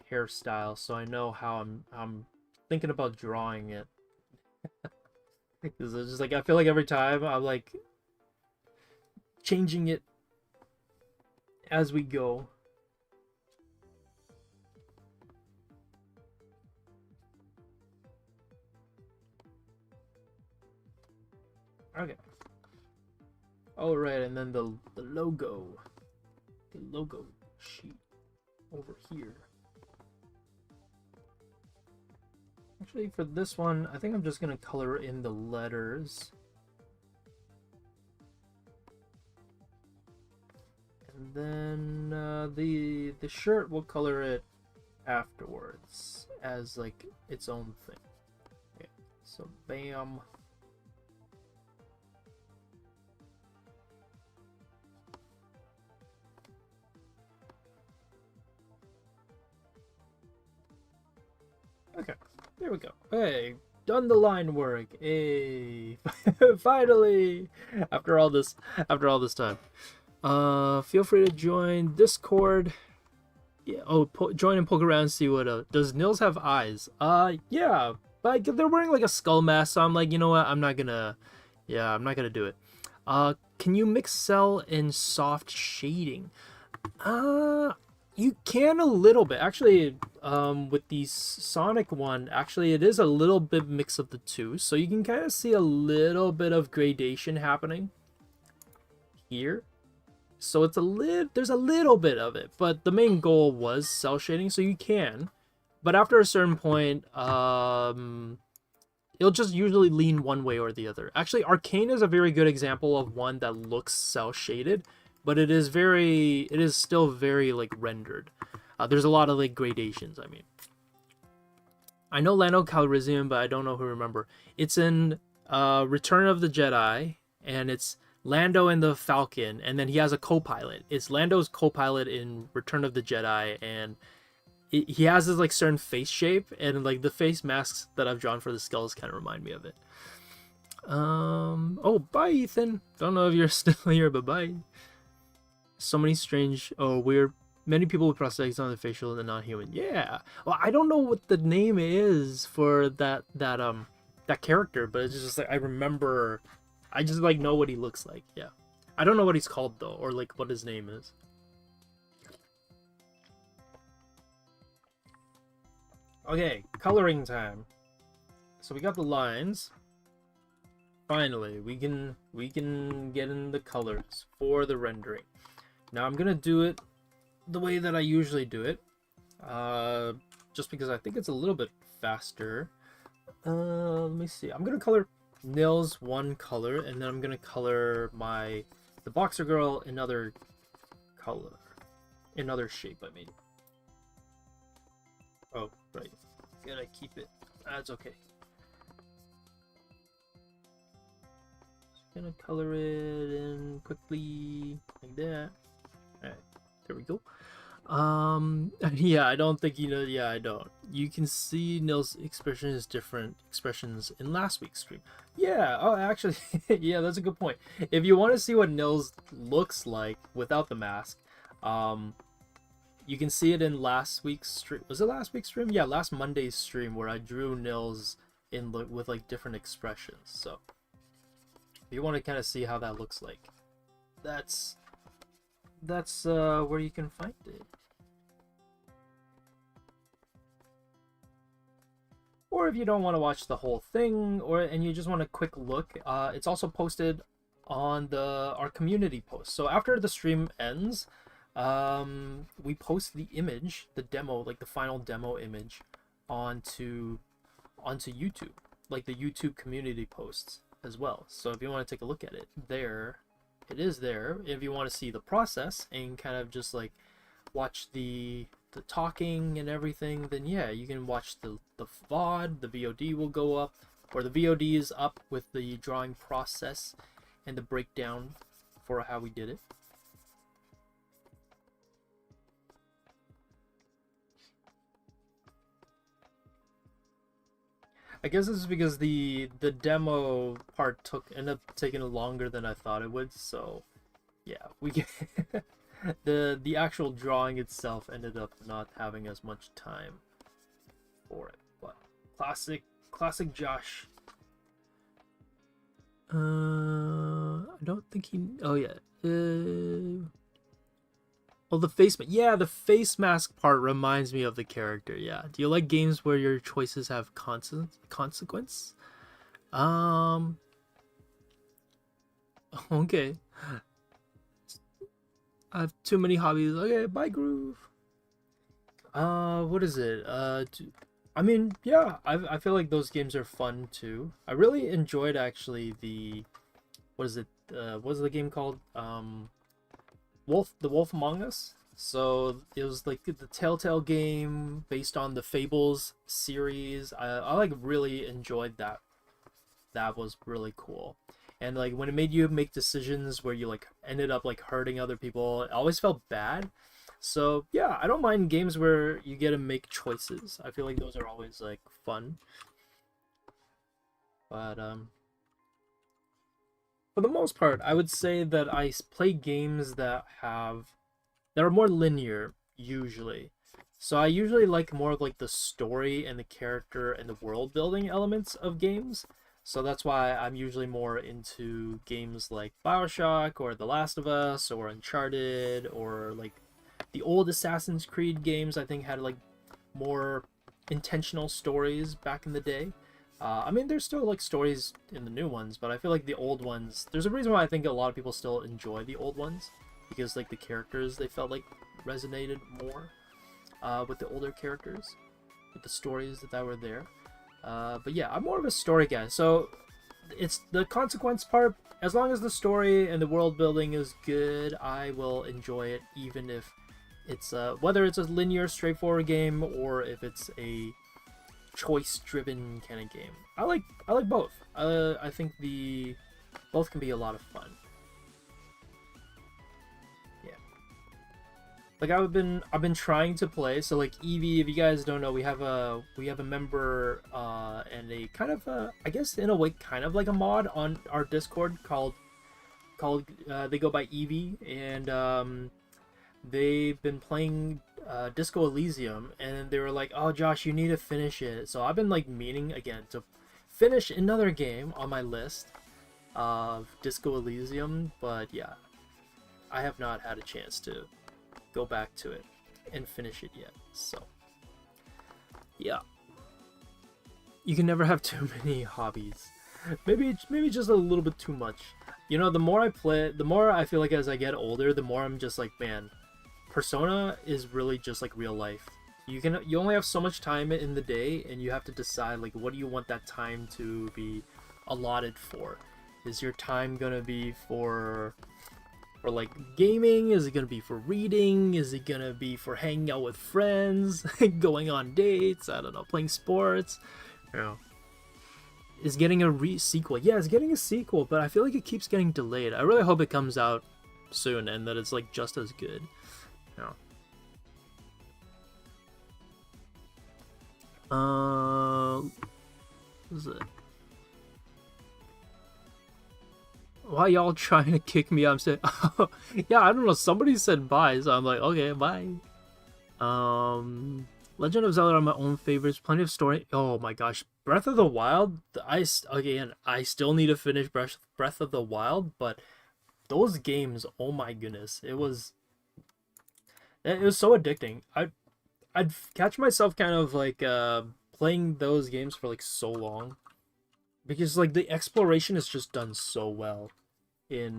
hairstyle, so I know how I'm thinking about drawing it. Because it's just like I feel like every time I'm like changing it as we go. Okay. All right, and then the logo sheet over here. Actually, for this one, I think I'm just gonna color in the letters. And then the shirt, we'll color it afterwards as like its own thing. Okay, so bam. Okay, there we go. Hey, done the line work. Hey, finally! After all this time. Feel free to join Discord. Yeah. Oh, join and poke around and see what. Does Nils have eyes? Yeah. Like they're wearing like a skull mask, so I'm like, you know what? I'm not gonna do it. Can you mix cell and soft shading? You can a little bit. Actually, with the Sonic one, actually it is a little bit mix of the two. So you can kind of see a little bit of gradation happening here. So it's there's a little bit of it, but the main goal was cell shading, so you can. But after a certain point, it'll just usually lean one way or the other. Actually, Arcane is a very good example of one that looks cell shaded, but it is still very like rendered. There's a lot of like gradations. I mean, I know Lando Calrissian, but I don't know who remember. It's in Return of the Jedi, and it's Lando and the Falcon, and then he has a co-pilot. It's Lando's co-pilot in Return of the Jedi, and he has this like certain face shape, and like the face masks that I've drawn for the skulls kind of remind me of it. Oh, bye, Ethan. Don't know if you're still here, but bye. So many strange, weird. Many people with prosthetics on the facial and non-human. Yeah. Well, I don't know what the name is for that character, but it's just like I remember. I just like know what he looks like. Yeah. I don't know what he's called though, or like what his name is. Okay, coloring time. So we got the lines. Finally, we can get in the colors for the rendering. Now I'm gonna do it the way that I usually do it, just because I think it's a little bit faster. Let me see. I'm gonna color Nils one color, and then I'm gonna color the boxer girl another color, another shape. I mean. Oh, right. Gotta keep it. That's okay. Just gonna color it in quickly like that. Alright, there we go. Yeah, I don't think yeah, I don't. You can see Nils' expressions, different expressions in last week's stream. Yeah, oh, actually, yeah, that's a good point. If you want to see what Nils looks like without the mask, you can see it in last week's stream. Was it last week's stream? Yeah, last Monday's stream where I drew Nils in with like different expressions. So if you want to kind of see how that looks like, that's where you can find it. Or if you don't want to watch the whole thing, and you just want a quick look, it's also posted on our community post. So after the stream ends, we post the image, the demo, like the final demo image, onto YouTube, like the YouTube community posts as well. So if you want to take a look at it, it is there. If you want to see the process and kind of just like watch the talking and everything, then yeah, you can watch the VOD. The VOD will go up, or the VOD is up with the drawing process and the breakdown for how we did it. I guess this is because the demo part ended up taking longer than I thought it would, so yeah, we get the actual drawing itself ended up not having as much time for it. But classic Josh. I don't think he. Oh yeah. Oh, the face mask. Yeah, the face mask part reminds me of the character. Yeah. Do you like games where your choices have consequence? Okay. I have too many hobbies. Okay, bye, Groove. What is it? I mean, yeah, I feel like those games are fun too. I really enjoyed actually what is it? What's the game called? The Wolf Among Us. So it was like the Telltale game based on the Fables series. I like really enjoyed that. That was really cool. And like when it made you make decisions where you like ended up like hurting other people, it always felt bad. So yeah, I don't mind games where you get to make choices. I feel like those are always like fun. But for the most part, I would say that I play games that are more linear usually. So I usually like more of like the story and the character and the world building elements of games. So that's why I'm usually more into games like BioShock or The Last of Us or Uncharted or like the old Assassin's Creed games. I think had like more intentional stories back in the day. I mean, there's still like stories in the new ones, but I feel like the old ones. There's a reason why I think a lot of people still enjoy the old ones, because like the characters they felt like resonated more with the older characters, with the stories that were there. But yeah, I'm more of a story guy. So it's the consequence part. As long as the story and the world building is good, I will enjoy it, even if it's whether it's a linear, straightforward game or if it's a choice-driven kind of game. I like both. I think both can be a lot of fun. Yeah. Like I've been trying to play. So like Evie, if you guys don't know, we have a member and a kind of I guess in a way kind of like a mod on our Discord called they go by Evie, and they've been playing Disco Elysium, and they were like, "Oh, Josh, you need to finish it." So I've been like meaning again to finish another game on my list of Disco Elysium, but yeah, I have not had a chance to go back to it and finish it yet. So yeah, you can never have too many hobbies. Maybe just a little bit too much. You know, the more I play, the more I feel like as I get older, the more I'm just like, man, Persona is really just like real life. You only have so much time in the day, and you have to decide like what do you want that time to be allotted for. Is your time gonna be for like gaming? Is it gonna be for reading? Is it gonna be for hanging out with friends, going on dates? I don't know, playing sports. You know, is getting a sequel? Yeah, it's getting a sequel, but I feel like it keeps getting delayed. I really hope it comes out soon and that it's like just as good. Yeah. What is it? Why y'all trying to kick me? I'm saying, yeah, I don't know. Somebody said bye, so I'm like, okay, bye. Legend of Zelda are my own favorites. Plenty of story. Oh my gosh, Breath of the Wild. I still need to finish Breath of the Wild, but those games, oh my goodness, it was so addicting. I'd catch myself kind of like playing those games for like so long, because like the exploration is just done so well in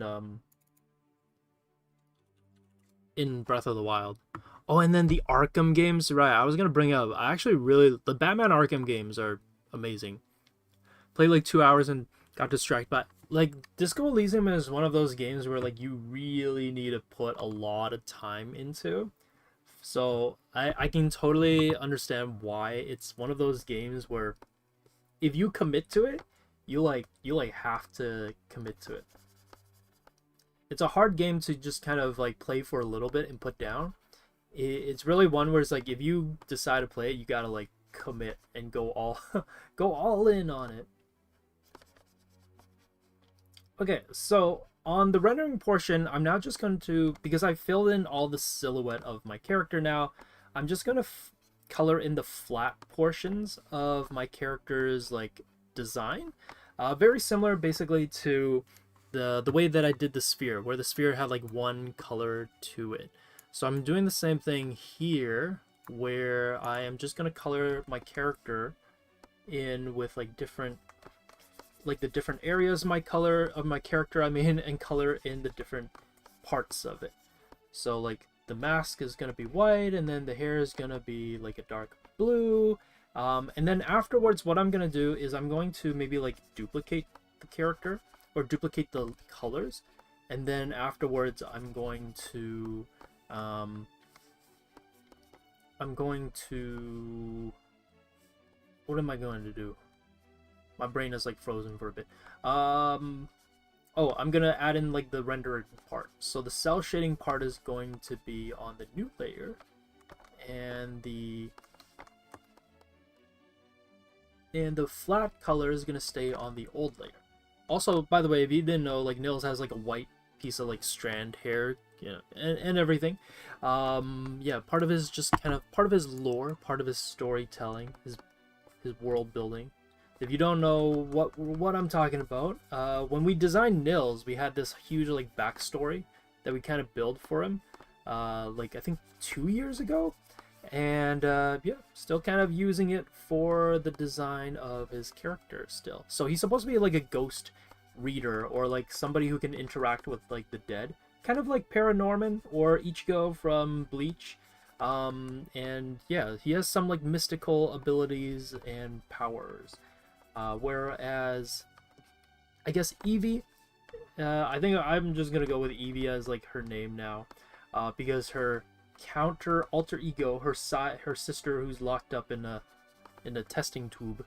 Breath of the Wild. Oh, and then the Arkham games, right? I was gonna bring up. I actually really the Batman Arkham games are amazing. Played like 2 hours and got distracted, but like Disco Elysium is one of those games where like you really need to put a lot of time into. So I can totally understand why it's one of those games where if you commit to it, you have to commit to it. It's a hard game to just kind of like play for a little bit and put down. It's really one where it's like if you decide to play it, you gotta like commit and go all in on it. Okay, so on the rendering portion, I'm now just going to, because I filled in all the silhouette of my character now, I'm just going to color in the flat portions of my character's like design. Very similar basically to the way that I did the sphere, where the sphere had like one color to it. So I'm doing the same thing here, where I am just going to color my character in with like different, like the different areas my color of my character and color in the different parts of it. So like the mask is going to be white, and then the hair is going to be like a dark blue, and then afterwards what I'm going to do is I'm going to maybe like duplicate the character or duplicate the colors, and then afterwards I'm going to what am I going to do? My brain is like frozen for a bit. Oh, I'm gonna add in like the rendering part. So the cell shading part is going to be on the new layer, and the flat color is gonna stay on the old layer. Also, by the way, if you didn't know, like Nils has like a white piece of like strand hair, you know, and everything. Yeah, part of his just kind of part of his lore, part of his storytelling, his world building. If you don't know what I'm talking about, when we designed Nils, we had this huge like backstory that we kind of built for him, like I think 2 years ago, and yeah, still kind of using it for the design of his character still. So he's supposed to be like a ghost reader, or like somebody who can interact with like the dead, kind of like Paranorman or Ichigo from Bleach. And yeah, he has some like mystical abilities and powers. Whereas, I guess Evie, I think I'm just gonna go with Evie as like her name now, because her alter ego, her sister who's locked up in a testing tube,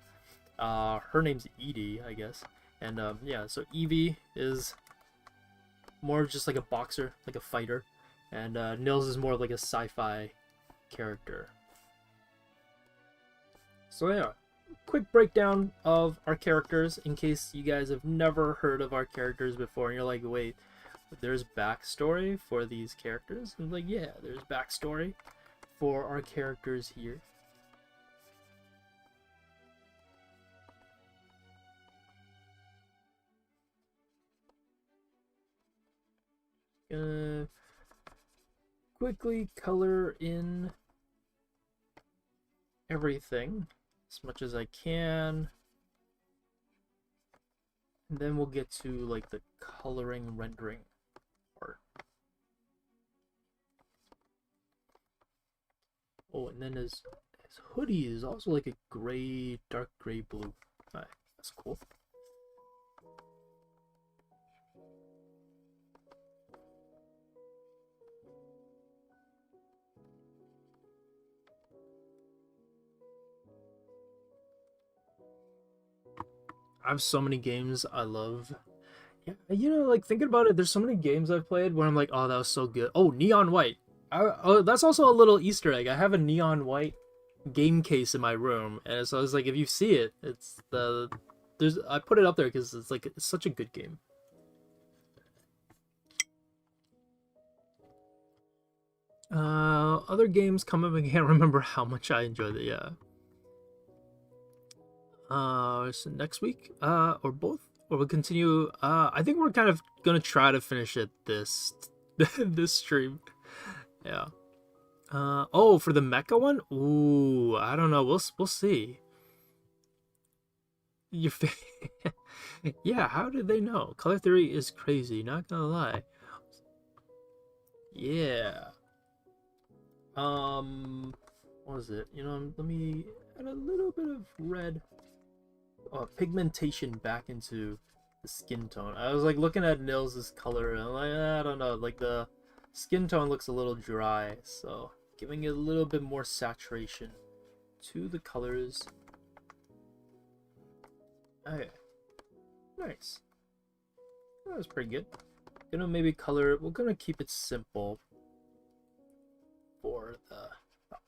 her name's Edie, I guess, and yeah, so Evie is more of just like a boxer, like a fighter, and Nils is more of like a sci-fi character. So yeah, quick breakdown of our characters in case you guys have never heard of our characters before and you're like, wait, there's backstory for these characters? And like, yeah, there's backstory for our characters here. Gonna quickly color in everything as much as I can, and then we'll get to like the coloring rendering part. Oh, and then his hoodie is also like a gray, dark gray blue. Alright, that's cool. I have so many games I love. Yeah, you know, like thinking about it, there's so many games I've played where I'm like, oh, that was so good. Oh, Neon White. Oh, that's also a little Easter egg. I have a Neon White game case in my room, and so I was like, if you see it, it's I put it up there because it's like it's such a good game. Other games come up. I can't remember how much I enjoyed it. Yeah. So next week, or both, or we'll continue. I think we're kind of gonna try to finish it this this stream. Yeah. Oh, for the mecha one? Ooh, I don't know. We'll see. Your yeah, how did they know? Color theory is crazy, not gonna lie. Yeah. What was it? You know, let me add a little bit of red pigmentation back into the skin tone. I was like looking at Nils's color and I'm like, I don't know, like the skin tone looks a little dry, so giving it a little bit more saturation to the colors. Okay, nice. That was pretty good. Gonna maybe color. We're gonna keep it simple for the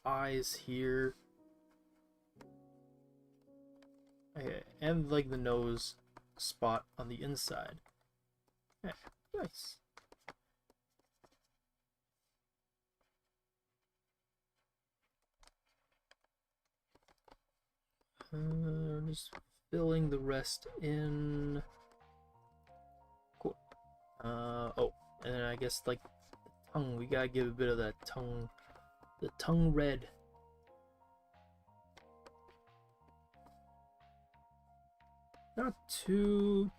eyes here. Okay, and like the nose spot on the inside. Yeah, nice. Just filling the rest in. Cool. Oh, and then I guess like the tongue. We gotta give a bit of that tongue, the tongue red. Not too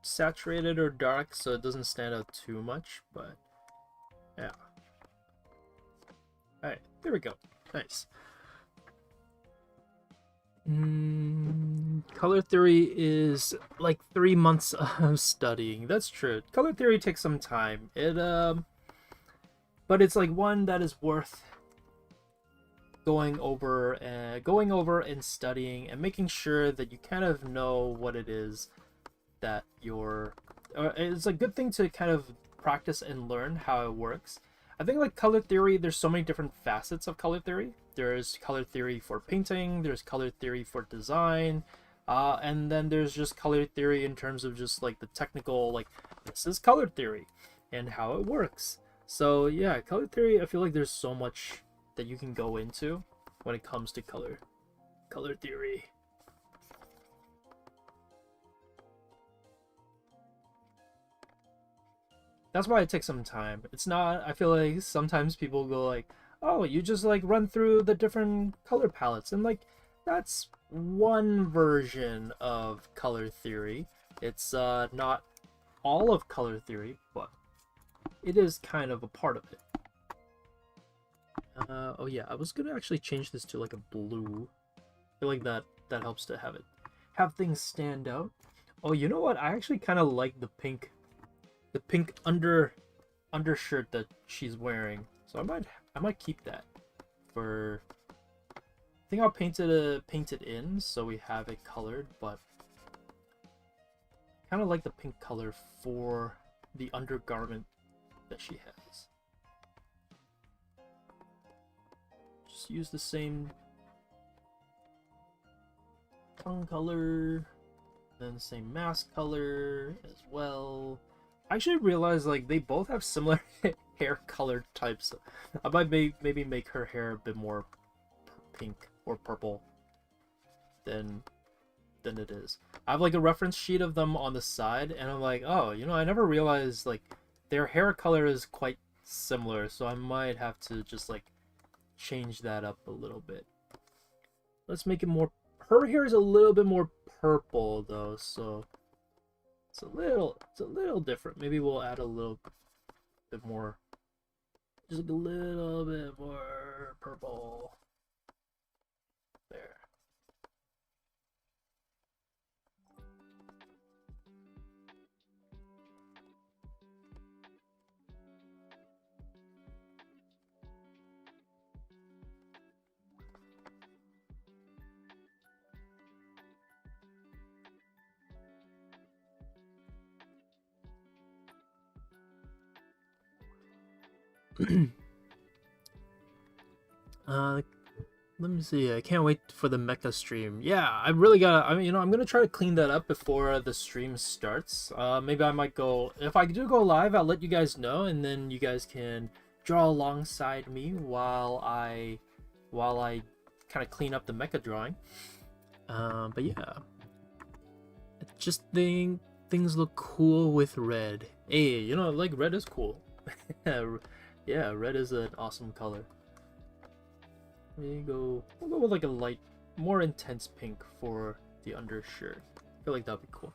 saturated or dark, so it doesn't stand out too much, but yeah. Alright, there we go. Nice. Color theory is like 3 months of studying. That's true. Color theory takes some time. But it's like one that is worth going over and studying and making sure that you kind of know what it is that you're. It's a good thing to kind of practice and learn how it works. I think like color theory, there's so many different facets of color theory. There's color theory for painting, there's color theory for design, and then there's just color theory in terms of just like the technical, like this is color theory and how it works. So yeah, color theory, I feel like there's so much that you can go into when it comes to color theory. That's why it takes some time. It's not, I feel like sometimes people go like, oh, you just like run through the different color palettes, and like that's one version of color theory. It's not all of color theory, but it is kind of a part of it. Oh yeah, I was gonna actually change this to like a blue. I feel like that helps to have things stand out. Oh, you know what? I actually kind of like the pink undershirt that she's wearing. So I might keep that for. I think I'll paint it in so we have it colored, but kind of like the pink color for the undergarment that she has. Just use the same tongue color, then the same mask color as well. I actually realized like they both have similar hair color types. I might maybe make her hair a bit more pink or purple than it is. I have like a reference sheet of them on the side, and I'm like, oh, you know, I never realized like their hair color is quite similar, so I might have to just like change that up a little bit. Let's make it more. Her hair is a little bit more purple though, so it's a little different. Maybe we'll add a little bit more, just a little bit more purple there. Let me see. I can't wait for the mecha stream. Yeah, I really gotta. I mean, you know, I'm gonna try to clean that up before the stream starts. Maybe I might go. If I do go live, I'll let you guys know, and then you guys can draw alongside me while I kind of clean up the mecha drawing. But yeah, I just think things look cool with red. Hey, you know, like red is cool. Yeah, red is an awesome color. We'll go with like a light, more intense pink for the undershirt. I feel like that'd be cool.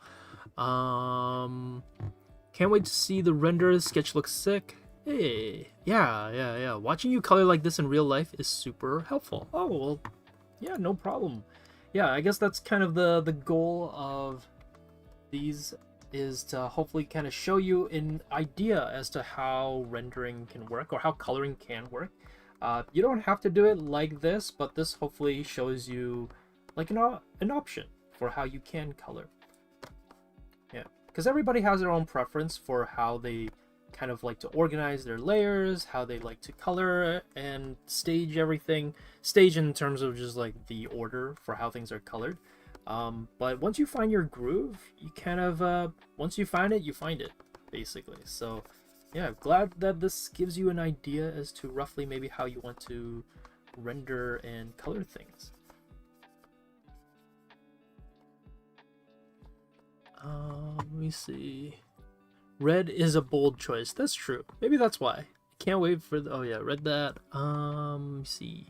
Can't wait to see the render. Sketch looks sick. Hey, yeah. Watching you color like this in real life is super helpful. Oh, well, yeah, no problem. Yeah, I guess that's kind of the goal of these, is to hopefully kind of show you an idea as to how rendering can work, or how coloring can work. You don't have to do it like this, but this hopefully shows you like an option for how you can color. Yeah, because everybody has their own preference for how they kind of like to organize their layers, how they like to color and stage everything. Stage in terms of just like the order for how things are colored. But once you find your groove, you kind of once you find it basically. So yeah, glad that this gives you an idea as to roughly maybe how you want to render and color things. Let me see. Red is a bold choice. That's true. Maybe that's why. Can't wait for the. Oh yeah, read that. Let me see.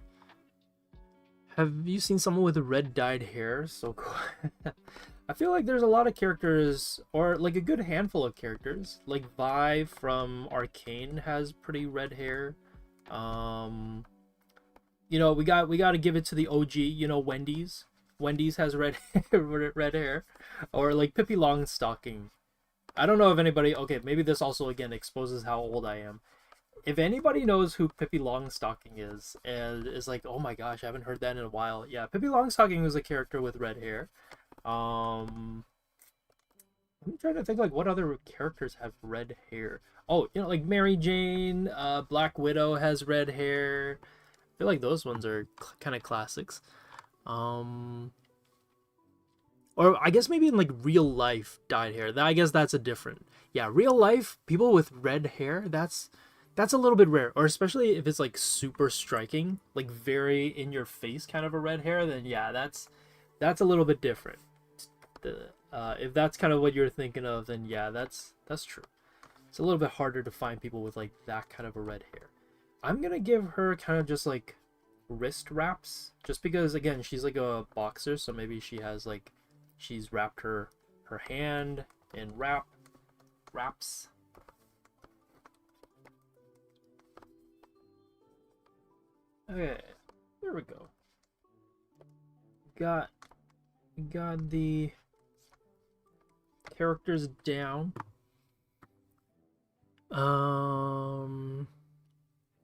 Have you seen someone with red dyed hair? So cool. I feel like there's a lot of characters, or like a good handful of characters. Like Vi from Arcane has pretty red hair. You know, we got to give it to the OG. You know, Wendy's. Wendy's has red red hair, or like Pippi Longstocking. I don't know if anybody. Okay, maybe this also again exposes how old I am. If anybody knows who Pippi Longstocking is, and is like, oh my gosh, I haven't heard that in a while. Yeah, Pippi Longstocking was a character with red hair. I'm trying to think like what other characters have red hair. Oh, you know, like Mary Jane, Black Widow has red hair. I feel like those ones are kind of classics. Or I guess maybe in like real life dyed hair. I guess that's a different. Yeah, real life people with red hair. That's a little bit rare, or especially if it's like super striking, like very in your face kind of a red hair. Then yeah, that's a little bit different. If that's kind of what you're thinking of, then yeah, that's true. It's a little bit harder to find people with like that kind of a red hair. I'm gonna give her kind of just like wrist wraps, just because again she's like a boxer, so maybe she has like she's wrapped her hand in wraps. Okay, there we go. Got the characters down.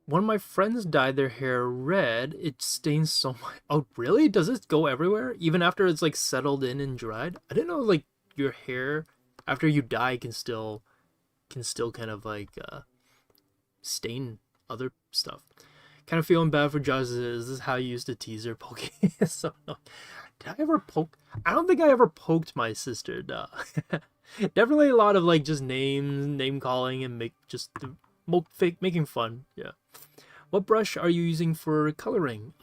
One of my friends dyed their hair red. It stains so much. Oh, really? Does it go everywhere? Even after it's like settled in and dried? I didn't know like your hair after you dye can still kind of like stain other stuff. Kind of feeling bad for Josh. Is this how you used to tease her poking? So no. Did I ever poke? I don't think I ever poked my sister. No. Definitely a lot of like just name calling and making fun. Yeah. What brush are you using for coloring?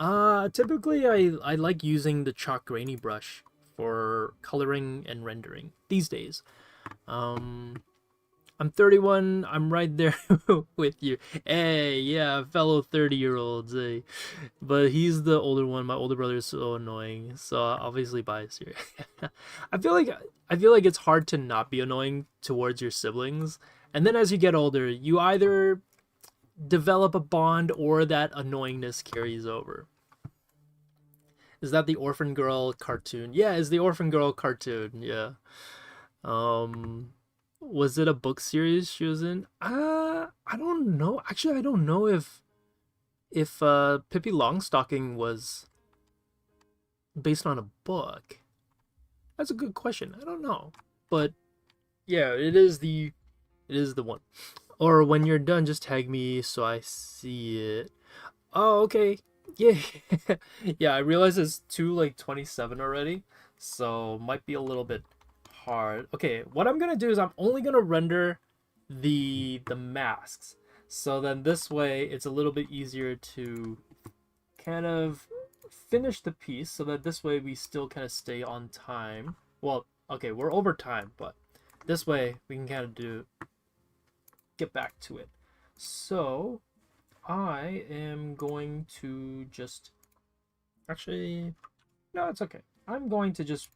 Typically I like using the chalk grainy brush for coloring and rendering these days. I'm 31. I'm right there with you. Hey, yeah, fellow 30-year-olds. Hey. But he's the older one. My older brother is so annoying. So obviously biased here. I feel like it's hard to not be annoying towards your siblings. And then as you get older, you either develop a bond or that annoyingness carries over. Is that the Orphan Girl cartoon? Yeah, it's the Orphan Girl cartoon. Yeah. Was it a book series she was in? I don't know. Actually, I don't know if Pippi Longstocking was based on a book. That's a good question. I don't know. But yeah, it is the one. Or when you're done, just tag me so I see it. Oh, okay. Yeah. Yeah, I realize it's 2:27 already, so might be a little bit hard. Okay, what I'm gonna do is I'm only gonna render the masks, so then this way it's a little bit easier to kind of finish the piece, so that this way we still kind of stay on time. Well, okay, we're over time, but this way we can kind of get back to it. So I am going to just actually, no, it's okay. I'm going to just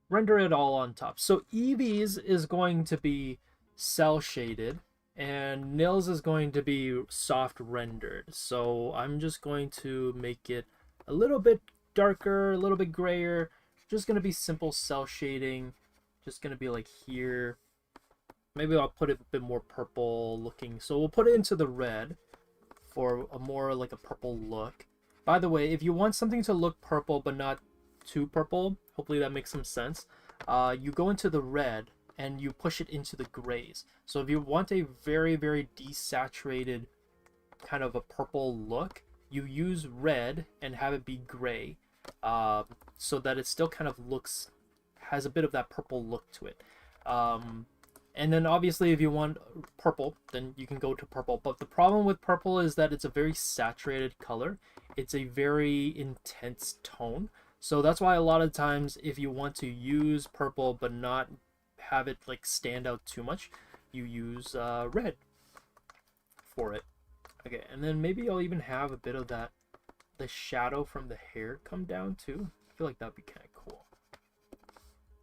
render it all on top. So Evie's is going to be cell shaded and Nils is going to be soft rendered. So I'm just going to make it a little bit darker, a little bit grayer. Just going to be simple cell shading. Just going to be like here. Maybe I'll put it a bit more purple looking. So we'll put it into the red for a more like a purple look. By the way, if you want something to look purple but not too purple, hopefully that makes some sense, you go into the red and you push it into the grays. So if you want a very, very desaturated kind of a purple look, you use red and have it be gray, so that it still kind of has a bit of that purple look to it. And then obviously if you want purple, then you can go to purple. But the problem with purple is that it's a very saturated color. It's a very intense tone. So that's why a lot of times if you want to use purple but not have it like stand out too much, you use red for it. Okay, and then maybe I'll even have a bit of the shadow from the hair come down too. I feel like that'd be kind of cool.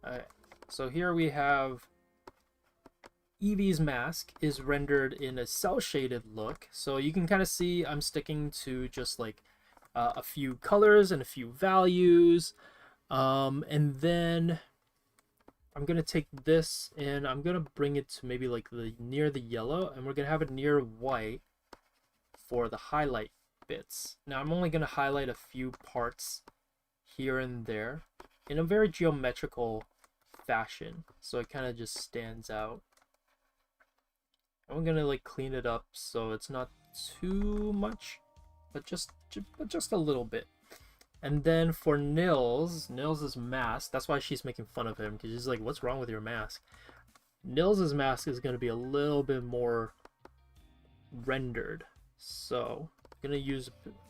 Alright, so here we have Evie's mask is rendered in a cell shaded look, so you can kind of see I'm sticking to just like a few colors and a few values. And then I'm gonna take this and I'm gonna bring it to maybe like near the yellow, and we're gonna have it near white for the highlight bits. Now I'm only gonna highlight a few parts here and there in a very geometrical fashion, so it kind of just stands out. I'm gonna like clean it up so it's not too much, but just a little bit. And then for Nils's mask, that's why she's making fun of him, because she's like, what's wrong with your mask? Nils's mask is going to be a little bit more rendered. So I'm going to use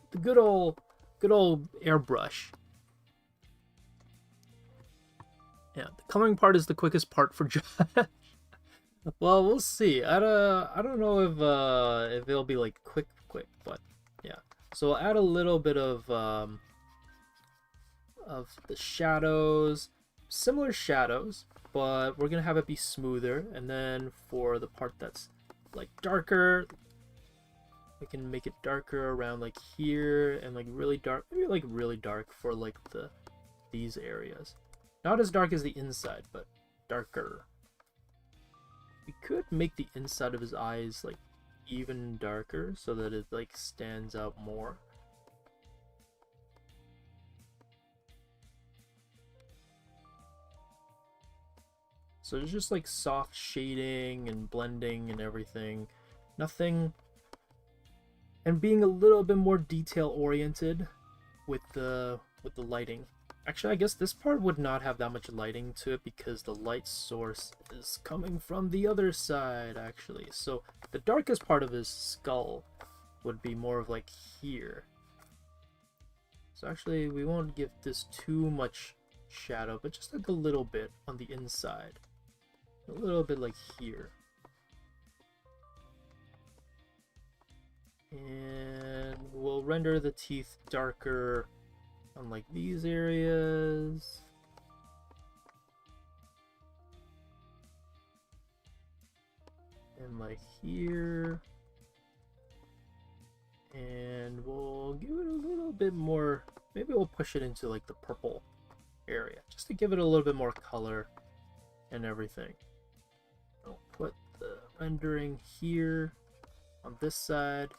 the good old airbrush. Yeah, the coloring part is the quickest part for Josh. Well, we'll see. I don't know if it'll be like quick, but yeah. So I'll add a little bit of the shadows, similar shadows, but we're gonna have it be smoother. And then for the part that's like darker, we can make it darker around like here, and like really dark, maybe like really dark for like these areas. Not as dark as the inside, but darker. We could make the inside of his eyes like even darker so that it like stands out more. So it's just like soft shading and blending and everything. Nothing. And being a little bit more detail oriented with the lighting. Actually, I guess this part would not have that much lighting to it because the light source is coming from the other side, actually. So the darkest part of his skull would be more of like here. So actually, we won't give this too much shadow, but just like a little bit on the inside. A little bit like here. And we'll render the teeth darker on like these areas. And like here. And we'll give it a little bit more, maybe we'll push it into like the purple area, just to give it a little bit more color and everything. I'll put the rendering here on this side.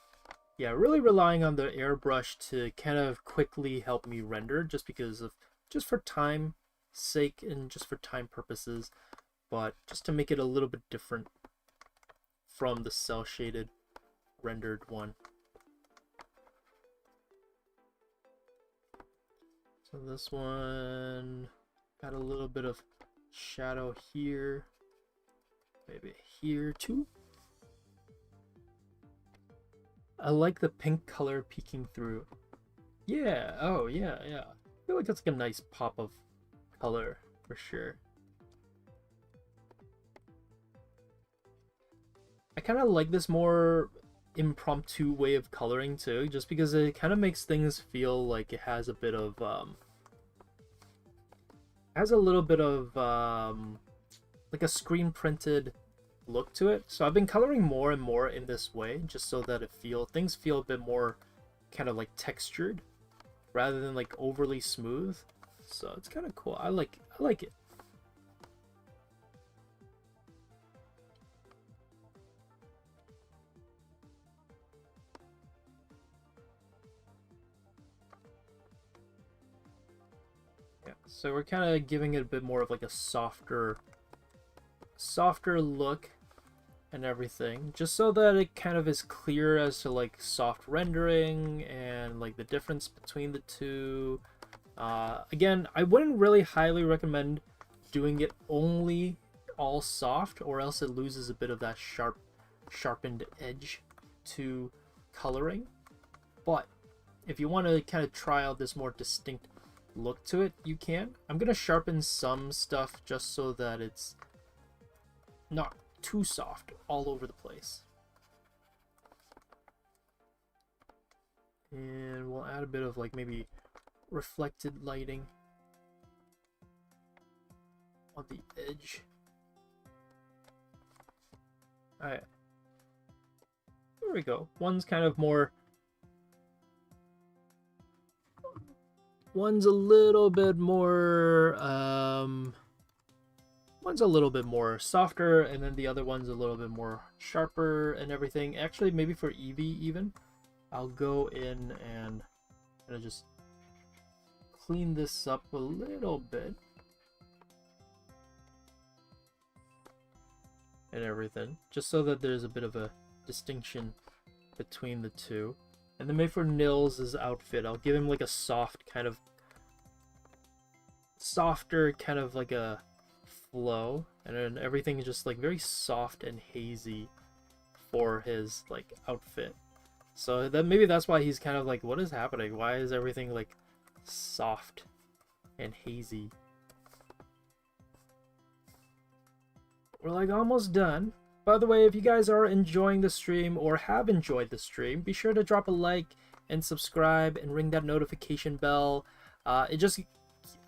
Yeah, really relying on the airbrush to kind of quickly help me render, just for time sake and just for time purposes, but just to make it a little bit different from the cell shaded rendered one. So this one got a little bit of shadow here, maybe here too. I like the pink color peeking through. Yeah, oh yeah. I feel like that's like a nice pop of color for sure. I kind of like this more impromptu way of coloring too, just because it kind of makes things feel like it has a bit of like a screen printed look to it. So I've been coloring more and more in this way, just so that things feel a bit more kind of like textured rather than like overly smooth. So it's kind of cool. I like it. Yeah, so we're kind of giving it a bit more of like a softer look and everything, just so that it kind of is clear as to like soft rendering and like the difference between the two. Again, I wouldn't really highly recommend doing it only all soft, or else it loses a bit of that sharpened edge to coloring. But if you want to kind of try out this more distinct look to it, you can. I'm gonna sharpen some stuff just so that it's not too soft all over the place. And we'll add a bit of like maybe reflected lighting on the edge. Alright. There we go. One's kind of more One's a little bit more softer, and then the other one's a little bit more sharper and everything. Actually, maybe for Evie even, I'll go in and just clean this up a little bit and everything, just so that there's a bit of a distinction between the two. And then maybe for Nils' outfit, I'll give him like a softer kind of like a flow, and then everything is just like very soft and hazy for his like outfit. So that maybe that's why he's kind of like, what is happening? Why is everything like soft and hazy? We're like almost done. By the way, if you guys are enjoying the stream or have enjoyed the stream, be sure to drop a like and subscribe and ring that notification bell. It just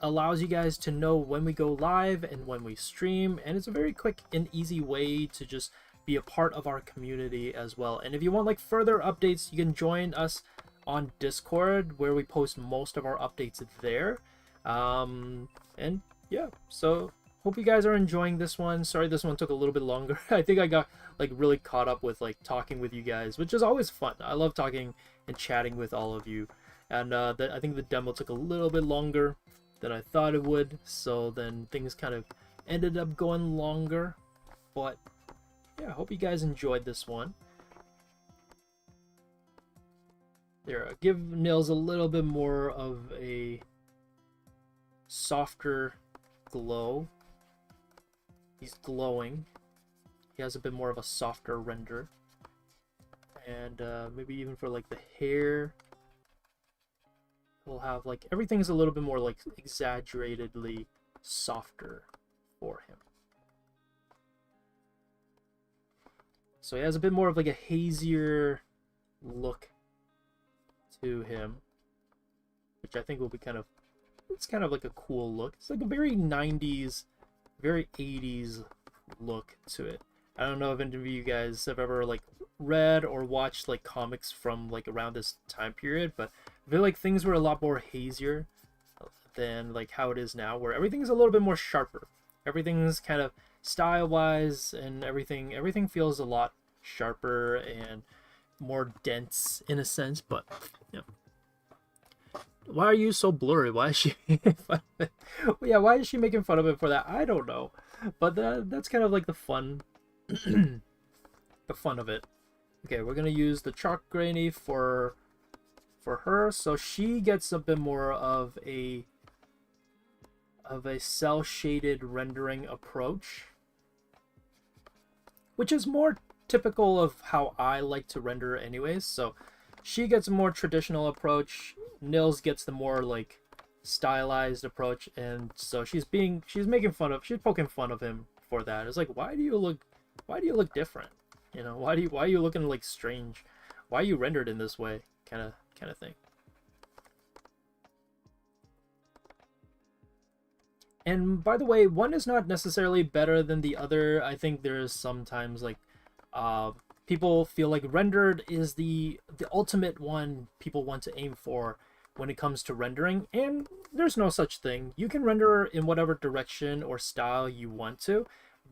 allows you guys to know when we go live and when we stream, and it's a very quick and easy way to just be a part of our community as well. And if you want like further updates, you can join us on Discord, where we post most of our updates there. And yeah, so hope you guys are enjoying this one. Sorry this one took a little bit longer. I think I got like really caught up with like talking with you guys, which is always fun. I love talking and chatting with all of you. And I think the demo took a little bit longer than I thought it would, so then things kind of ended up going longer. But yeah, I hope you guys enjoyed this one. There, give Nils a little bit more of a softer glow. He's glowing. He has a bit more of a softer render. And maybe even for like the hair, we'll have like everything's a little bit more like exaggeratedly softer for him. So he has a bit more of like a hazier look to him, which I think will be it's kind of like a cool look. It's like a very 90s, very 80s look to it. I don't know if any of you guys have ever like read or watched like comics from like around this time period, but I feel like things were a lot more hazier than like how it is now, where everything is a little bit more sharper. Everything's kind of style-wise, and everything feels a lot sharper and more dense in a sense. But yeah, why are you so blurry? Why is she making fun of it? Yeah, why is she making fun of it for that? I don't know, but that's kind of like the fun the fun of it. Okay, we're gonna use the chalk granny for her, so she gets a bit more of a cell shaded rendering approach, which is more typical of how I like to render anyways. So she gets a more traditional approach, Nils gets the more like stylized approach, and so she's poking fun of him for that. It's like, why do you look different? You know, why are you looking like strange? Why are you rendered in this way? Kind of thing. And by the way, one is not necessarily better than the other. I think there's sometimes like people feel like rendered is the ultimate one people want to aim for when it comes to rendering, and there's no such thing. You can render in whatever direction or style you want to,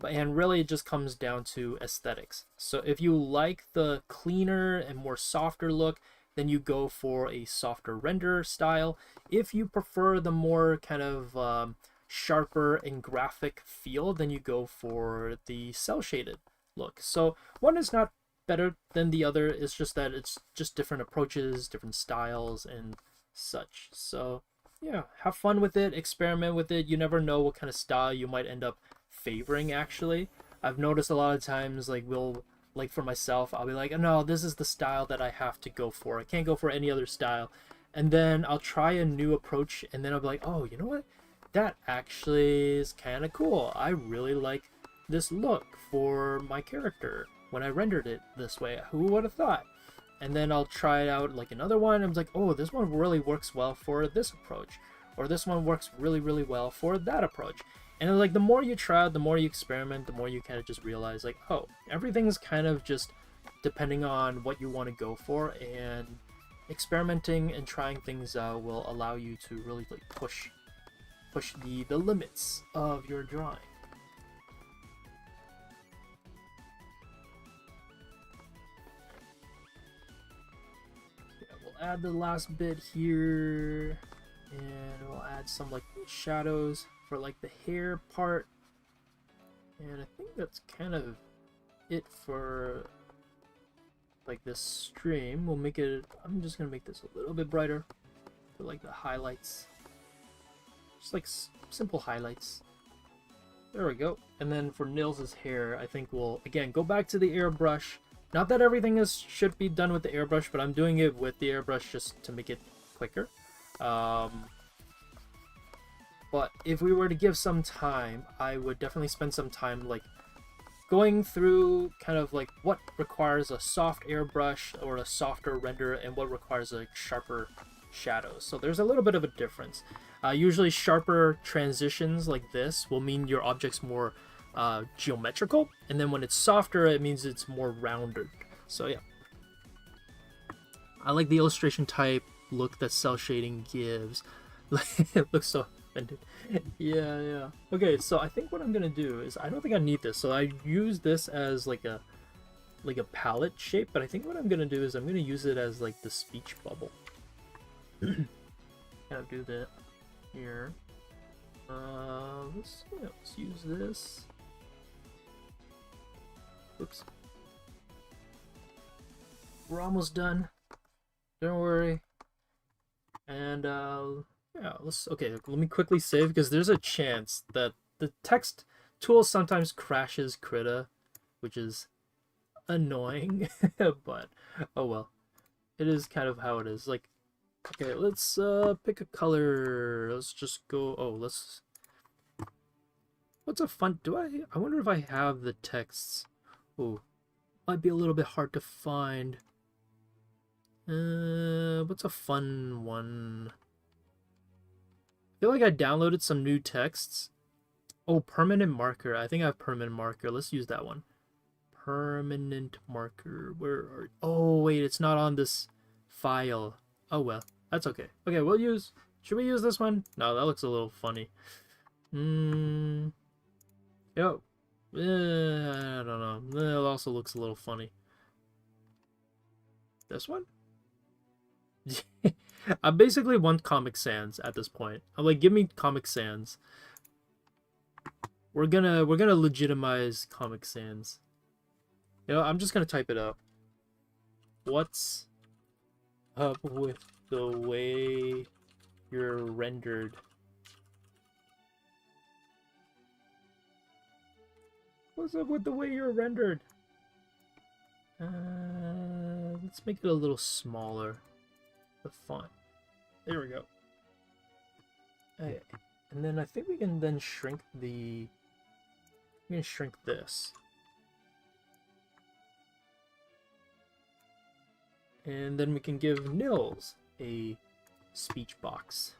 and really it just comes down to aesthetics. So if you like the cleaner and more softer look, then you go for a softer render style. If you prefer the more kind of sharper and graphic feel, then you go for the cell shaded look. So one is not better than the other, it's just that it's just different approaches, different styles and such. So yeah, have fun with it, experiment with it. You never know what kind of style you might end up favoring. Actually, I've noticed a lot of times, like for myself, I'll be like, oh, no, this is the style that I have to go for. I can't go for any other style. And then I'll try a new approach, and then I'll be like, oh, you know what? That actually is kind of cool. I really like this look for my character when I rendered it this way. Who would have thought? And then I'll try it out like another one. I'm like, oh, this one really works well for this approach, or this one works really, really well for that approach. And like the more you try out, the more you experiment, the more you kind of just realize like, oh, everything's kind of just depending on what you want to go for, and experimenting and trying things out will allow you to really like push the limits of your drawing. We'll add the last bit here, and we'll add some like shadows for like the hair part, and I think that's kind of it for like this stream. We'll make it, I'm just gonna make this a little bit brighter for like the highlights, just like simple highlights. There we go. And then for Nils's hair, I think we'll again go back to the airbrush. Not that everything should be done with the airbrush, but I'm doing it with the airbrush just to make it quicker. But if we were to give some time, I would definitely spend some time like going through kind of like what requires a soft airbrush or a softer render and what requires like sharper shadows. So there's a little bit of a difference. Usually sharper transitions like this will mean your object's more geometrical, and then when it's softer it means it's more rounded. So yeah, I like the illustration type look that cell shading gives. It looks so offended. Yeah. Okay, so I think what I'm gonna do is, I don't think I need this, so I use this as like a palette shape, but I think what I'm gonna do is I'm gonna use it as like the speech bubble. Kind of do that here. Let's use this. Oops. We're almost done. Don't worry. And yeah, okay, let me quickly save, because there's a chance that the text tool sometimes crashes Krita, which is annoying. But oh well. It is kind of how it is. Like, okay, let's pick a color. Let's just go, what's a fun, I wonder if I have the texts. Oh, might be a little bit hard to find. What's a fun one? I feel like I downloaded some new texts. Oh, permanent marker. I think I have permanent marker. Let's use that one. Permanent marker. Where are... Oh, wait, it's not on this file. Oh, well, that's okay. Okay, should we use this one? No, that looks a little funny. Yo. I don't know. It also looks a little funny. This one? I basically want Comic Sans at this point. I'm like, give me Comic Sans. We're gonna legitimize Comic Sans. You know, I'm just gonna type it up. What's up with the way you're rendered? What's up with the way you're rendered? Let's make it a little smaller. The font. There we go. Okay. And then I think we can then shrink the... I'm gonna shrink this. And then we can give Nils a speech box.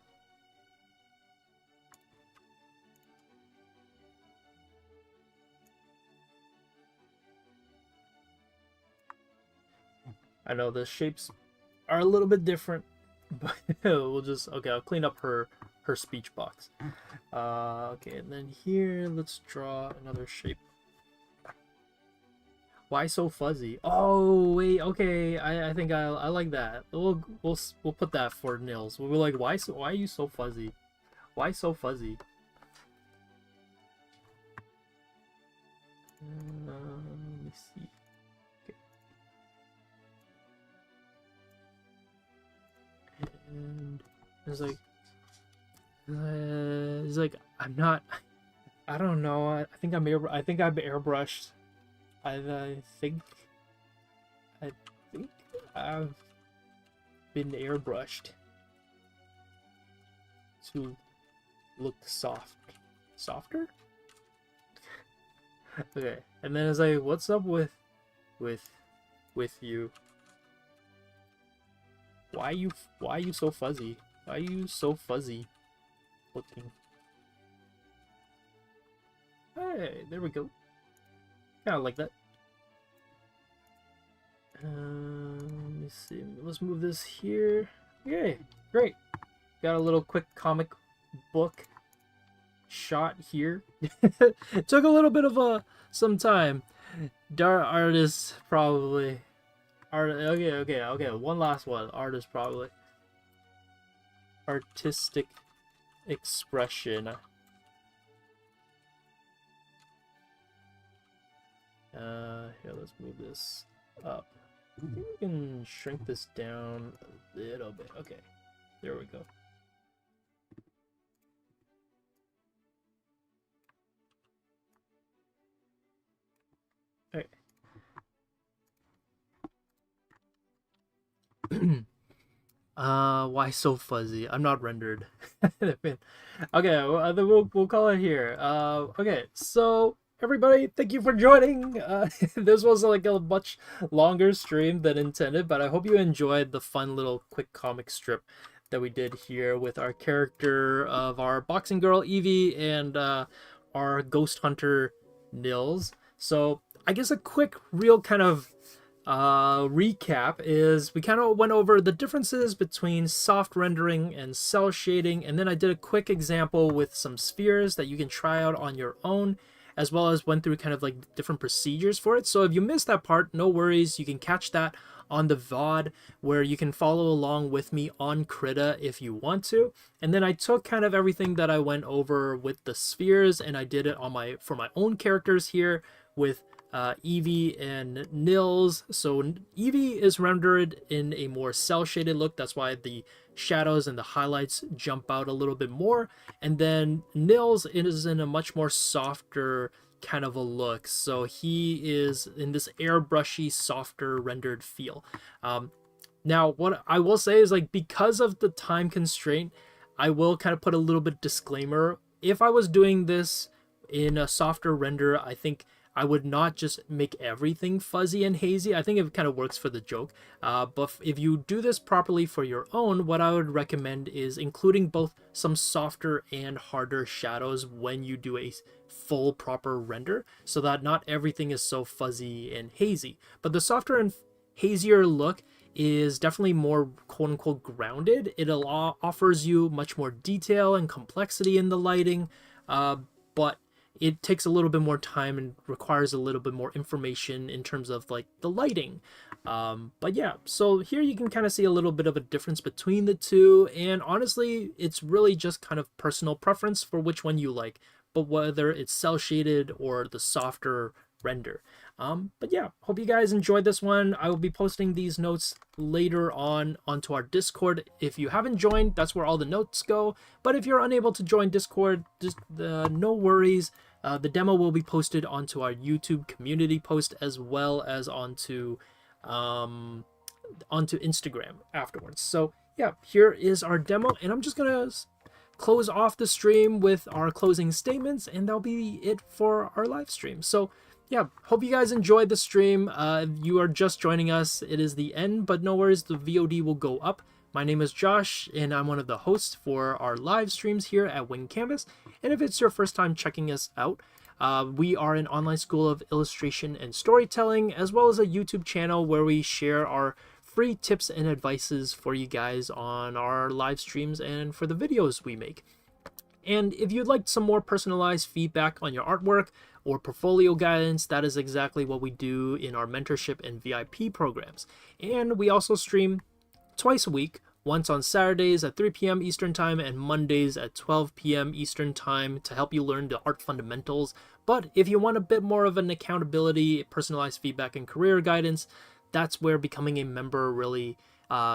I know the shapes are a little bit different, but we'll just, okay, I'll clean up her speech box. Okay, and then here, let's draw another shape. Why so fuzzy? Oh, wait, okay, I think I like that. We'll put that for Nils. We'll be like, why are you so fuzzy? Why so fuzzy? Let me see. And it's like I'm not. I don't know. I think I've airbrushed. I think I've been airbrushed to look softer. Okay, and then it's like, what's up with you? Why are you so fuzzy? Why are you so fuzzy looking? Hey, there we go. Kinda like that. me see. Let's move this here. Yay, great. Got a little quick comic book shot here. It took a little bit of some time. Dart artist probably. Okay. One last one. Artist probably. Artistic expression. Here, let's move this up. I think we can shrink this down a little bit. Okay, there we go. Okay. Why so fuzzy? I'm not rendered. Okay, we'll call it here. Okay, so everybody, thank you for joining. This was like a much longer stream than intended, but I hope you enjoyed the fun little quick comic strip that we did here with our character of our boxing girl Evie and our ghost hunter Nils. So I guess a quick real kind of recap is we kind of went over the differences between soft rendering and cell shading, and then I did a quick example with some spheres that you can try out on your own, as well as went through kind of like different procedures for it. So if you missed that part, no worries, you can catch that on the VOD where you can follow along with me on Krita if you want to. And then I took kind of everything that I went over with the spheres and I did it on for my own characters here with Evie and Nils. So Evie is rendered in a more cell shaded look, that's why the shadows and the highlights jump out a little bit more, and then Nils is in a much more softer kind of a look, so he is in this airbrushy softer rendered feel. Now what I will say is, like, because of the time constraint, I will kind of put a little bit disclaimer. If I was doing this in a softer render, I think I would not just make everything fuzzy and hazy. I think it kind of works for the joke. But if you do this properly for your own, what I would recommend is including both some softer and harder shadows when you do a full proper render, so that not everything is so fuzzy and hazy. But the softer and hazier look is definitely more quote-unquote grounded. It offers you much more detail and complexity in the lighting, but it takes a little bit more time and requires a little bit more information in terms of like the lighting. But yeah, so here you can kind of see a little bit of a difference between the two, and honestly it's really just kind of personal preference for which one you like, but whether it's cell shaded or the softer render. But yeah, hope you guys enjoyed this one. I will be posting these notes later on onto our Discord. If you haven't joined, that's where all the notes go. But if you're unable to join Discord, just no worries. The demo will be posted onto our YouTube community post as well as onto Instagram afterwards. So yeah, here is our demo, and I'm just gonna close off the stream with our closing statements, and that'll be it for our live stream. So yeah, hope you guys enjoyed the stream. You are just joining us, it is the end, but no worries, the VOD will go up. My name is Josh, and I'm one of the hosts for our live streams here at Wing Canvas. And if it's your first time checking us out, we are an online school of illustration and storytelling, as well as a YouTube channel where we share our free tips and advices for you guys on our live streams and for the videos we make. And if you'd like some more personalized feedback on your artwork or portfolio guidance, that is exactly what we do in our mentorship and VIP programs. And we also stream twice a week, once on Saturdays at 3 p.m. Eastern Time and Mondays at 12 p.m. Eastern Time to help you learn the art fundamentals. But if you want a bit more of an accountability, personalized feedback, and career guidance, that's where becoming a member really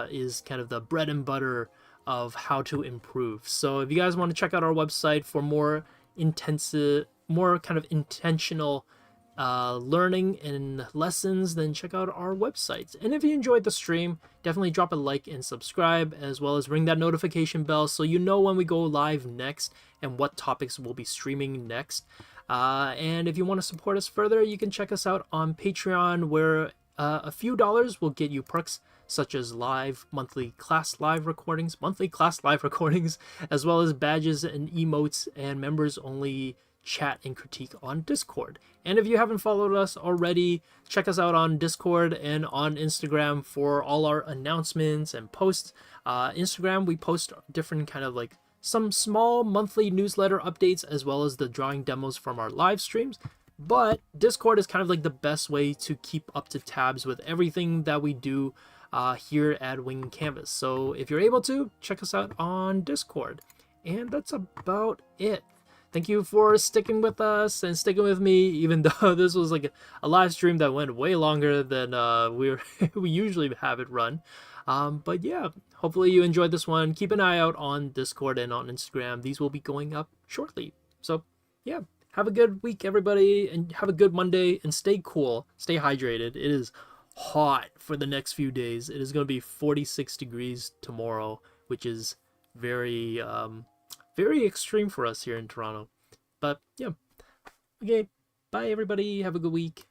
is kind of the bread and butter of how to improve. So if you guys want to check out our website for more intensive, more kind of intentional learning and lessons, then check out our website. And if you enjoyed the stream, definitely drop a like and subscribe, as well as ring that notification bell so you know when we go live next and what topics we'll be streaming next. And if you want to support us further, you can check us out on Patreon, where a few dollars will get you perks such as monthly class live recordings, as well as badges and emotes and members only chat and critique on Discord. And if you haven't followed us already, check us out on Discord and on Instagram for all our announcements and posts. Instagram, we post different kind of like some small monthly newsletter updates as well as the drawing demos from our live streams. But Discord is kind of like the best way to keep up to tabs with everything that we do here at Wing Canvas. So if you're able to, check us out on Discord. And that's about it. Thank you for sticking with us and sticking with me, even though this was like a live stream that went way longer than we usually have it run. But yeah, hopefully you enjoyed this one. Keep an eye out on Discord and on Instagram. These will be going up shortly. So yeah, have a good week, everybody, and have a good Monday, and stay cool, stay hydrated. It is hot for the next few days. It is going to be 46 degrees tomorrow, which is very extreme for us here in Toronto. But yeah, okay, bye everybody, have a good week.